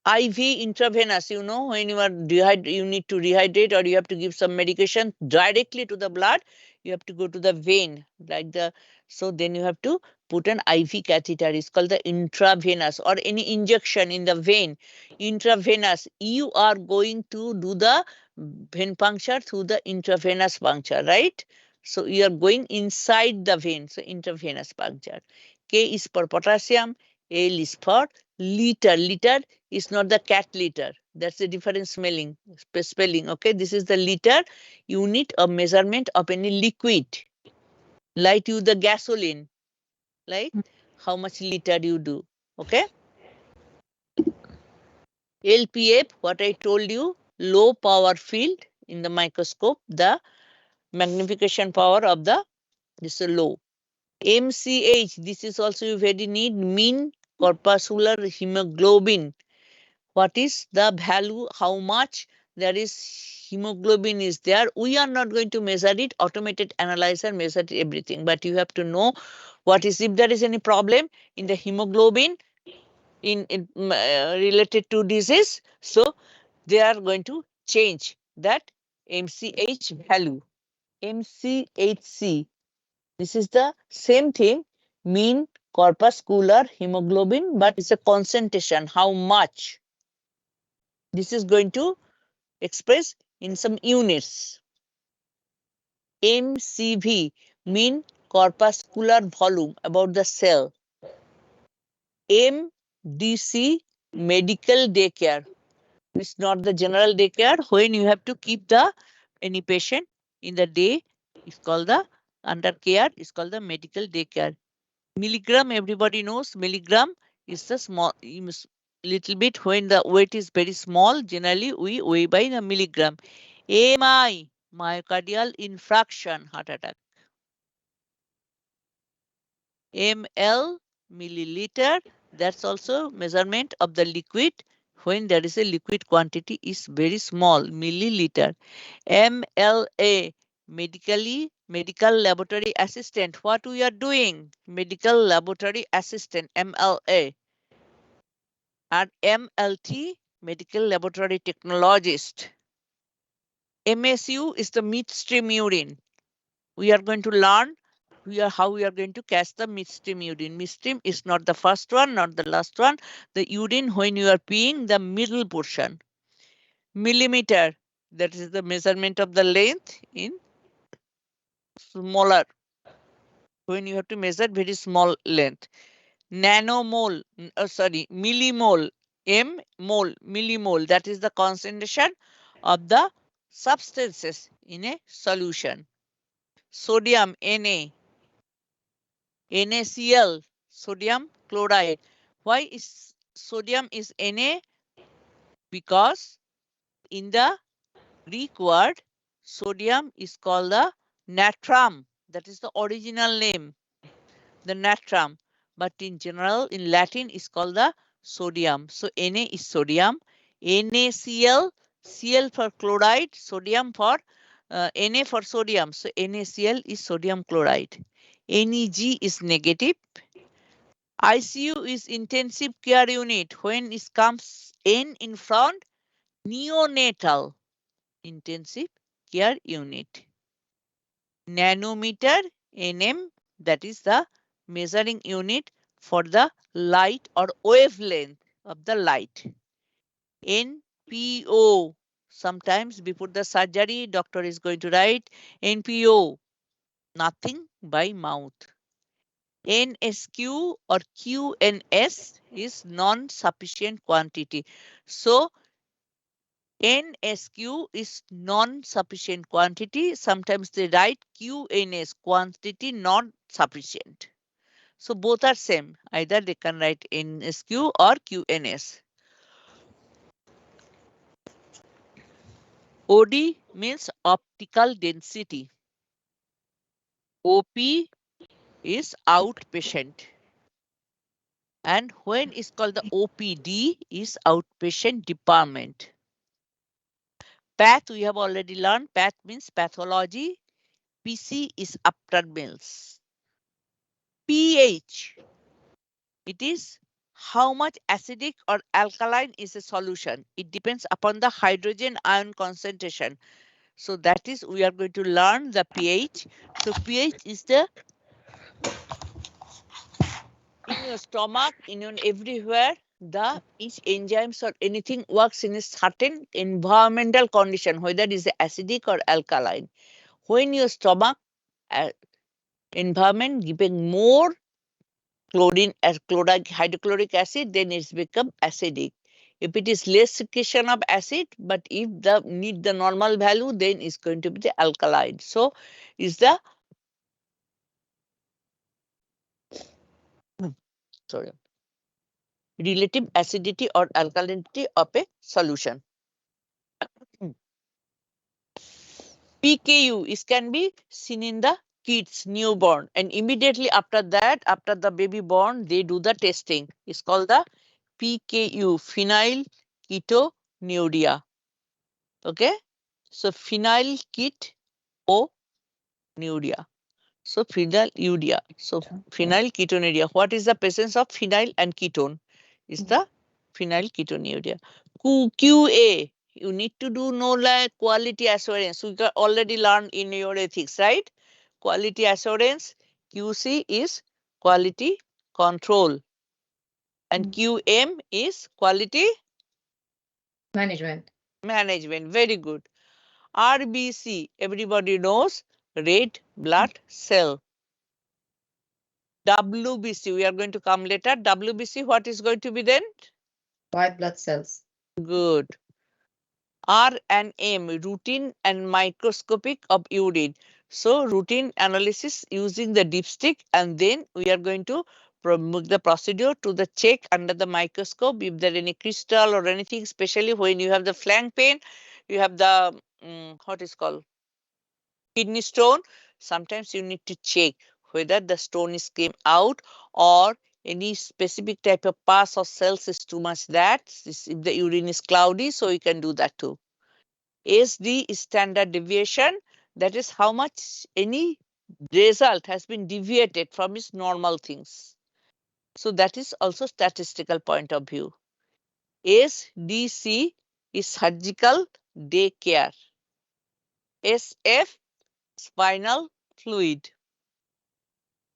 IV, intravenous, you know, when you are you need to rehydrate or you have to give some medication directly to the blood, you have to go to the vein, like the, so then you have to put an IV catheter. It's called the intravenous, or any injection in the vein. Intravenous, you are going to do the vein puncture through the intravenous puncture, right? So you are going inside the vein, so intravenous puncture. K is for potassium, L is for liter. Liter is not the cat litter. That's a different spelling. Okay, this is the liter, unit of measurement of any liquid. Like you the gasoline, like how much liter you do. Okay. LPF, what I told you, low power field in the microscope, the magnification power of the, this is low. MCH, this is also you very need, mean corpuscular hemoglobin. What is the value, how much there is hemoglobin is there. We are not going to measure it. Automated analyzer measure everything, but you have to know what is, if there is any problem in the hemoglobin in related to disease, so they are going to change that MCH value. MCHC, this is the same thing, mean corpuscular hemoglobin, but it's a concentration, how much. This is going to express in some units. MCV, mean corpuscular volume, about the cell. MDC, medical daycare. It's not the general daycare. When you have to keep the any patient in the day, it's called the under care, it's called the medical daycare. Milligram, everybody knows milligram is the small, little bit when the weight is very small. Generally, we weigh by the milligram. AMI, myocardial infarction, heart attack. ml, milliliter, that's also measurement of the liquid when there is a liquid quantity is very small, milliliter. MLA, medical laboratory assistant. What we are doing? Medical laboratory assistant, MLA. And MLT, medical laboratory technologist. MSU is the midstream urine. We are going to learn how we are going to catch the midstream urine. Midstream is not the first one, not the last one. The urine when you are peeing, the middle portion. Millimeter, that is the measurement of the length in smaller. When you have to measure very small length. Nanomole, millimole, mole, millimole, that is the concentration of the substances in a solution. Sodium, Na, NaCl, sodium chloride. Why is sodium is Na? Because in the Greek word, sodium is called the natrum. That is the original name, the natrum. But in general, in Latin, is called the sodium. So Na is sodium. NaCl, Cl for chloride, sodium for Na for sodium. So NaCl is sodium chloride. Neg is negative. ICU is intensive care unit. When it comes N in front, neonatal intensive care unit. Nanometer, NM, that is the measuring unit for the light or wavelength of the light. NPO, sometimes before the surgery, doctor is going to write NPO, nothing by mouth. NSQ or QNS is non-sufficient quantity. So NSQ is non-sufficient quantity. Sometimes they write QNS, quantity not sufficient. So both are same. Either they can write NSQ or QNS. OD means optical density. OP is outpatient. And when it's called the OPD is outpatient department. Path we have already learned. Path means pathology. PC is after meals. pH, it is how much acidic or alkaline is a solution. It depends upon the hydrogen ion concentration. So that is, we are going to learn the pH. So pH is the, in your stomach, in your everywhere, the each enzymes or anything works in a certain environmental condition, whether it is acidic or alkaline. When your stomach environment giving more chlorine as hydrochloric acid, then it's become acidic. If it is less secretion of acid, but if the need the normal value, then it's going to be the alkaline. So is the relative acidity or alkalinity of a solution. PKU is can be seen in the kids newborn, and immediately after that, after the baby born, they do the testing. It's called the PKU, phenyl ketonuria. Okay, so phenyl ketonuria. So phenyluria. So phenyl ketonuria. What is the presence of phenyl and ketone? Is the phenyl ketonuria. QA. You need to do know like quality assurance. We already learned in your ethics, right? Quality assurance. QC is quality control. And QM is quality Management. management. Very good. RBC, everybody knows, red blood cell. WBC, we are going to come later. WBC, what is going to be then? White blood cells. Good. R and M, routine and microscopic of urine. So routine analysis using the dipstick, and then we are going to move the procedure to the check under the microscope if there any crystal or anything, especially when you have the flank pain, you have the what is called kidney stone. Sometimes you need to check whether the stone is came out or any specific type of pus or cells is too much that if the urine is cloudy, so you can do that too. SD is standard deviation, that is how much any result has been deviated from its normal things. So that is also statistical point of view. SDC is surgical day care. SF spinal fluid.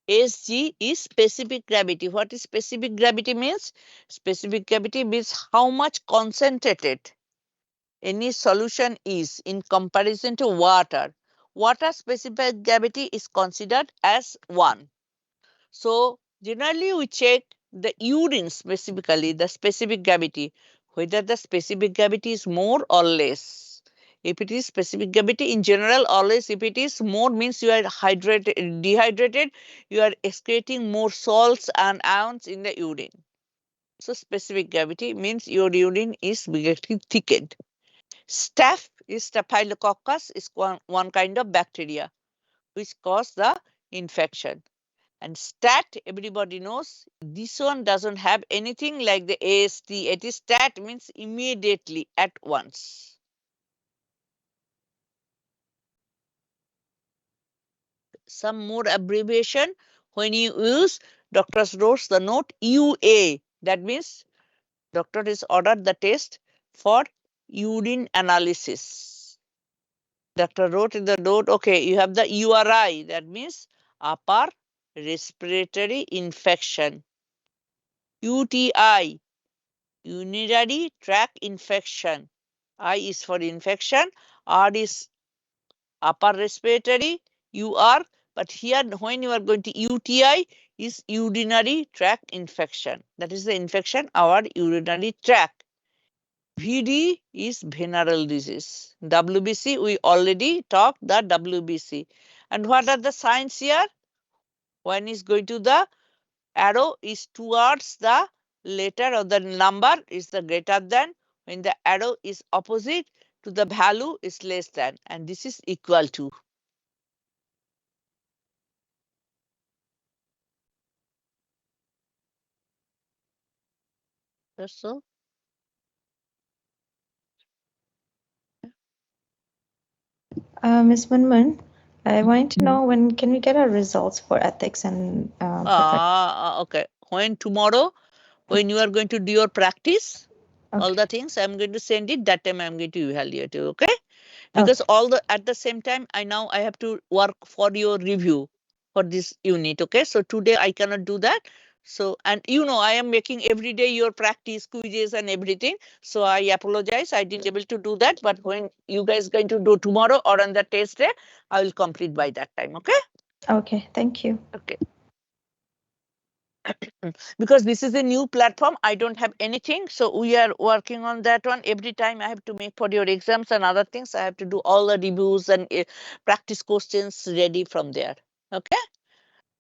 SG is specific gravity. What is specific gravity means? Specific gravity means how much concentrated any solution is in comparison to water. Water specific gravity is considered as 1. So generally we check the urine specifically, the specific gravity, whether the specific gravity is more or less. If it is specific gravity in general, always if it is more means you are dehydrated, you are excreting more salts and ions in the urine. So specific gravity means your urine is getting thickened. Staph is Staphylococcus is one kind of bacteria which cause the infection. And stat, everybody knows, this one doesn't have anything like the AST. It is stat means immediately at once. Some more abbreviation when you use, doctors wrote the note UA. That means doctor is ordered the test for urine analysis. Doctor wrote in the note, okay, you have the URI, that means upper respiratory infection. UTI, urinary tract infection. I is for infection, R is upper respiratory, UR, but here when you are going to UTI is urinary tract infection. That is the infection our urinary tract. VD is venereal disease. WBC, we already talked the WBC. And what are the signs here? One is going to the arrow is towards the letter or the number is the greater than. When the arrow is opposite to the value is less than, and this is equal to. That's so. Ms. Munmun, I wanted to know when can we get our results for ethics and Okay. When tomorrow, when you are going to do your practice, all the things I'm going to send it, that time I'm going to evaluate you, okay? Because all the at the same time I have to work for your review for this unit, okay? So today I cannot do that. So, and you know, I am making every day your practice quizzes and everything. So I apologize, I didn't able to do that. But when you guys going to do tomorrow or on the test day, I will complete by that time, okay? Okay, thank you. Okay. Because this is a new platform, I don't have anything, so we are working on that one. Every time I have to make for your exams and other things, I have to do all the reviews and practice questions ready from there. Okay.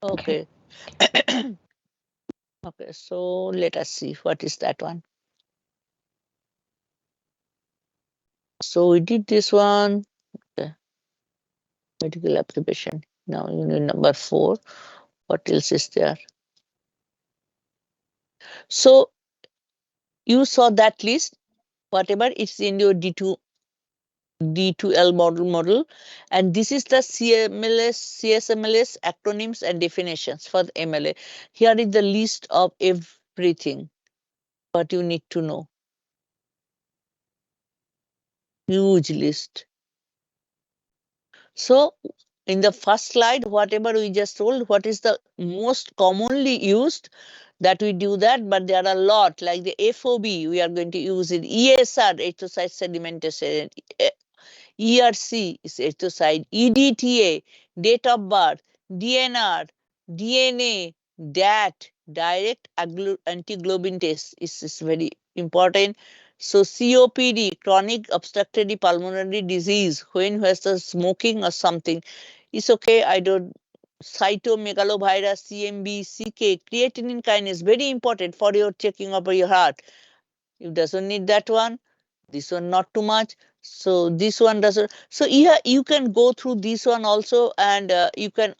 Okay. Okay, so let us see what is that one. So we did this one. Okay. Medical application. Now unit number 4. What else is there? So you saw that list, whatever is in your D2L model, and this is the CSMLS acronyms and definitions for the MLA. Here is the list of everything what you need to know. Huge list. So in the first slide, whatever we just told, what is the most commonly used, that we do that, but there are a lot, like the FOB, we are going to use it, ESR, erythrocyte sedimentation, ERC is erythrocyte, EDTA, date of birth, DNR, DNA, DAT, direct antiglobulin test is very important. So COPD, chronic obstructive pulmonary disease, when was the smoking or something, It's okay. I don't. Cytomegalovirus, CMV, CK, creatinine kinase, very important for your checking of your heart. It doesn't need that one. This one not too much. So this one doesn't. So yeah, you can go through this one also, and you can.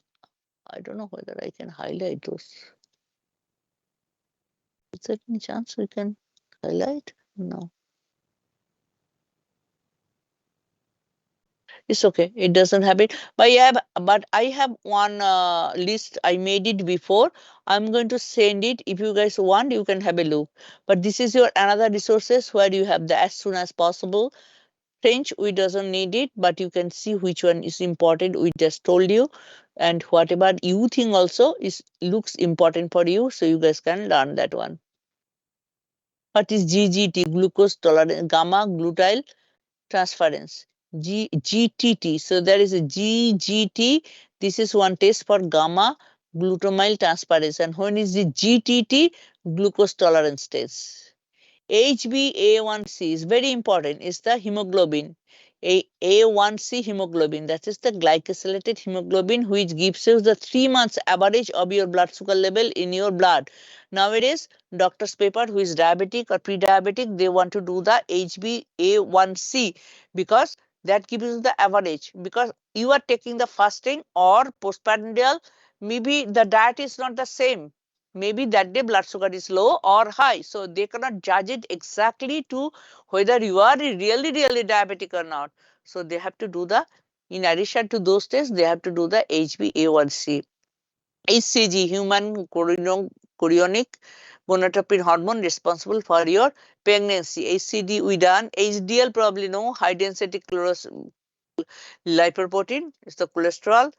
I don't know whether I can highlight those. Is there any chance we can highlight? No. It's okay. It doesn't have it. But I have one list. I made it before. I'm going to send it. If you guys want, you can have a look. But this is your another resources where you have the as soon as possible. French, we doesn't need it, but you can see which one is important. We just told you, and whatever you think also is looks important for you, so you guys can learn that one. What is GGT? Glucose tolerance, gamma glutyl transference. GTT. So there is a GGT. This is one test for gamma glutamyl transferase. And when is the GTT? Glucose tolerance test. HbA1c is very important. It's the hemoglobin. A1c hemoglobin. That is the glycosylated hemoglobin, which gives you the 3 months average of your blood sugar level in your blood. Nowadays, doctor's paper who is diabetic or pre-diabetic, they want to do the HbA1c because that gives you the average. Because you are taking the fasting or postprandial, maybe the diet is not the same. Maybe that day blood sugar is low or high. So they cannot judge it exactly to whether you are really diabetic or not. So they have to do in addition to those tests, they have to do the HbA1c. HCG, human chorionic gonadotropin hormone, responsible for your pregnancy. HCG we done. HDL probably no. High density lipoprotein is the cholesterol.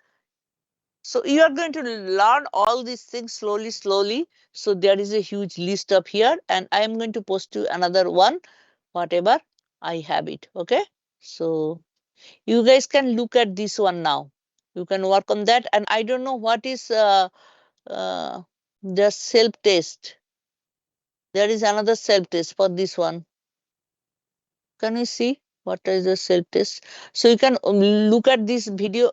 So you are going to learn all these things slowly. So there is a huge list up here, and I am going to post you another one, whatever I have it. Okay. So you guys can look at this one now. You can work on that. And I don't know what is the self test. There is another self test for this one. Can you see what is the self test? So you can look at this video,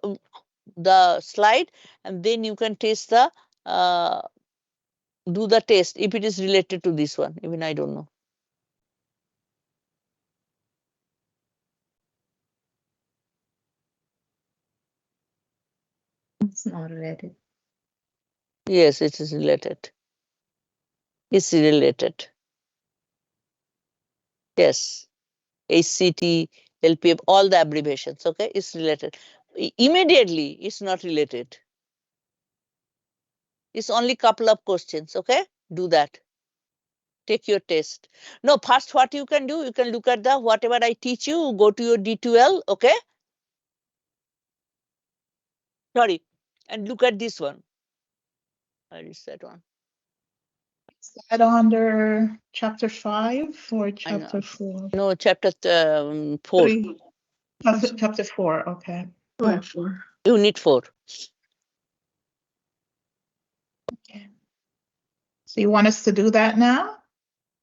the slide, and then you can test the do the test if it is related to this one. Even I don't know. It's not related. Yes, it is related. It's related. Yes. HCT, LPF, all the abbreviations. Okay, it's related. Immediately, it's not related. It's only couple of questions. Okay, do that. Take your test. No, first what you can do, you can look at the whatever I teach you, go to your D2L, okay? Sorry, and look at this one. Where is that one? Is that under chapter 5 or chapter 4? No, chapter 4. 3. Chapter 4, okay. 4. Unit 4. Okay. So you want us to do that now?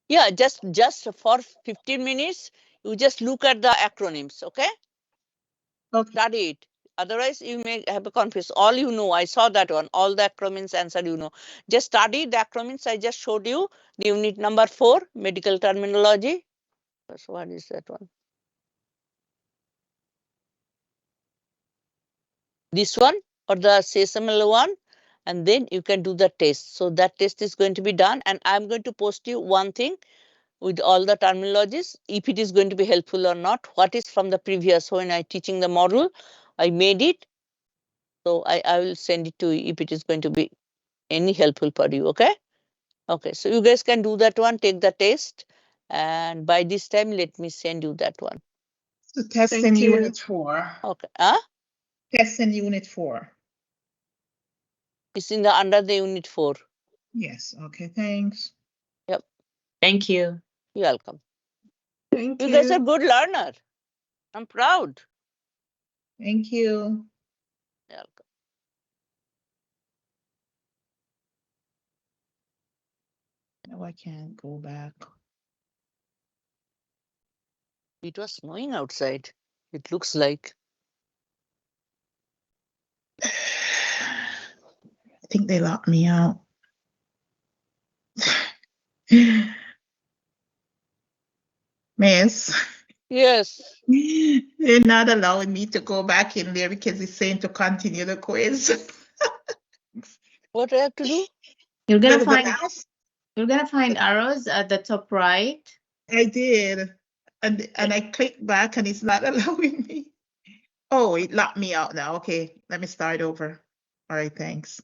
Yeah, just for 15 minutes, you just look at the acronyms, okay? Okay. Study it. Otherwise, you may have a confuse. All you know, I saw that one. All the acronyms answer you know. Just study the acronyms I just showed you. The unit number 4, medical terminology. So what is that one? This one or the SESAML one, and then you can do the test. So that test is going to be done, and I'm going to post you one thing with all the terminologies, if it is going to be helpful or not. What is from the previous when I teaching the model, I made it. So I will send it to you if it is going to be any helpful for you. Okay. Okay. So you guys can do that one, take the test, and by this time, let me send you that one. So test in unit 4. Okay. Test in unit 4. It's in the under the unit 4. Yes. Okay. Thanks. Yep. Thank you. You're welcome. Thank You you. guys are good learner. I'm proud. Thank you. You're welcome. No, I can't go back. It was snowing outside. It looks like. think they locked me out. Miss, Yes. they're not allowing me to go back in there because it's saying to continue the quiz. What I have to do? You're gonna The find last you're gonna find arrows at the top right. I did, and I clicked back and it's not allowing me. Oh, it locked me out now. Okay, let me start over. All right, thanks.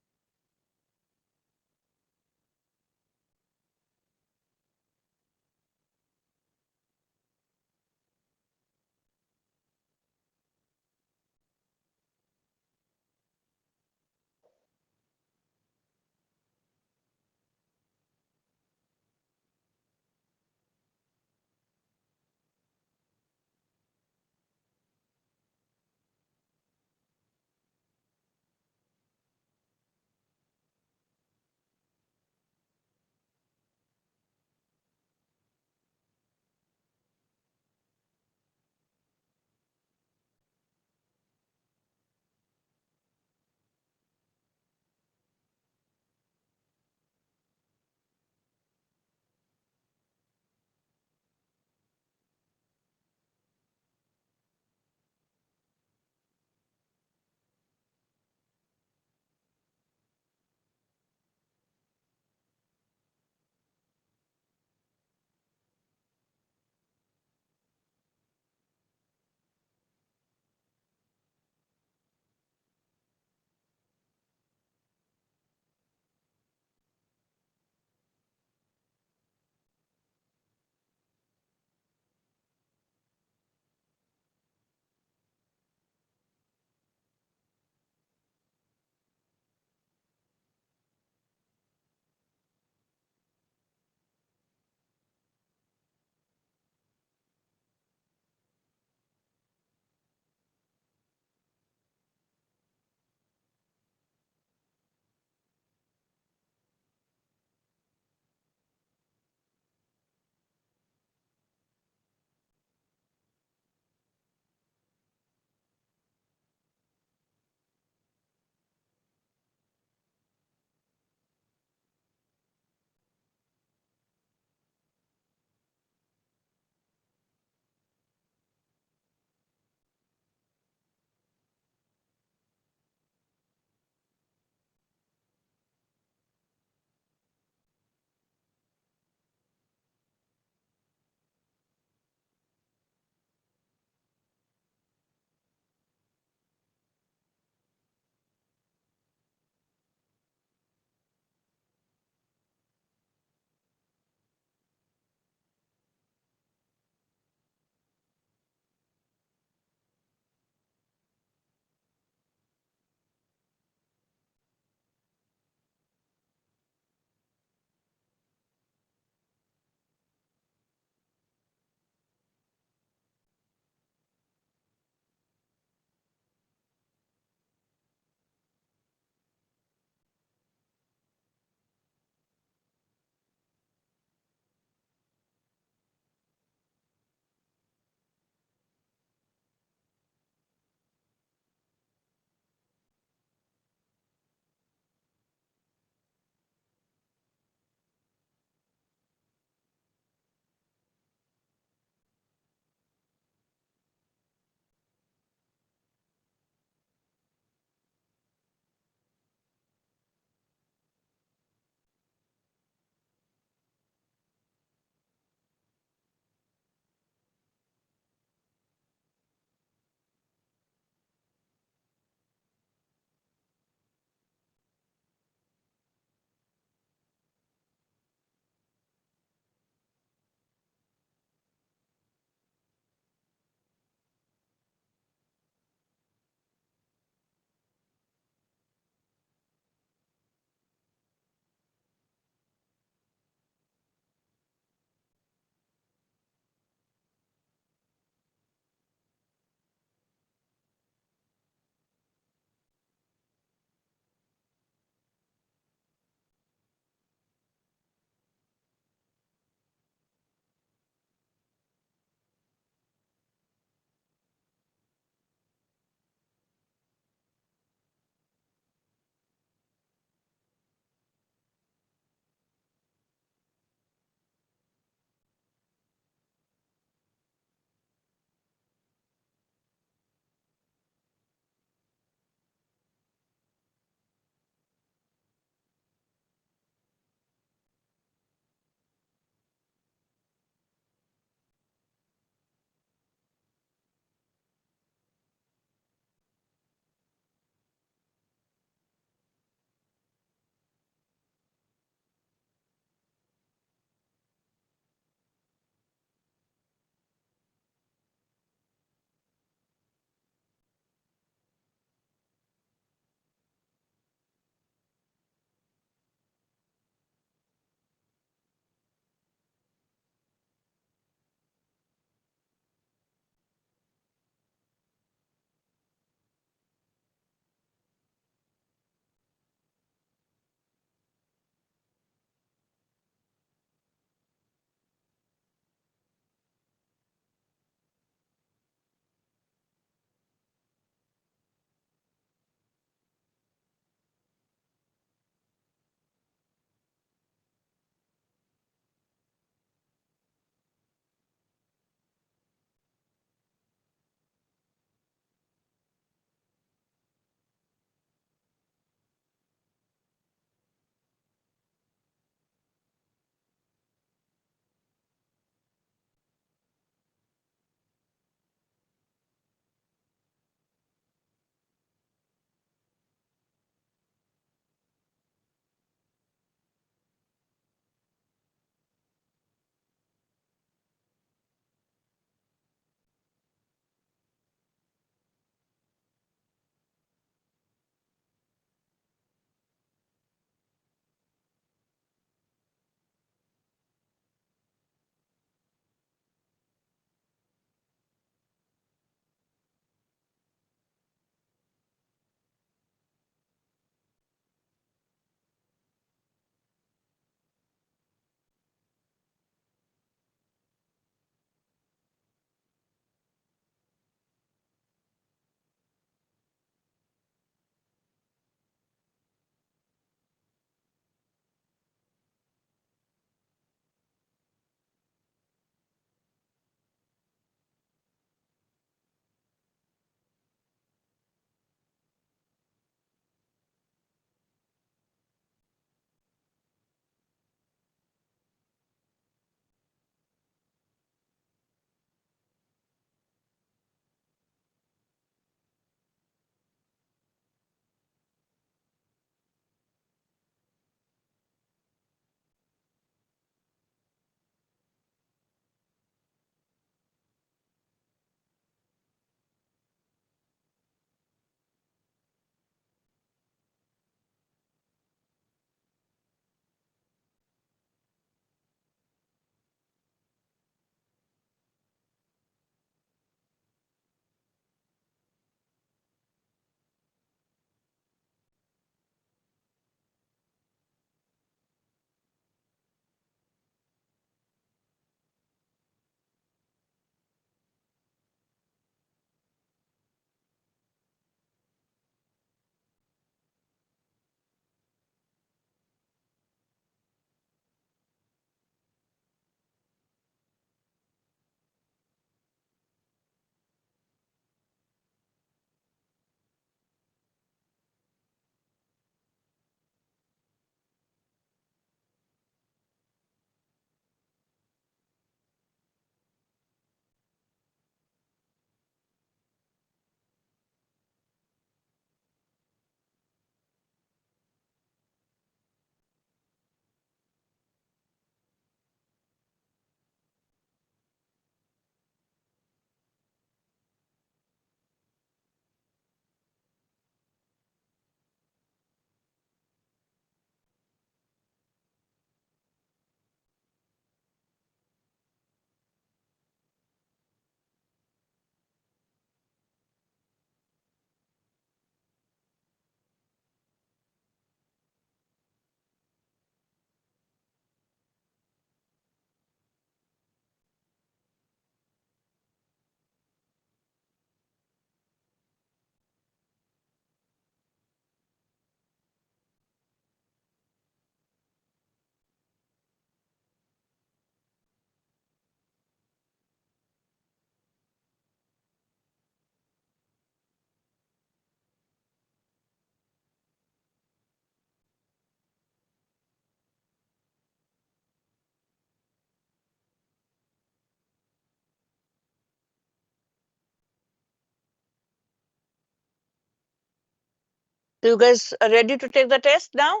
So you guys are ready to take the test now?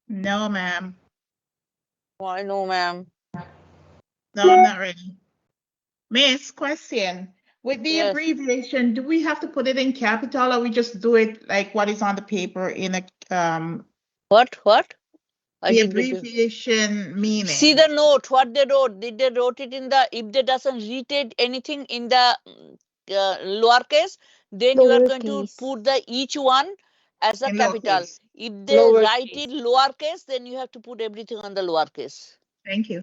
No, ma'am. Why no, ma'am? No, I'm not ready. Miss, question. With the Yes. abbreviation, do we have to put it in capital or we just do it like what is on the paper in a What? I the didn't get you. abbreviation meaning? See the note, what they wrote. Did they wrote it in the, if they doesn't read anything in the lowercase, then you are going to Lowercase. put the each one as a In capital. lowercase. If they write Lowercase. it lowercase, then you have to put everything on the lowercase. Thank you.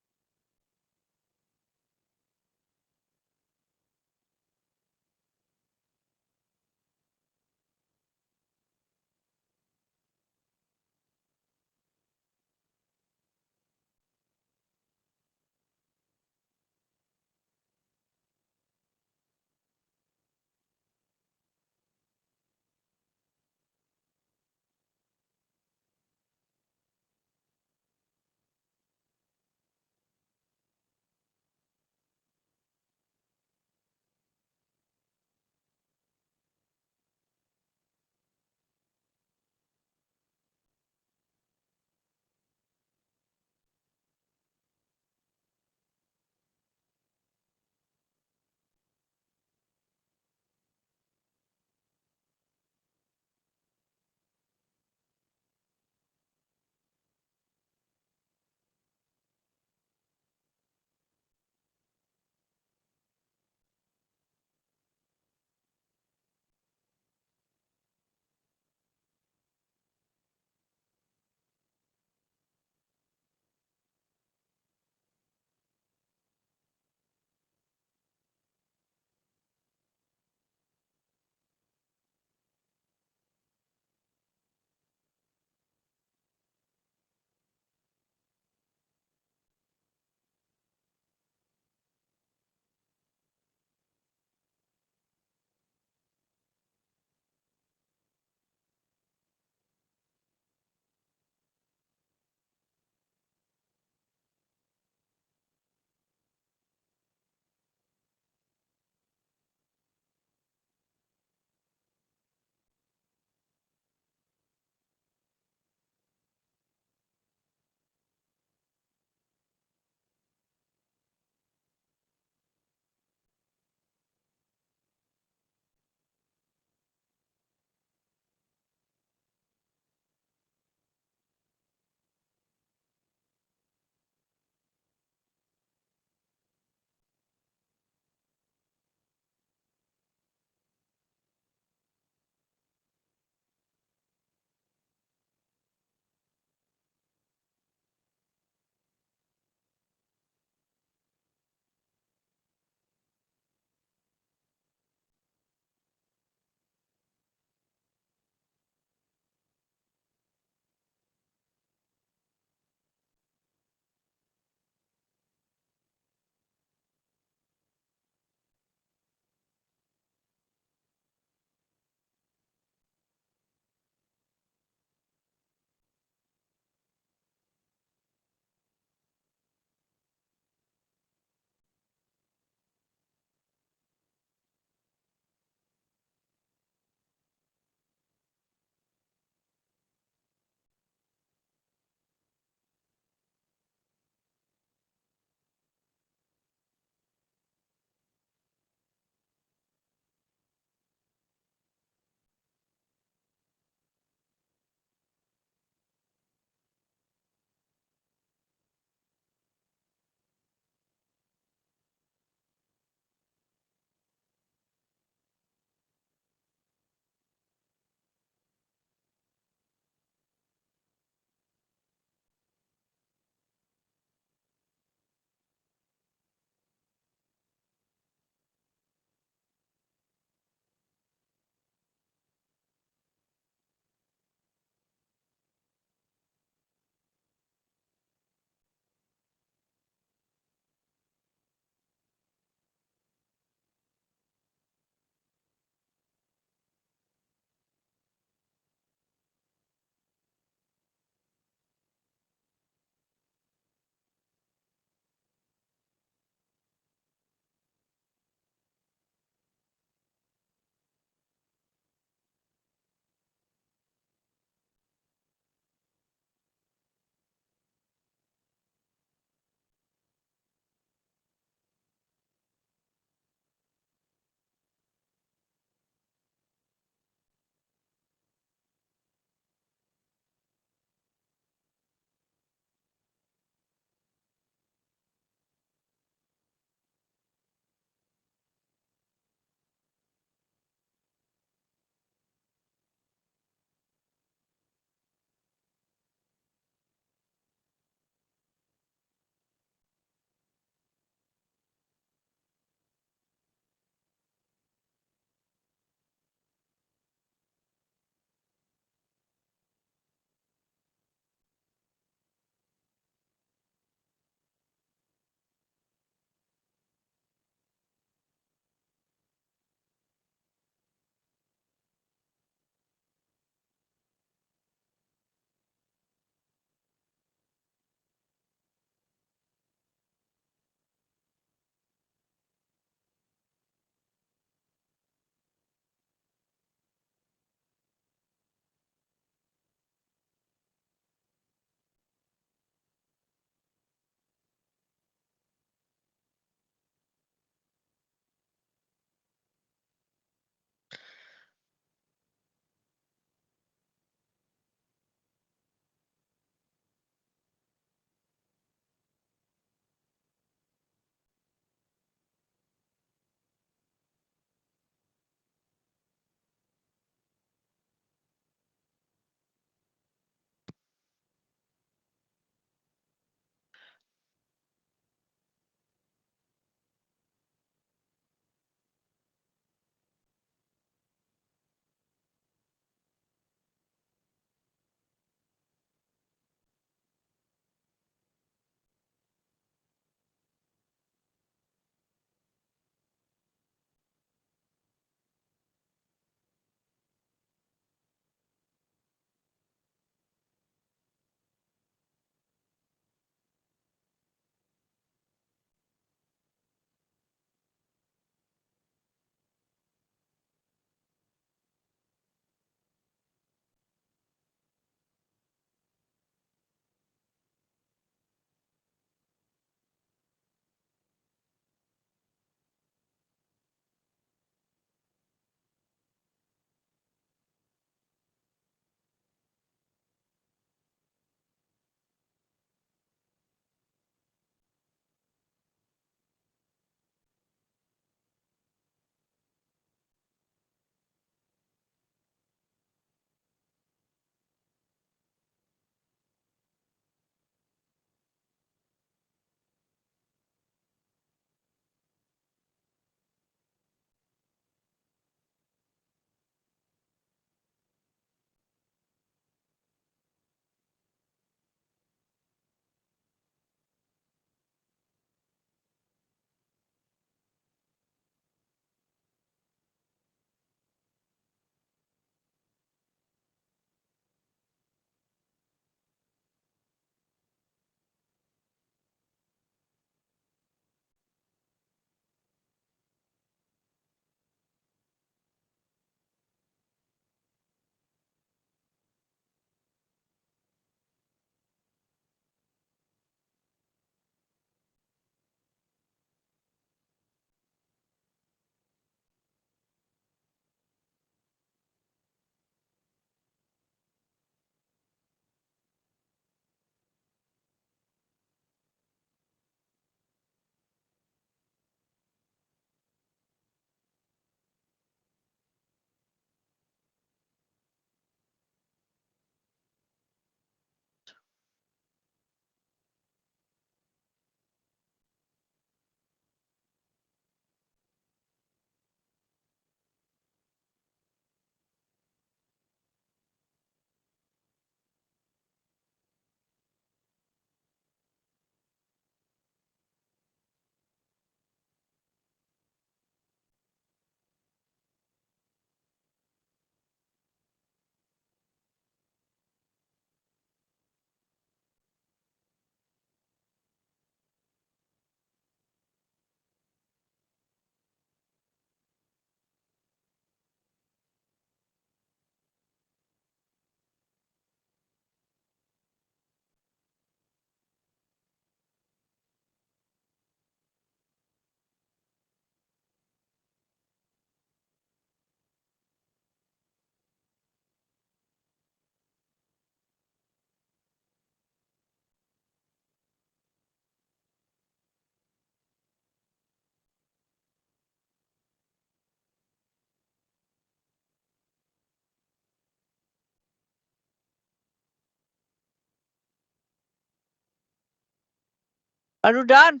Are you done?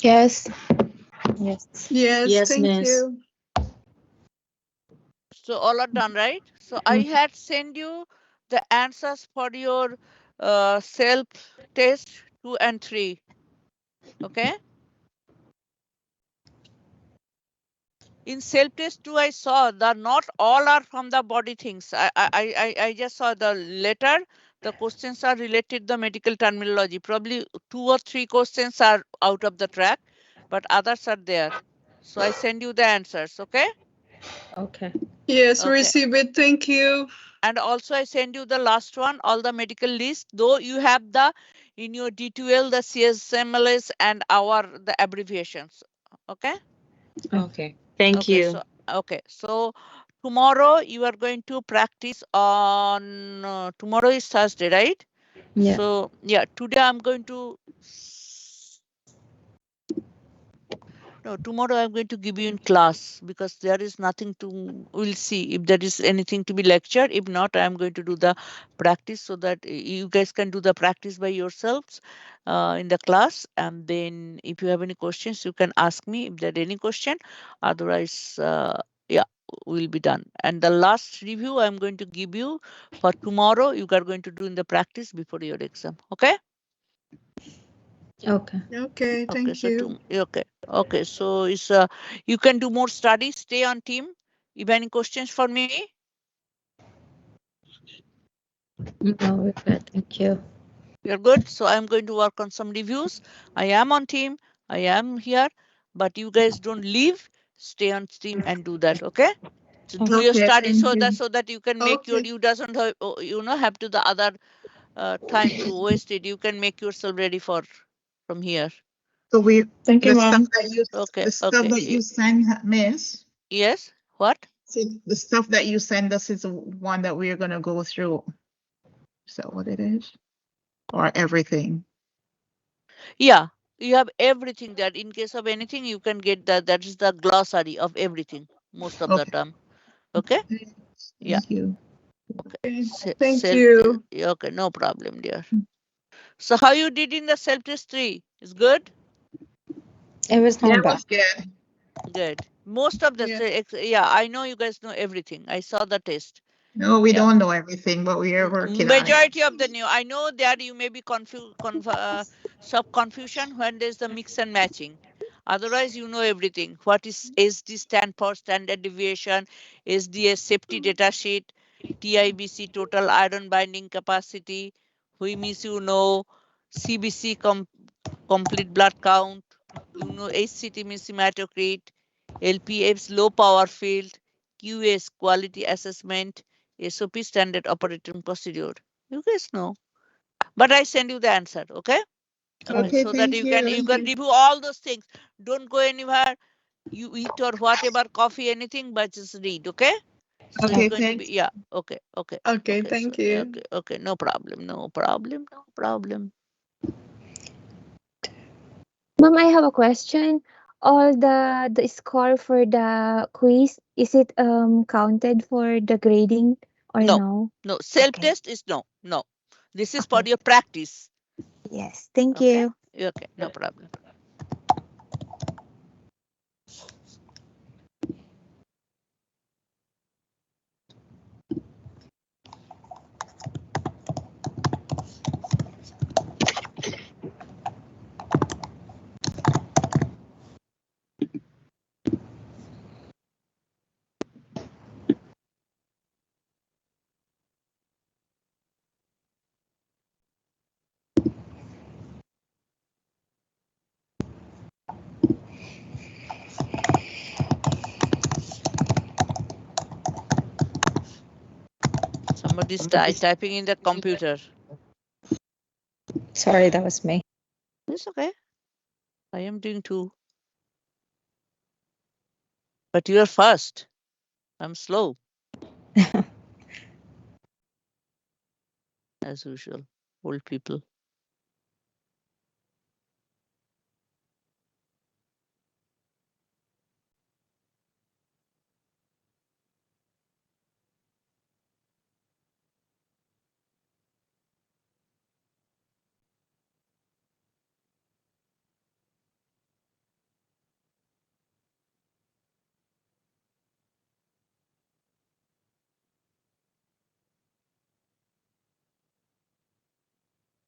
Yes. Yes. Yes, Yes, thank miss. you. So all are done, right? So I had sent you the answers for your self test 2 and 3. Okay. In self test 2, I saw that not all are from the body things. I just saw the letter. The questions are related to the medical terminology. Probably 2 or 3 questions are out of the track, but others are there. So I send you the answers. Okay. Okay. Yes, Okay. receive it. Thank you. And also I send you the last one, all the medical list, though you have the in your D2L the CSMLS and the abbreviations. Okay. Okay. Thank Okay. you. So okay. So tomorrow you are going to practice on tomorrow is Thursday, right? Yeah. So yeah, today I'm going to no, tomorrow I'm going to give you in class because there is nothing to, we'll see if there is anything to be lectured. If not, I'm going to do the practice so that you guys can do the practice by yourselves in the class. And then if you have any questions, you can ask me if there are any question. Otherwise, yeah, we'll be done. And the last review I'm going to give you for tomorrow, you are going to do in the practice before your exam. Okay? Okay. Okay, thank So you. okay. So it's you can do more studies. Stay on team. If any questions for me? No, we're good. Thank you. You're good. So I'm going to work on some reviews. I am on team. I am here, but you guys don't leave. Stay on team and do that. Okay. So do your Okay, studies thank you. so that you can make your Okay. you doesn't have, have to the other time to waste it. You can make yourself ready for from here. So Thank you, the stuff Mom. that you Okay. the stuff that you send, Miss. Yes. What? So the stuff that you send us is the one that we are gonna go through. Is that what it is? Or everything? Yeah, you have everything that in case of anything, you can get that. That is the glossary of everything most of the Okay. time. Okay. Yeah. Thank you. Okay. Thank you. Okay, no problem, dear. So how you did in the self test 3? Is good? It was Yeah, not it bad. was good. Good. Most of the yeah, I know you guys know everything. I saw the test. No, we Yeah. don't know everything, but we are working on it. Majority of the new. I know that you may be some confusion when there's the mix and matching. Otherwise, you know everything. What is SD stand for standard deviation, SDS safety data sheet, TIBC total iron binding capacity, WHIMIS you know, CBC complete blood count, you know HCT means hematocrit, LPF's low power field, QS quality assessment, SOP standard operating procedure. You guys know. But I send you the answer, okay? Okay, So that thank you can you. review all those things. Don't go anywhere. You eat or whatever, coffee, anything, but just read, okay? So it's Okay, going to thanks. be okay. Okay, So thank you. okay, no problem. Mom, I have a question. All the score for the quiz, is it counted for the grading or No, no? no. Self Okay. test is no. This is for your practice. Yes. Thank Okay. you. Okay, no problem. Somebody's typing in the computer. Sorry, that was me. It's okay. I am doing too. But you are fast. I'm slow. As usual. Old people.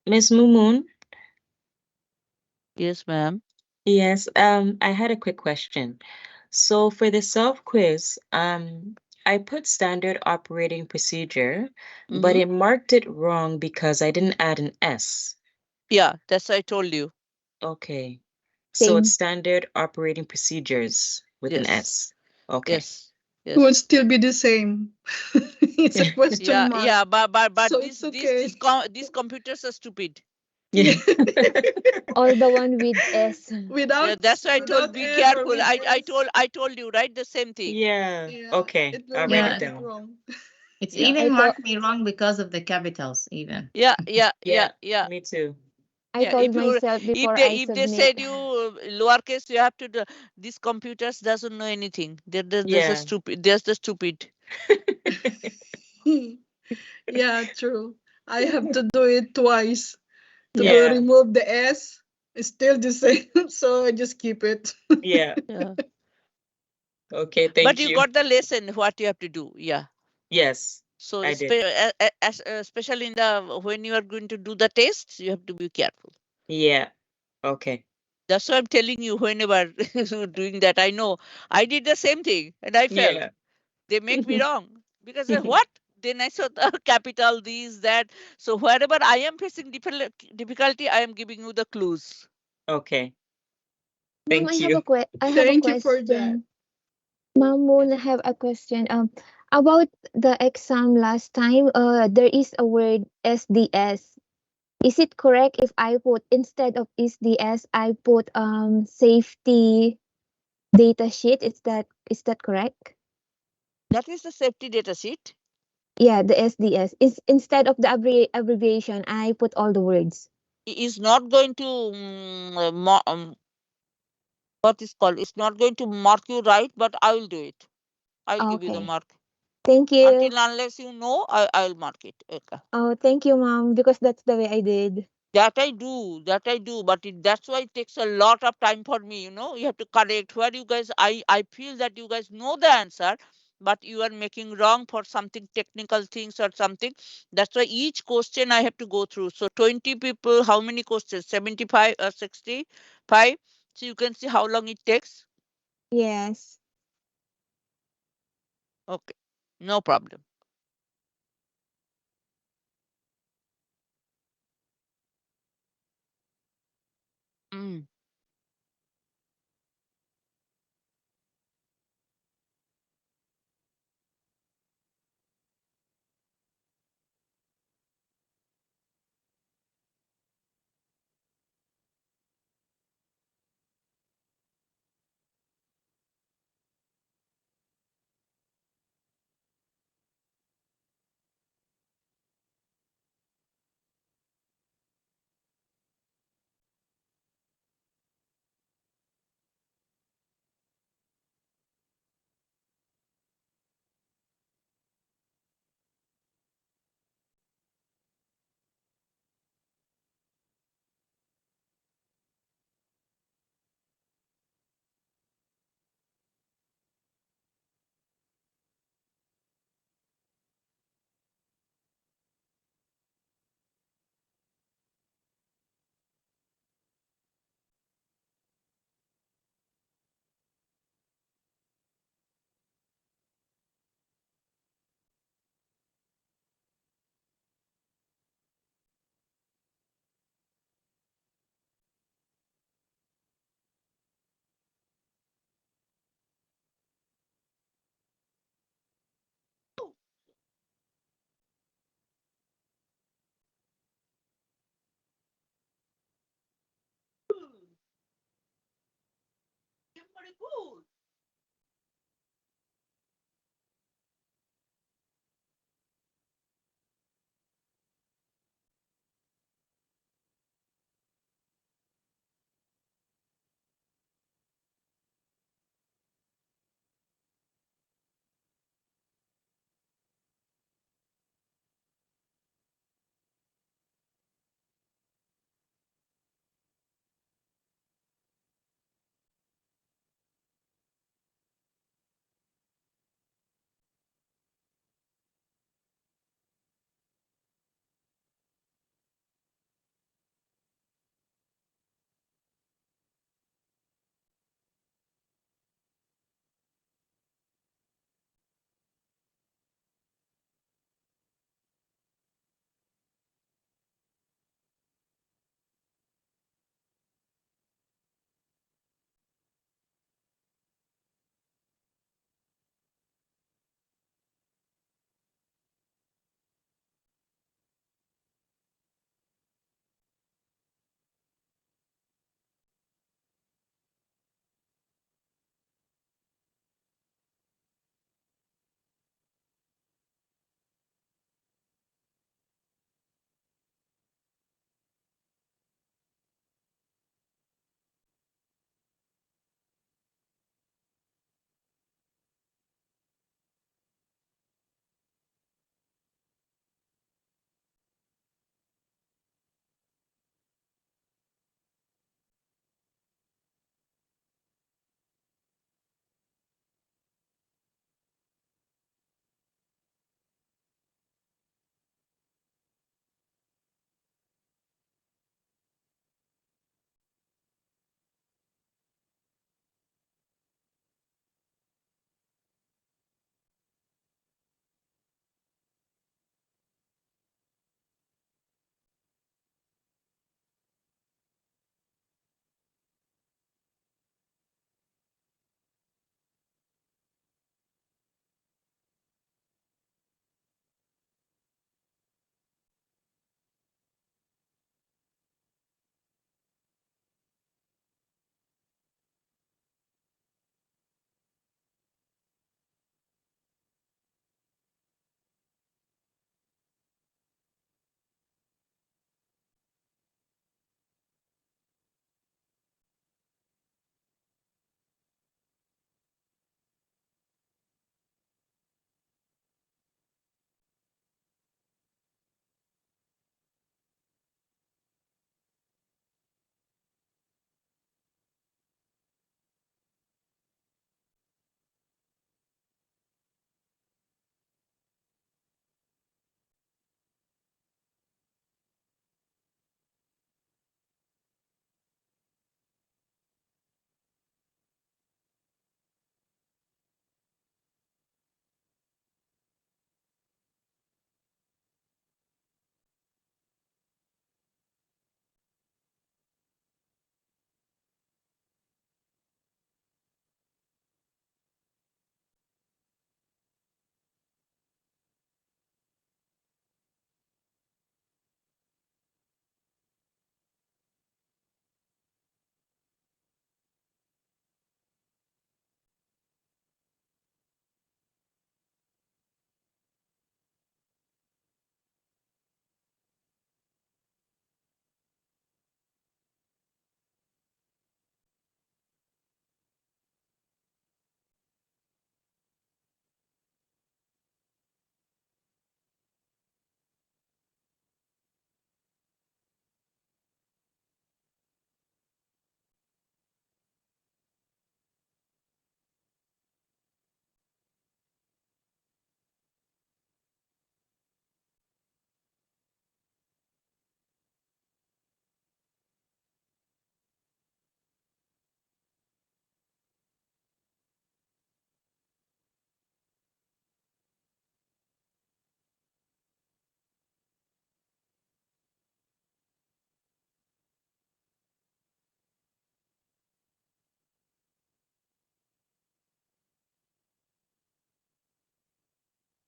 Miss Mumun, Yes, ma'am. yes, I had a quick question. So for the self-quiz, I put standard operating procedure, but Mm-hmm. it marked it wrong because I didn't add an S. Yeah, that's what I told you. Okay. So it's Same. standard operating procedures with an Yes. S. Okay. Yes. It would Yes. still be the same. It's a question Yeah, mark. yeah, but So this it's this okay. this these computers are stupid. Yeah. All the one with S. Yeah, that's why I told Without be S or careful. with S. I told you, right? The same thing. Yeah. Yeah, Okay. it will I'll write mark it Yeah, it down. wrong. it's Yeah. I even thought marked me wrong because of the capitals, even. Yeah, yeah, yeah, Yeah, yeah. me too. I Yeah, told myself before I if they submit. said you lowercase, you have to do, these computers doesn't know anything. There's a Yeah. stupid. There's the stupid. Yeah, true. I have to do it twice to Yeah. remove the S. It's still the same, so I just keep it. Yeah. Yeah. Okay, But thank you you. got the lesson what you have to do. Yeah. Yes, So I did. especially in the when you are going to do the tests, you have to be careful. Yeah. Okay. That's why I'm telling you. Whenever doing that, I know I did the same thing and I fell. Yeah. They make me wrong because what? Then I saw the capital, these, that. So wherever I am facing difficulty, I am giving you the clues. Okay. Mom, Thank you. I have a Thank you for that. question. Mom, Moon, I have a question. About the exam last time, there is a word SDS. Is it correct if I put instead of SDS, I put safety data sheet? Is that correct? That is the safety data sheet. Yeah, the SDS is instead of the abbreviation, I put all the words. It is not going to what is called. It's not going to mark you right, but I will do it. I will give you the Okay. mark. Thank you. Until unless you know, I will mark it. Okay. Oh, thank you, Mom, because that's the way I did. That I do, but that's why it takes a lot of time for me. You have to correct where you guys. I feel that you guys know the answer, but you are making wrong for something technical things or something. That's why each question I have to go through. So 20 people, how many questions? 75 or 65. So you can see how long it takes. Yes. Okay, no problem. Mm.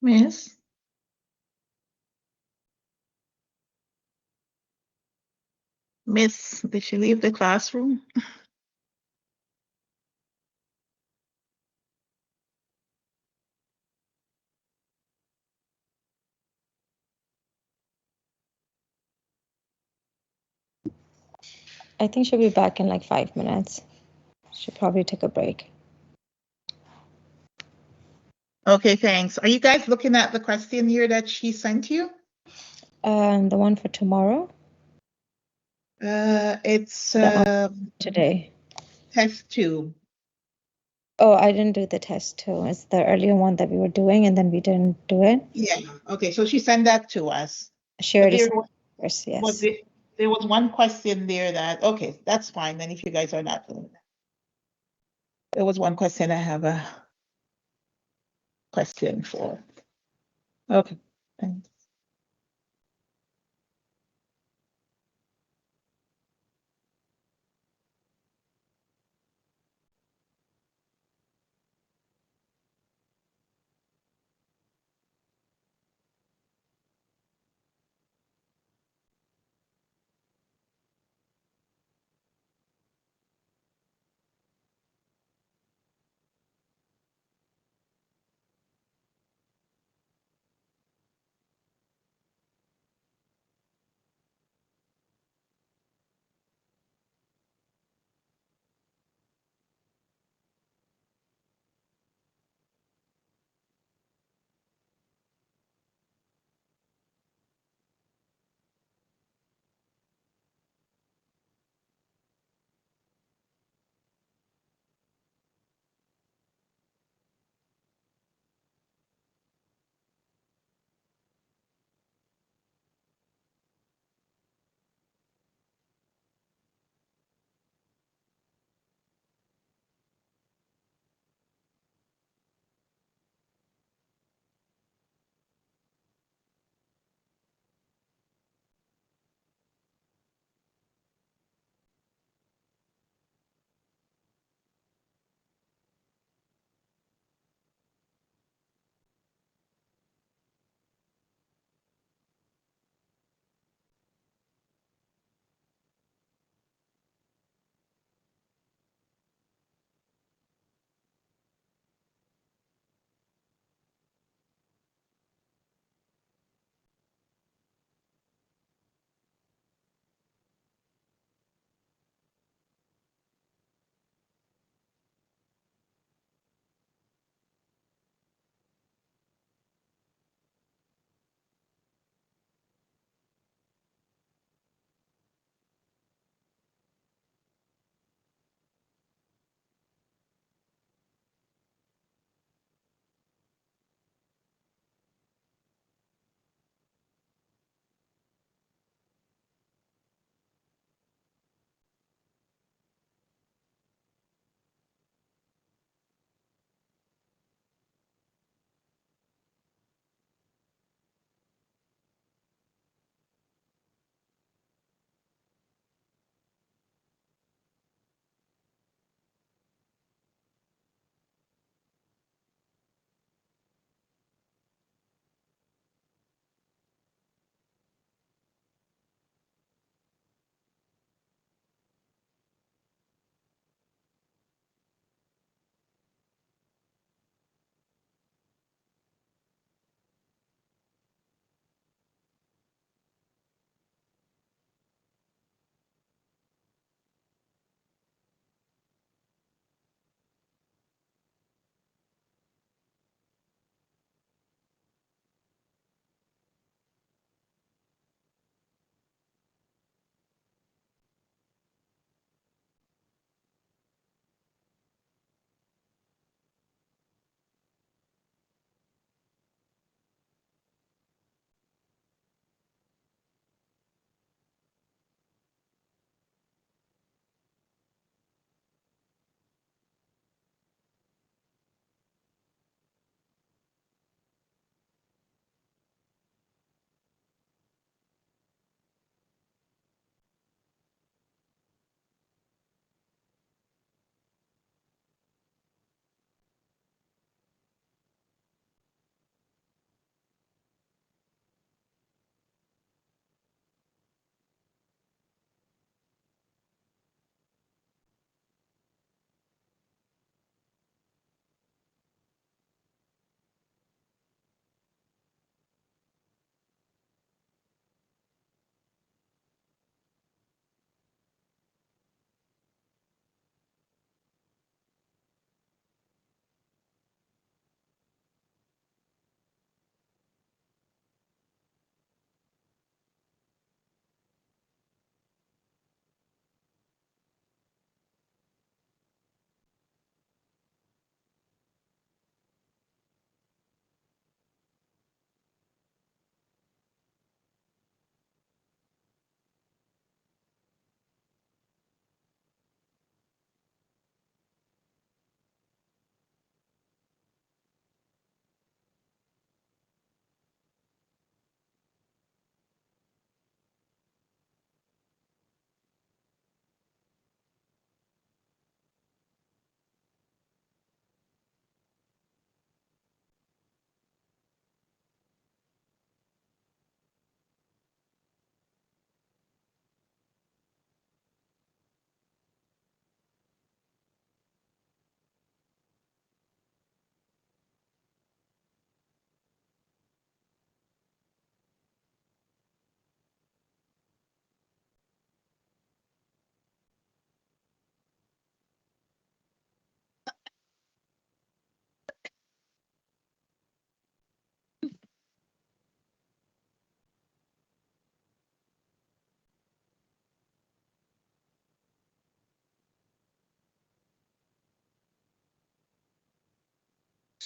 Miss? Miss, did she leave the classroom? I think she'll be back in like 5 minutes. She'll probably take a break. Okay, thanks. Are you guys looking at the question here that she sent you? The one for tomorrow? It's today. test 2. Oh, I didn't do the test too. It's the earlier one that we were doing and then we didn't do it. Yeah, okay, so she sent that to us. She But already there sent was, it first, yes. there was one question there that, okay, that's fine then if you guys are not doing that. There was one question I have a question for. Okay, thanks.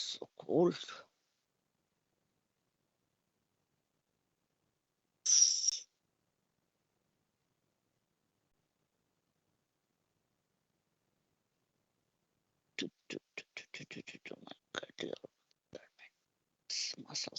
so cold. Oh my God, this muscle.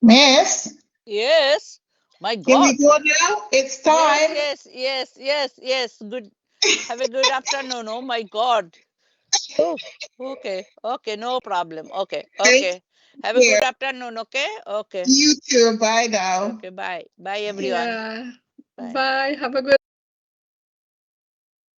Miss, Yes. My can we God. go now? It's time. Yes. Good. Have a good afternoon. Oh my God. Oh, okay. No problem. Okay. Thank Have a you. good afternoon. Okay. You too. Bye now. Okay. Bye. Bye, everyone. Yeah. Bye. Bye. Have a good